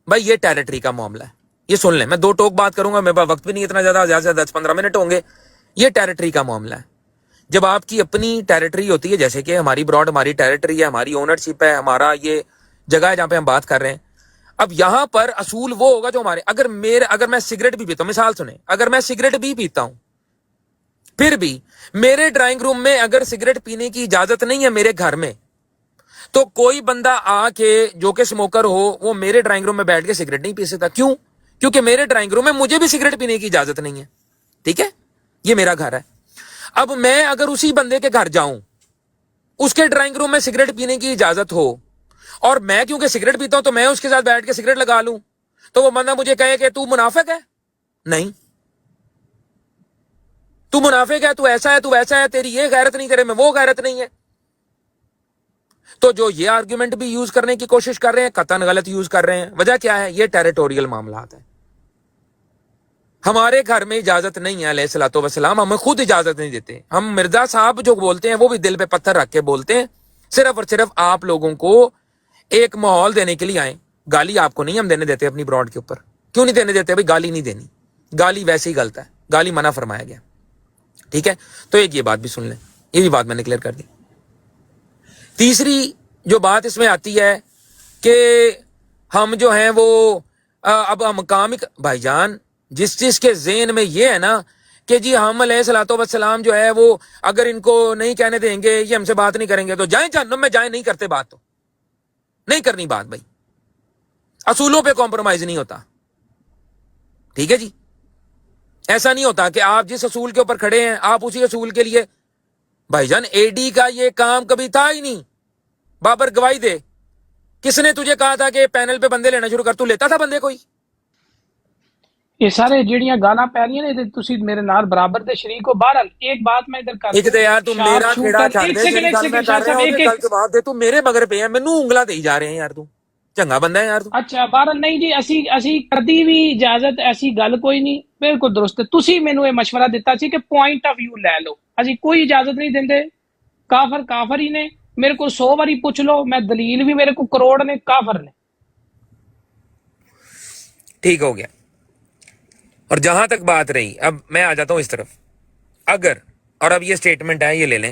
بھائی یہ ٹیریٹری کا معاملہ ہے، یہ سن لیں. میں دو ٹوک بات کروں گا، میرے پاس وقت بھی نہیں اتنا زیادہ سے 10-15 منٹ ہوں گے. یہ ٹیریٹری کا معاملہ ہے. جب آپ کی اپنی ٹیریٹری ہوتی ہے، جیسے کہ ہماری براڈ ہماری ٹیریٹری ہے، ہماری اونرشپ ہے، ہمارا یہ جگہ ہے جہاں پہ ہم بات کر رہے ہیں. اب یہاں پر اصول وہ ہوگا جو ہمارے، اگر میں سگریٹ بھی پیتا ہوں، مثال سنیں، اگر میں سگریٹ بھی پیتا ہوں، پھر بھی میرے ڈرائنگ روم میں اگر سگریٹ پینے کی اجازت نہیں ہے میرے گھر میں، تو کوئی بندہ آ کے جو کہ اسموکر ہو وہ میرے ڈرائنگ روم میں بیٹھ کے سگریٹ نہیں پی سکتا. کیوں؟ کیونکہ میرے ڈرائنگ روم میں مجھے بھی سگریٹ پینے کی اجازت نہیں ہے. ٹھیک ہے، یہ میرا گھر ہے. اب میں اگر اسی بندے کے گھر جاؤں، اس کے ڈرائنگ روم میں سگریٹ پینے کی اجازت ہو، اور میں کیونکہ سگریٹ پیتا ہوں تو میں اس کے ساتھ بیٹھ کے سگریٹ لگا لوں، تو وہ بندہ مجھے کہے کہ تو منافق ہے. نہیں، تو منافق ہے، تو ایسا ہے، تو ویسا ہے، تیری یہ غیرت نہیں، تیرے میں وہ غیرت نہیں ہے. تو جو یہ آرگیومنٹ بھی یوز کرنے کی کوشش کر رہے ہیں قطعاً غلط یوز کر رہے ہیں. وجہ کیا ہے؟ یہ ٹیریٹوریل معاملات ہیں. ہمارے گھر میں اجازت نہیں ہے علیہ الصلوۃ والسلام، ہمیں خود اجازت نہیں دیتے. ہم مرزا صاحب جو بولتے ہیں وہ بھی دل پہ پتھر رکھ کے بولتے ہیں، صرف اور صرف آپ لوگوں کو ایک ماحول دینے کے لیے آئیں. گالی آپ کو نہیں ہم دینے دیتے اپنی براڈ کے اوپر. کیوں نہیں دینے دیتے؟ بھائی گالی نہیں دینی، گالی ویسے ہی غلط ہے، گالی منع فرمایا گیا. ٹھیک ہے، تو ایک یہ بات بھی سن لیں، یہ بھی بات میں نے کلیئر کر دی. تیسری جو بات اس میں آتی ہے کہ ہم جو ہیں وہ اب ہم کامک، بھائی جان جس چیز کے ذہن میں یہ ہے نا کہ جی ہم علیہ الصلوۃ والسلام جو ہے وہ اگر ان کو نہیں کہنے دیں گے، یہ ہم سے بات نہیں کریں گے تو جائیں جہنم میں جائیں. نہیں کرتے بات، تو نہیں کرنی بات. بھائی اصولوں پہ کمپرومائز نہیں ہوتا. ٹھیک ہے جی، ایسا نہیں ہوتا کہ آپ جس اصول کے اوپر کھڑے ہیں آپ اسی اصول کے لیے. بھائی جان اے ڈی کا یہ کام کبھی تھا ہی نہیں. بابر گواہی دے، کس نے تجھے کہا تھا کہ پینل پہ بندے لینا شروع کر؟ تو لیتا تھا بندے کوئی؟ یہ سارے جڑیاں گالاں پی رہی ہیں تسی میرے نال برابر دے شریک ہو. بہرحال ایک بات میں ادھر کر ایک تے یار تو میرا کھیڑا چھڑ دے، جڑی گل میں کر رہا ہوں تے گل جواب دے. تو میرے مگر پہ ہے، مینوں انگلاں دے جا رہے ہیں یار. تو چنگا بندہ ہے یار تو. اچھا بہرحال نہیں جی، اسی کردی بھی اجازت، ایسی گل کوئی نہیں، بالکل درست. تسی مینوں یہ مشورہ دیتا سی کہ پوائنٹ آف ویو لے لو، اسی کوئی اجازت نہیں دیندے. کافر ہی نے، میرے کو 100 باری پوچھ لو، میں دلیل بھی، میرے کو کروڑ نے، کافر نے. ٹھیک ہو گیا. اور جہاں تک بات رہی، اب میں آ جاتا ہوں اس طرف. اگر، اور اب یہ سٹیٹمنٹ ہے، یہ لے لیں،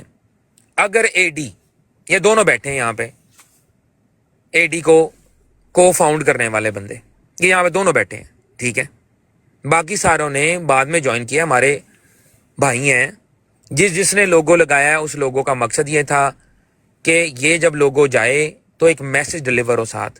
اگر اے ڈی، یہ دونوں بیٹھے ہیں یہاں پہ، اے ڈی کو فاؤنڈ کرنے والے بندے یہ یہاں پہ دونوں بیٹھے ہیں. ٹھیک ہے، باقی ساروں نے بعد میں جوائن کیا، ہمارے بھائی ہیں. جس نے لوگو لگایا ہے اس لوگو کا مقصد یہ تھا کہ یہ جب لوگو جائے تو ایک میسج ڈلیور ہو ساتھ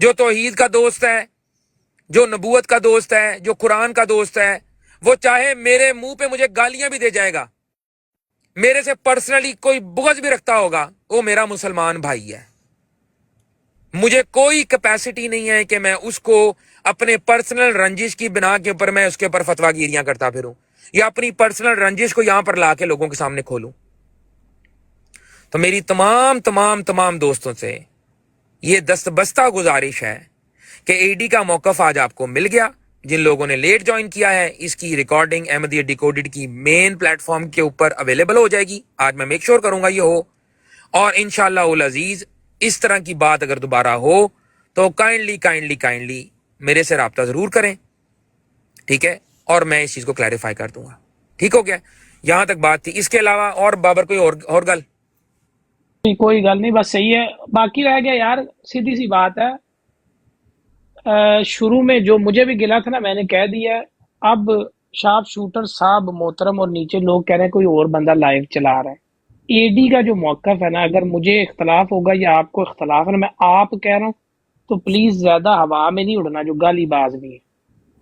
جو توحید کا دوست ہے، جو نبوت کا دوست ہے، جو قرآن کا دوست ہے، وہ چاہے میرے منہ پہ مجھے گالیاں بھی دے جائے گا، میرے سے پرسنلی کوئی بغض بھی رکھتا ہوگا، وہ میرا مسلمان بھائی ہے۔ مجھے کوئی کیپیسٹی نہیں ہے کہ میں اس کو اپنے پرسنل رنجش کی بنا کے اوپر میں اس کے اوپر فتویٰ گیریاں کرتا پھروں، یا اپنی پرسنل رنجش کو یہاں پر لا کے لوگوں کے سامنے کھولوں۔ تو میری تمام دوستوں سے یہ دستبستہ گزارش ہے کہ اے ڈی کا موقف آج آپ کو مل گیا۔ جن لوگوں نے لیٹ جوائن کیا ہے، اس کی ریکارڈنگ احمدیہ ڈیکوڈڈ کی مین پلیٹ فارم کے اوپر اویلیبل ہو جائے گی۔ آج میں میک شور کروں گا یہ ہو، اور انشاءاللہ العزیز اس طرح کی بات اگر دوبارہ ہو تو کائنڈلی میرے سے رابطہ ضرور کریں، ٹھیک ہے، اور میں اس چیز کو کلیریفائی کر دوں گا۔ ٹھیک ہو گیا؟ یہاں تک بات تھی۔ اس کے علاوہ اور بابر کوئی اور گل؟ کوئی گل نہیں، بس صحیح ہے۔ باقی رہ گیا یار، سیدھی سی بات ہے، شروع میں جو مجھے بھی گلا تھا نا، میں نے کہہ دیا ہے۔ اب شارپ شوٹر صاحب محترم اور نیچے لوگ کہہ رہے ہیں کوئی اور بندہ لائیو چلا رہا ہے۔ اے ڈی کا جو موقف ہے نا، اگر مجھے اختلاف ہوگا یا آپ کو اختلاف ہے نا، میں آپ کہہ رہا ہوں تو پلیز زیادہ ہوا میں نہیں اڑنا جو گالی باز بھی ہے۔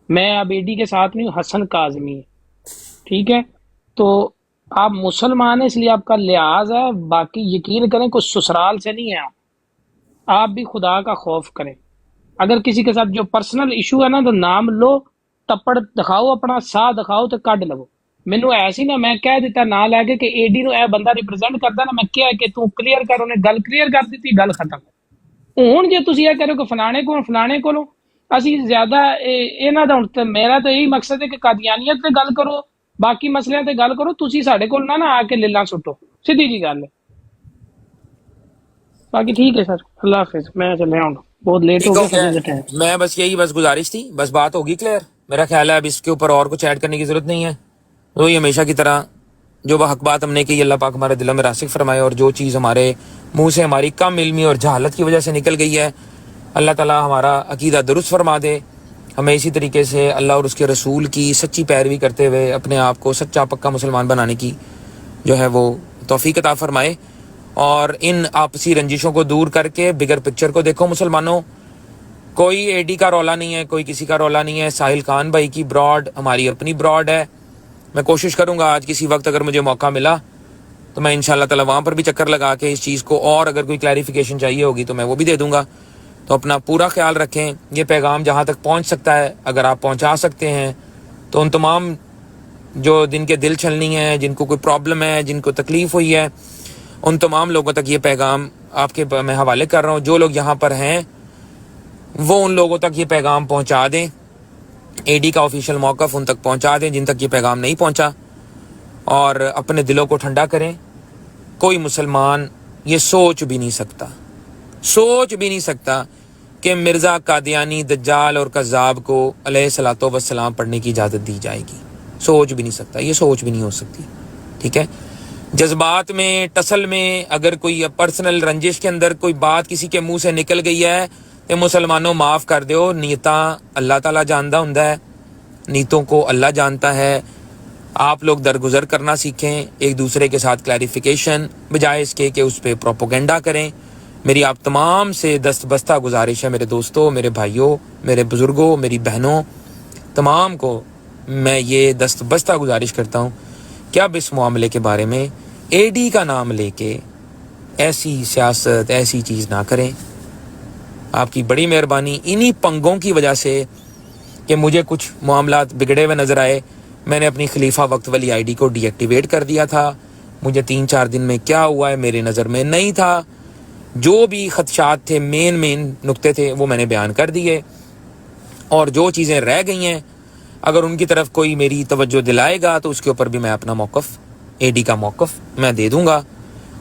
میں اب اے ڈی کے ساتھ نہیں ہوں، حسن کاظمی ہے، ٹھیک ہے؟ تو آپ مسلمان ہیں اس لیے آپ کا لحاظ ہے، باقی یقین کریں کوئی سسرال سے نہیں ہے۔ آپ بھی خدا کا خوف کریں۔ اگر کسی کے ساتھ جو پرسنل ایشو ہے نا تو نام لو، تپڑ دکھاؤ، اپنا سا دکھاؤ تو کڈ لو۔ مینوں ایسی نہ میں کہہ دیتا نہ لے کے کہ اے ڈی نو اے بندہ ریپرزینٹ کردا نا، میں کیا کہ تو کلیئر کر، انہیں گل کلیئر کر دیتی، گل ختم۔ ہن جے تسی یہ کرو کہ فلانے کولوں اسی زیادہ انہاں دا، ہن میرا تو یہی مقصد ہے کہ قادیانیت تے گل کرو، باقی مسئلے تے گل کرو، تسی ساڈے کول نہ آ کے للاں سٹو، سیدھی جی گل ہے۔ باقی ٹھیک ہے سر، اللہ حافظ، میں چلے ہوں، بہت لیٹ ہو ٹھیک گیا ہو سب گیا؟ ٹائم۔ میں بس گزارش تھی، بس بات ہوگی کلیئر۔ میرا خیال ہے اب اس کے اوپر اور کچھ ایڈ کرنے کی ضرورت نہیں ہے۔ وہی ہمیشہ کی طرح جو حق بات ہم نے کی، اللہ پاک ہمارے دلوں میں راسخ فرمائے، اور جو چیز ہمارے منہ سے ہماری کم علمی اور جہالت کی وجہ سے نکل گئی ہے، اللہ تعالیٰ ہمارا عقیدہ درست فرما دے، ہمیں اسی طریقے سے اللہ اور اس کے رسول کی سچی پیروی کرتے ہوئے اپنے آپ کو سچا پکا مسلمان بنانے کی جو ہے وہ توفیق عطا فرمائے، اور ان آپسی رنجشوں کو دور کر کے بگر پکچر کو دیکھو مسلمانوں۔ کوئی اے ڈی کا رولا نہیں ہے، کوئی کسی کا رولا نہیں ہے۔ ساحل خان بھائی کی براڈ ہماری اپنی براڈ ہے۔ میں کوشش کروں گا آج کسی وقت اگر مجھے موقع ملا تو میں انشاءاللہ تعالی وہاں پر بھی چکر لگا کے اس چیز کو، اور اگر کوئی کلیریفیکیشن چاہیے ہوگی تو میں وہ بھی دے دوں گا۔ تو اپنا پورا خیال رکھیں۔ یہ پیغام جہاں تک پہنچ سکتا ہے اگر آپ پہنچا سکتے ہیں تو ان تمام جو جن کے دل چھلنی ہے، جن کو کوئی پرابلم ہے، جن کو تکلیف ہوئی ہے، ان تمام لوگوں تک یہ پیغام آپ کے میں حوالے کر رہا ہوں۔ جو لوگ یہاں پر ہیں وہ ان لوگوں تک یہ پیغام پہنچا دیں، اے ڈی کا آفیشیل موقف ان تک پہنچا دیں جن تک یہ پیغام نہیں پہنچا، اور اپنے دلوں کو ٹھنڈا کریں۔ کوئی مسلمان یہ سوچ بھی نہیں سکتا کہ مرزا قادیانی، دجال اور کذاب کو علیہ الصلوۃ والسلام پڑھنے کی اجازت دی جائے گی۔ سوچ بھی نہیں سکتا، یہ سوچ بھی نہیں ہو سکتی، ٹھیک ہے؟ جذبات میں، ٹسل میں، اگر کوئی پرسنل رنجش کے اندر کوئی بات کسی کے منہ سے نکل گئی ہے تو مسلمانوں معاف کر دیو۔ نیتاں اللہ تعالیٰ جاندا ہوندا ہے، نیتوں کو اللہ جانتا ہے۔ آپ لوگ درگزر کرنا سیکھیں، ایک دوسرے کے ساتھ کلیریفیکیشن، بجائے اس کے کہ اس پہ پروپوگنڈا کریں۔ میری آپ تمام سے دستبستہ گزارش ہے، میرے دوستوں، میرے بھائیوں، میرے بزرگوں، میری بہنوں، تمام کو میں یہ دستبستہ گزارش کرتا ہوں کہ اب اس معاملے کے بارے میں اے ڈی کا نام لے کے ایسی سیاست، ایسی چیز نہ کریں۔ آپ کی بڑی مہربانی۔ انہی پنگوں کی وجہ سے کہ مجھے کچھ معاملات بگڑے ہوئے نظر آئے، میں نے اپنی خلیفہ وقت والی آئی ڈی کو ڈی ایکٹیویٹ کر دیا تھا۔ مجھے 3-4 دن میں کیا ہوا ہے میرے نظر میں نہیں تھا۔ جو بھی خدشات تھے، مین نقطے تھے، وہ میں نے بیان کر دیے، اور جو چیزیں رہ گئی ہیں اگر ان کی طرف کوئی میری توجہ دلائے گا تو اس کے اوپر بھی میں اپنا موقف، اے ڈی کا موقف میں دے دوں گا۔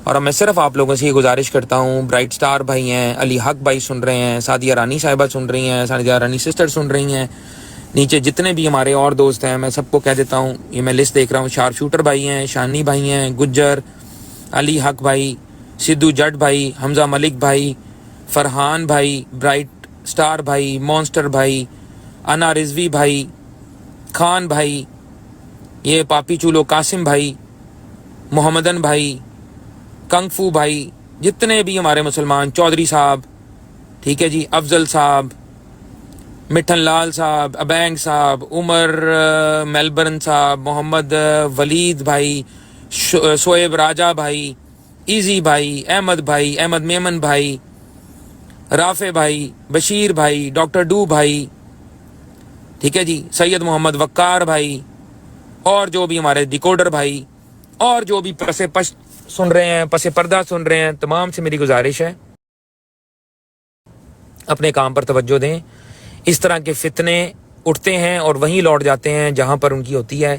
اور میں صرف آپ لوگوں سے یہ گزارش کرتا ہوں، برائٹ سٹار بھائی ہیں، علی حق بھائی سن رہے ہیں، سعدیہ رانی صاحبہ سن رہی ہیں، سعدیہ رانی سسٹر سن رہی ہیں، نیچے جتنے بھی ہمارے اور دوست ہیں میں سب کو کہہ دیتا ہوں، یہ میں لسٹ دیکھ رہا ہوں، شارپ شوٹر بھائی ہیں، شانی بھائی ہیں، گجر، علی حق بھائی، سدھو جٹ بھائی، حمزہ ملک بھائی، فرحان بھائی، برائٹ سٹار بھائی، مونسٹر بھائی، انا رضوی بھائی، خان بھائی، یہ پاپی چولو قاسم بھائی، محمدن بھائی، کنگ فو بھائی، جتنے بھی ہمارے مسلمان، چودھری صاحب، ٹھیک ہے جی، افضل صاحب، مٹھن لال صاحب، ابینگ صاحب، عمر میلبرن صاحب، محمد ولید بھائی، شعیب راجہ بھائی، ایزی بھائی، احمد میمن بھائی، رافع بھائی، بشیر بھائی، ڈاکٹر ڈو بھائی، ٹھیک ہے جی، سید محمد وقار بھائی، اور جو بھی ہمارے ڈیکوڈر بھائی، اور جو بھی پس سن رہے ہیں، پس پردہ سن رہے ہیں، تمام سے میری گزارش ہے اپنے کام پر توجہ دیں. اس طرح کے فتنے اٹھتے ہیں اور وہیں لوٹ جاتے ہیں جہاں پر ان کی ہوتی ہے.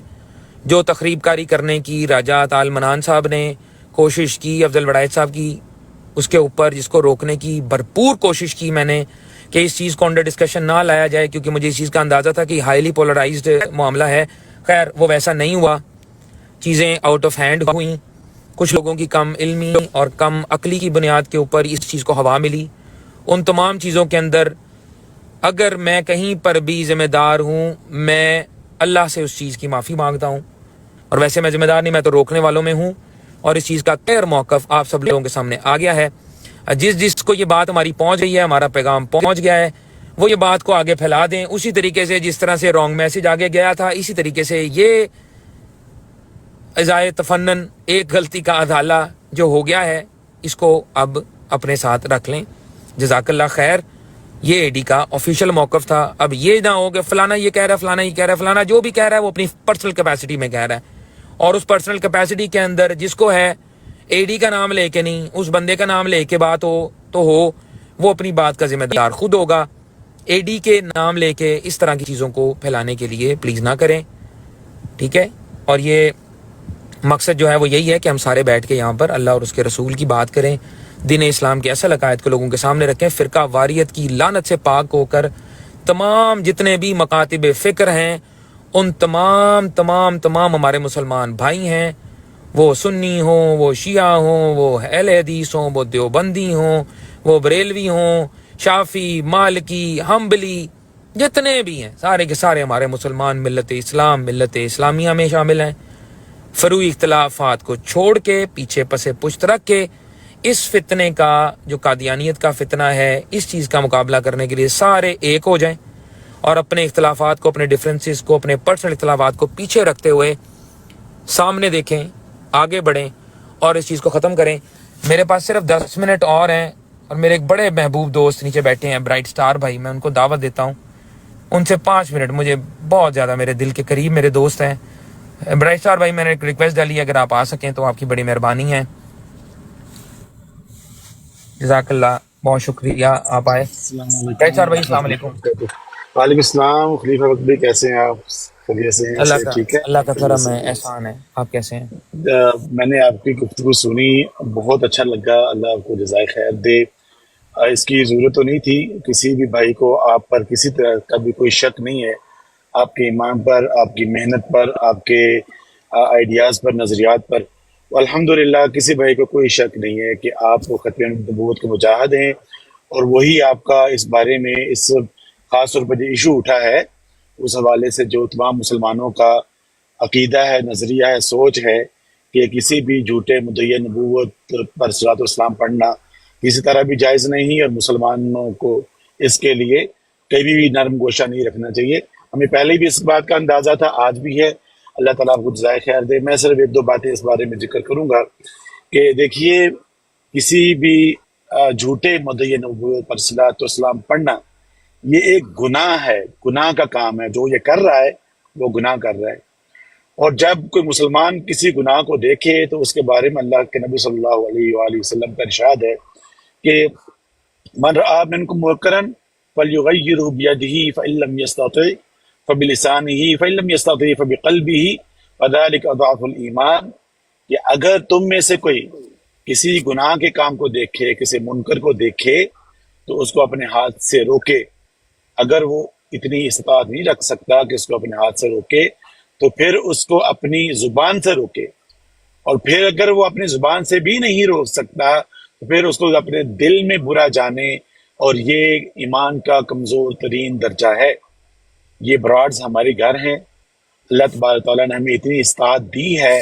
جو تخریب کاری کرنے کی راجات آل منان صاحب نے کوشش کی، افضل وڑائچ صاحب کی، اس کے اوپر جس کو روکنے کی بھرپور کوشش کی میں نے کہ اس چیز کو انڈر ڈسکشن نہ لایا جائے، کیونکہ مجھے اس چیز کا اندازہ تھا کہ ہائیلی پولرائزڈ معاملہ ہے. خیر وہ ویسا نہیں ہوا، چیزیں آؤٹ آف ہینڈ ہوئیں. کچھ لوگوں کی کم علمی اور کم عقلی کی بنیاد کے اوپر اس چیز کو ہوا ملی. ان تمام چیزوں کے اندر اگر میں کہیں پر بھی ذمہ دار ہوں، میں اللہ سے اس چیز کی معافی مانگتا ہوں. اور ویسے میں ذمہ دار نہیں، میں تو روکنے والوں میں ہوں، اور اس چیز کا کلیئر موقف آپ سب لوگوں کے سامنے آ گیا ہے. جس کو یہ بات ہماری پہنچ گئی ہے، ہمارا پیغام پہنچ گیا ہے، وہ یہ بات کو آگے پھیلا دیں اسی طریقے سے جس طرح سے رانگ میسج آگے گیا تھا. اسی طریقے سے یہ ازائے تفنن ایک غلطی کا ازالہ جو ہو گیا ہے، اس کو اب اپنے ساتھ رکھ لیں. جزاک اللہ خیر. یہ اے ڈی کا آفیشیل موقف تھا. اب یہ نہ ہو کہ فلانا یہ کہہ رہا ہے، فلانا یہ کہہ رہا ہے، فلانا جو بھی کہہ رہا ہے وہ اپنی پرسنل کیپیسٹی میں کہہ رہا ہے، اور اس پرسنل کیپیسٹی کے اندر جس کو ہے اے ڈی کا نام لے کے نہیں، اس بندے کا نام لے کے بات ہو تو ہو، وہ اپنی بات کا ذمہ دار خود ہوگا. اے ڈی کے نام لے کے اس طرح کی چیزوں کو پھیلانے کے لیے پلیز نہ کریں، ٹھیک ہے. اور یہ مقصد جو ہے وہ یہی ہے کہ ہم سارے بیٹھ کے یہاں پر اللہ اور اس کے رسول کی بات کریں، دین اسلام کے اصل عقائد کو لوگوں کے سامنے رکھیں، فرقہ واریت کی لعنت سے پاک ہو کر تمام جتنے بھی مکاتب فکر ہیں، ان تمام ہمارے مسلمان بھائی ہیں، وہ سنی ہوں، وہ شیعہ ہوں، وہ اہل حدیث ہوں، وہ دیوبندی ہوں، وہ بریلوی ہوں، شافی، مالکی، حنبلی، جتنے بھی ہیں سارے کے سارے ہمارے مسلمان ملت اسلام، ملت اسلامیہ میں شامل ہیں. فروعی اختلافات کو چھوڑ کے پیچھے پسے پشت رکھ کے اس فتنے کا جو قادیانیت کا فتنہ ہے، اس چیز کا مقابلہ کرنے کے لیے سارے ایک ہو جائیں اور اپنے اختلافات کو، اپنے ڈیفرنسز کو، اپنے پرسنل اختلافات کو پیچھے رکھتے ہوئے سامنے دیکھیں، آگے بڑھیں اور اس چیز کو ختم کریں. میرے پاس صرف 10 منٹ اور ہیں، اور میرے ایک بڑے محبوب دوست نیچے بیٹھے ہیں، برائٹ سٹار بھائی، میں ان کو دعوت دیتا ہوں. ان سے 5 منٹ مجھے بہت زیادہ میرے دل کے قریب میرے دوست ہیں. برائٹ سٹار بھائی، میں نے ایک ریکویسٹ ڈالی ہے، اگر آپ آ سکیں تو آپ کی بڑی مہربانی ہے. جزاک اللہ، بہت شکریہ آپ آئے. السلام برائٹ علیکم سٹار بھائی ورحمۃ السلام اللہ علیکم. وبرکاتہ. وعلیکم السلام خلیفہ وقت بھی، کیسے ہیں آپ؟ خیریت سے ہیں؟ صحت ٹھیک ہے؟ اللہ کا خیریت کرم سے ہے، ہیں؟ احسان ہے. آپ کیسے ہیں؟ میں نے آپ کی گفتگو سنی، بہت اچھا لگا. اللہ آپ کو جزائے خیر دے. اس کی ضرورت تو نہیں تھی. کسی بھی بھائی کو آپ پر کسی طرح کا بھی کوئی شک نہیں ہے، آپ کے ایمان پر، آپ کی محنت پر، آپ کے آئیڈیاز پر، نظریات پر. الحمدللہ کسی بھائی کو کوئی شک نہیں ہے کہ آپ ختم نبوت کے مجاہد ہیں، اور وہی آپ کا اس بارے میں اس خاص طور پر جو ایشو اٹھا ہے، اس حوالے سے جو تمام مسلمانوں کا عقیدہ ہے، نظریہ ہے، سوچ ہے کہ کسی بھی جھوٹے مدعی نبوت پر صلاۃ والسلام پڑھنا کسی طرح بھی جائز نہیں، اور مسلمانوں کو اس کے لیے کبھی بھی نرم گوشہ نہیں رکھنا چاہیے. ہمیں پہلے بھی اس بات کا اندازہ تھا، آج بھی ہے. اللہ تعالیٰ آپ کو جزائے خیر دے. میں صرف 1-2 باتیں اس بارے میں ذکر کروں گا کہ دیکھیے، کسی بھی جھوٹے مدعی نبوت پر صلاۃ والسلام پڑھنا یہ ایک گناہ ہے، گناہ کا کام ہے. جو یہ کر رہا ہے وہ گناہ کر رہا ہے. اور جب کوئی مسلمان کسی گناہ کو دیکھے تو اس کے بارے میں اللہ کے نبی صلی اللہ علیہ وآلہ وسلم کا ارشاد ہے کہ من رآ منکم منکرا فلیغیرہ بیدہ فإن لم یستطع فبلسانہ فإن لم یستطع فبقلبہ وذلک اضعف الایمان. کہ اگر تم میں سے کوئی کسی گناہ کے کام کو دیکھے، کسی منکر کو دیکھے، تو اس کو اپنے ہاتھ سے روکے. اگر وہ اتنی استطاعت نہیں رکھ سکتا کہ اس کو اپنے ہاتھ سے روکے، تو پھر اس کو اپنی زبان سے روکے. اور پھر اگر وہ اپنی زبان سے بھی نہیں روک سکتا تو پھر اس کو اپنے دل میں برا جانے. اور یہ ایمان کا کمزور ترین درجہ ہے. یہ براڈز ہمارے گھر ہیں. اللہ تبارک تعالیٰ نے ہمیں اتنی استطاعت دی ہے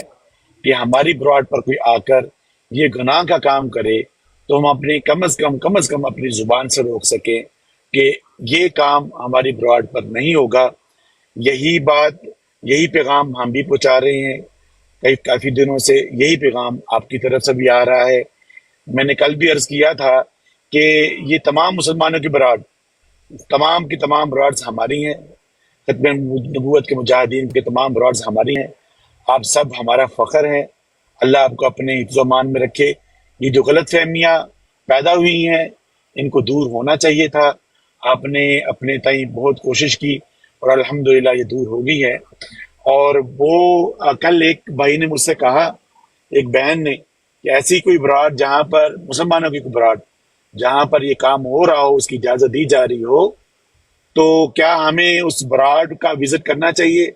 کہ ہماری براڈ پر کوئی آ کر یہ گناہ کا کام کرے تو ہم اپنے کم از کم اپنی زبان سے روک سکیں کہ یہ کام ہماری براڈ پر نہیں ہوگا. یہی بات، یہی پیغام ہم بھی پہنچا رہے ہیں کافی دنوں سے، یہی پیغام آپ کی طرف سے بھی آ رہا ہے. میں نے کل بھی عرض کیا تھا کہ یہ تمام مسلمانوں کی براڈ، تمام کی تمام براڈز ہماری ہیں، ختم نبوت کے مجاہدین کے تمام براڈز ہماری ہیں. آپ سب ہمارا فخر ہیں. اللہ آپ کو اپنے حفظ و امان میں رکھے. یہ جو غلط فہمیاں پیدا ہوئی ہیں ان کو دور ہونا چاہیے تھا. آپ نے اپنے تئیں بہت کوشش کی اور الحمدللہ یہ دور ہو گئی ہے. اور وہ کل ایک بھائی نے مجھ سے کہا، ایک بہن نے، کہ ایسی کوئی براڈ جہاں پر مسلمانوں کی کوئی براڈ جہاں پر یہ کام ہو رہا ہو، اس کی اجازت دی جا رہی ہو، تو کیا ہمیں اس براڈ کا وزٹ کرنا چاہیے،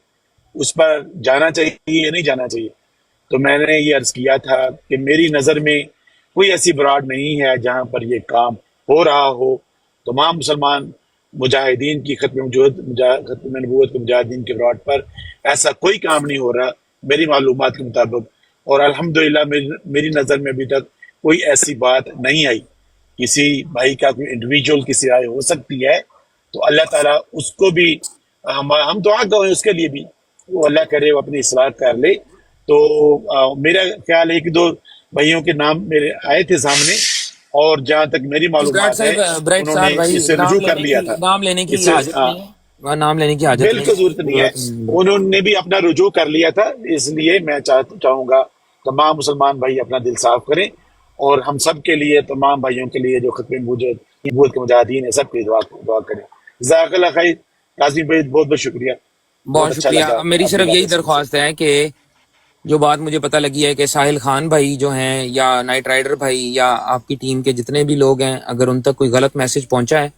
اس پر جانا چاہیے یا نہیں جانا چاہیے؟ تو میں نے یہ عرض کیا تھا کہ میری نظر میں کوئی ایسی براڈ نہیں ہے جہاں پر یہ کام ہو رہا ہو. تمام مسلمان مجاہدین کی ختم نبوت کے مجاہدین کے براڈ پر ایسا کوئی کام نہیں ہو رہا میری معلومات کے مطابق. اور الحمدللہ میری نظر میں ابھی تک کوئی ایسی بات نہیں آئی. کسی بھائی کا کوئی انڈیویجول کسی رائے ہو سکتی ہے، تو اللہ تعالیٰ اس کو بھی ہم دعا کریں اس کے لیے بھی، وہ اللہ کرے وہ اپنی اصلاح کر لے. تو میرا خیال ہے کہ دو بھائیوں کے نام میرے آئے تھے سامنے، اور جہاں تک میری معلومات ہے انہوں نے اس سے رجوع کر لیا تھا. نام لینے کی حاجت نہیں ہے، نام لینے کی حاجت نہیں، بالکل ضرورت نہیں ہے. انہوں نے بھی اپنا رجوع کر لیا تھا. اس لیے میں چاہوں گا تمام مسلمان بھائی اپنا دل صاف کریں، اور ہم سب کے لیے، تمام بھائیوں کے لیے جو ختم نبوت کے مجاہدین ہیں، سب کی دعا کریں. جزاک اللہ خیر. کاظم بھائی بہت بہت شکریہ. بہت شکریہ. میری صرف یہی درخواست ہے کہ جو بات مجھے پتہ لگی ہے کہ ساحل خان بھائی جو ہیں، یا نائٹ رائڈر بھائی، یا آپ کی ٹیم کے جتنے بھی لوگ ہیں، اگر ان تک کوئی غلط میسج پہنچا ہے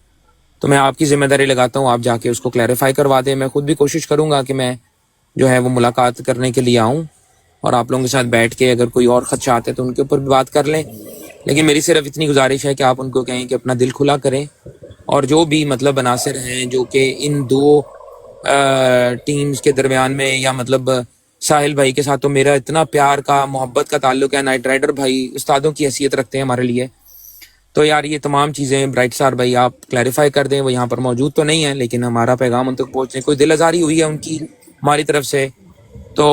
تو میں آپ کی ذمہ داری لگاتا ہوں، آپ جا کے اس کو کلیریفائی کروا دیں. میں خود بھی کوشش کروں گا کہ میں جو ہے وہ ملاقات کرنے کے لیے آؤں اور آپ لوگوں کے ساتھ بیٹھ کے اگر کوئی اور خدشات ہے تو ان کے اوپر بھی بات کر لیں. لیکن میری صرف اتنی گزارش ہے کہ آپ ان کو کہیں کہ اپنا دل کھلا کریں، اور جو بھی مطلب عناصر ہیں جو کہ ان دو ٹیمز کے درمیان میں، یا مطلب ساحل بھائی کے ساتھ تو میرا اتنا پیار کا، محبت کا تعلق ہے، نائٹ رائڈر بھائی استادوں کی حیثیت رکھتے ہیں ہمارے لیے. تو یار یہ تمام چیزیں برائٹ اسٹار بھائی آپ کلیریفائی کر دیں. وہ یہاں پر موجود تو نہیں ہیں، لیکن ہمارا پیغام ان تک پہنچنے، کوئی دل آزاری ہوئی ہے ان کی ہماری طرف سے تو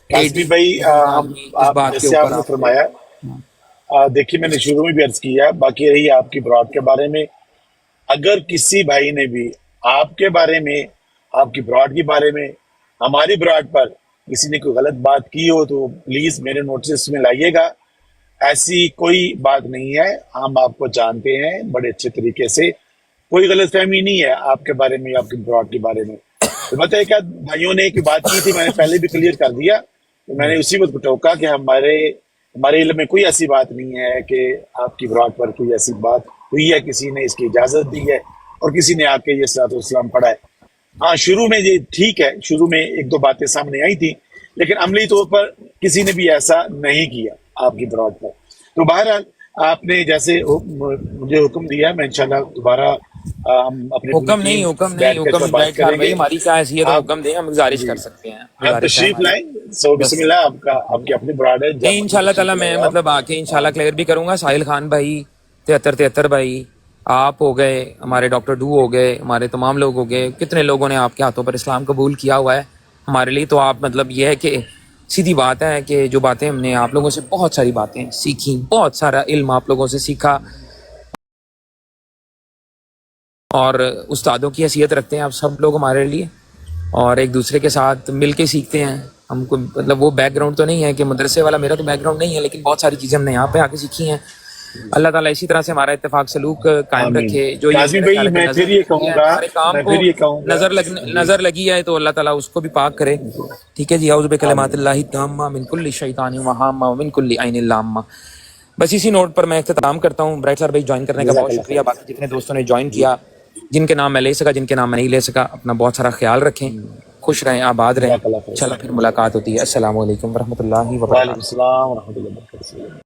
کاظمی بھائی، اس بات کے جیسے آپ اوپر نے فرمایا، دیکھیے میں نے شروع میں بھی عرض کیا، باقی رہی آپ کی براڈ کے بارے میں، اگر کسی بھائی نے بھی آپ کے بارے میں، آپ کی براڈ کے بارے میں، ہماری براڈ پر کسی نے کوئی غلط بات کی ہو تو پلیز میرے نوٹس میں لائیے گا. ایسی کوئی بات نہیں ہے، ہم آپ کو جانتے ہیں بڑے اچھے طریقے سے. کوئی غلط فہمی نہیں ہے آپ کے بارے میں، آپ کی براڈ کے بارے میں. تو بتائیے کیا بھائیوں نے ایک بات کی تھی، میں نے پہلے بھی کلیئر کر دیا، تو میں نے اسی وقت ٹوکا کہ ہمارے علم میں کوئی ایسی بات نہیں ہے کہ آپ کی براڈ پر کوئی ایسی بات ہوئی ہے، کسی نے اس کی اجازت دی ہے اور کسی نے آ کے یہ صلاۃ والسلام پڑھا ہے. ہاں شروع میں یہ ٹھیک ہے، شروع میں ایک دو باتیں سامنے آئی تھی، لیکن عملی طور پر کسی نے بھی ایسا نہیں کیا آپ کی براڈ پر. تو بہرحال آپ نے جیسے مجھے حکم دیا، میں انشاءاللہ دوبارہ ہم اپنے حکم نہیں برائٹ اسٹار بھائی ہماری کیا حیثیت ہے حکم دیں، ہم گزارش کر سکتے ہیں. آپ تشریف لائیں. سو بسم اللہ. آپ کی اپنی براڈ ہے. نہیں انشاءاللہ تعالیٰ میں مطلب آ کے انشاءاللہ کلیئر بھی کروں گا. ساحل خان بھائی، 73 بھائی، آپ ہو گئے، ہمارے ڈاکٹر ڈو ہو گئے، ہمارے تمام لوگ ہو گئے، کتنے لوگوں نے آپ کے ہاتھوں پر اسلام قبول کیا ہوا ہے ہمارے لیے. تو آپ مطلب یہ ہے کہ سیدھی بات ہے کہ جو باتیں ہم نے آپ لوگوں سے بہت ساری باتیں سیکھی، بہت سارا علم آپ لوگوں سے سیکھا، اور استادوں کی حیثیت رکھتے ہیں آپ سب لوگ ہمارے لیے، اور ایک دوسرے کے ساتھ مل کے سیکھتے ہیں. ہم کو مطلب وہ بیک گراؤنڈ تو نہیں ہے کہ مدرسے والا، میرا تو بیک گراؤنڈ نہیں ہے، لیکن بہت ساری چیزیں ہم نے یہاں پہ آ کے سیکھی ہیں. اللہ تعالیٰ اسی طرح سے ہمارا اتفاق سلوک قائم رکھے. جو ہمارے کام کو نظر لگی ہے تو اللہ تعالیٰ اس کو بھی پاک کرے. ٹھیک ہے جی. اعوذ بکلمات اللہ التامہ من کل شیطان وہامہ ومن کل عین لامہ. بس اسی نوٹ پر میں اختتام کرتا ہوں. برائٹ اسٹار بھائی جوائن کرنے کا بہت شکریہ. باقی جتنے دوستوں نے جوائن کیا، جن کے نام میں لے سکا، جن کے نام میں نہیں لے سکا، اپنا بہت سارا خیال رکھیں، خوش رہیں، آباد رہیں. چلو پھر ملاقات ہوتی ہے. السلام علیکم ورحمۃ اللہ وبرکاتہ. وعلیکم السلام ورحمۃ اللہ وبرکاتہ.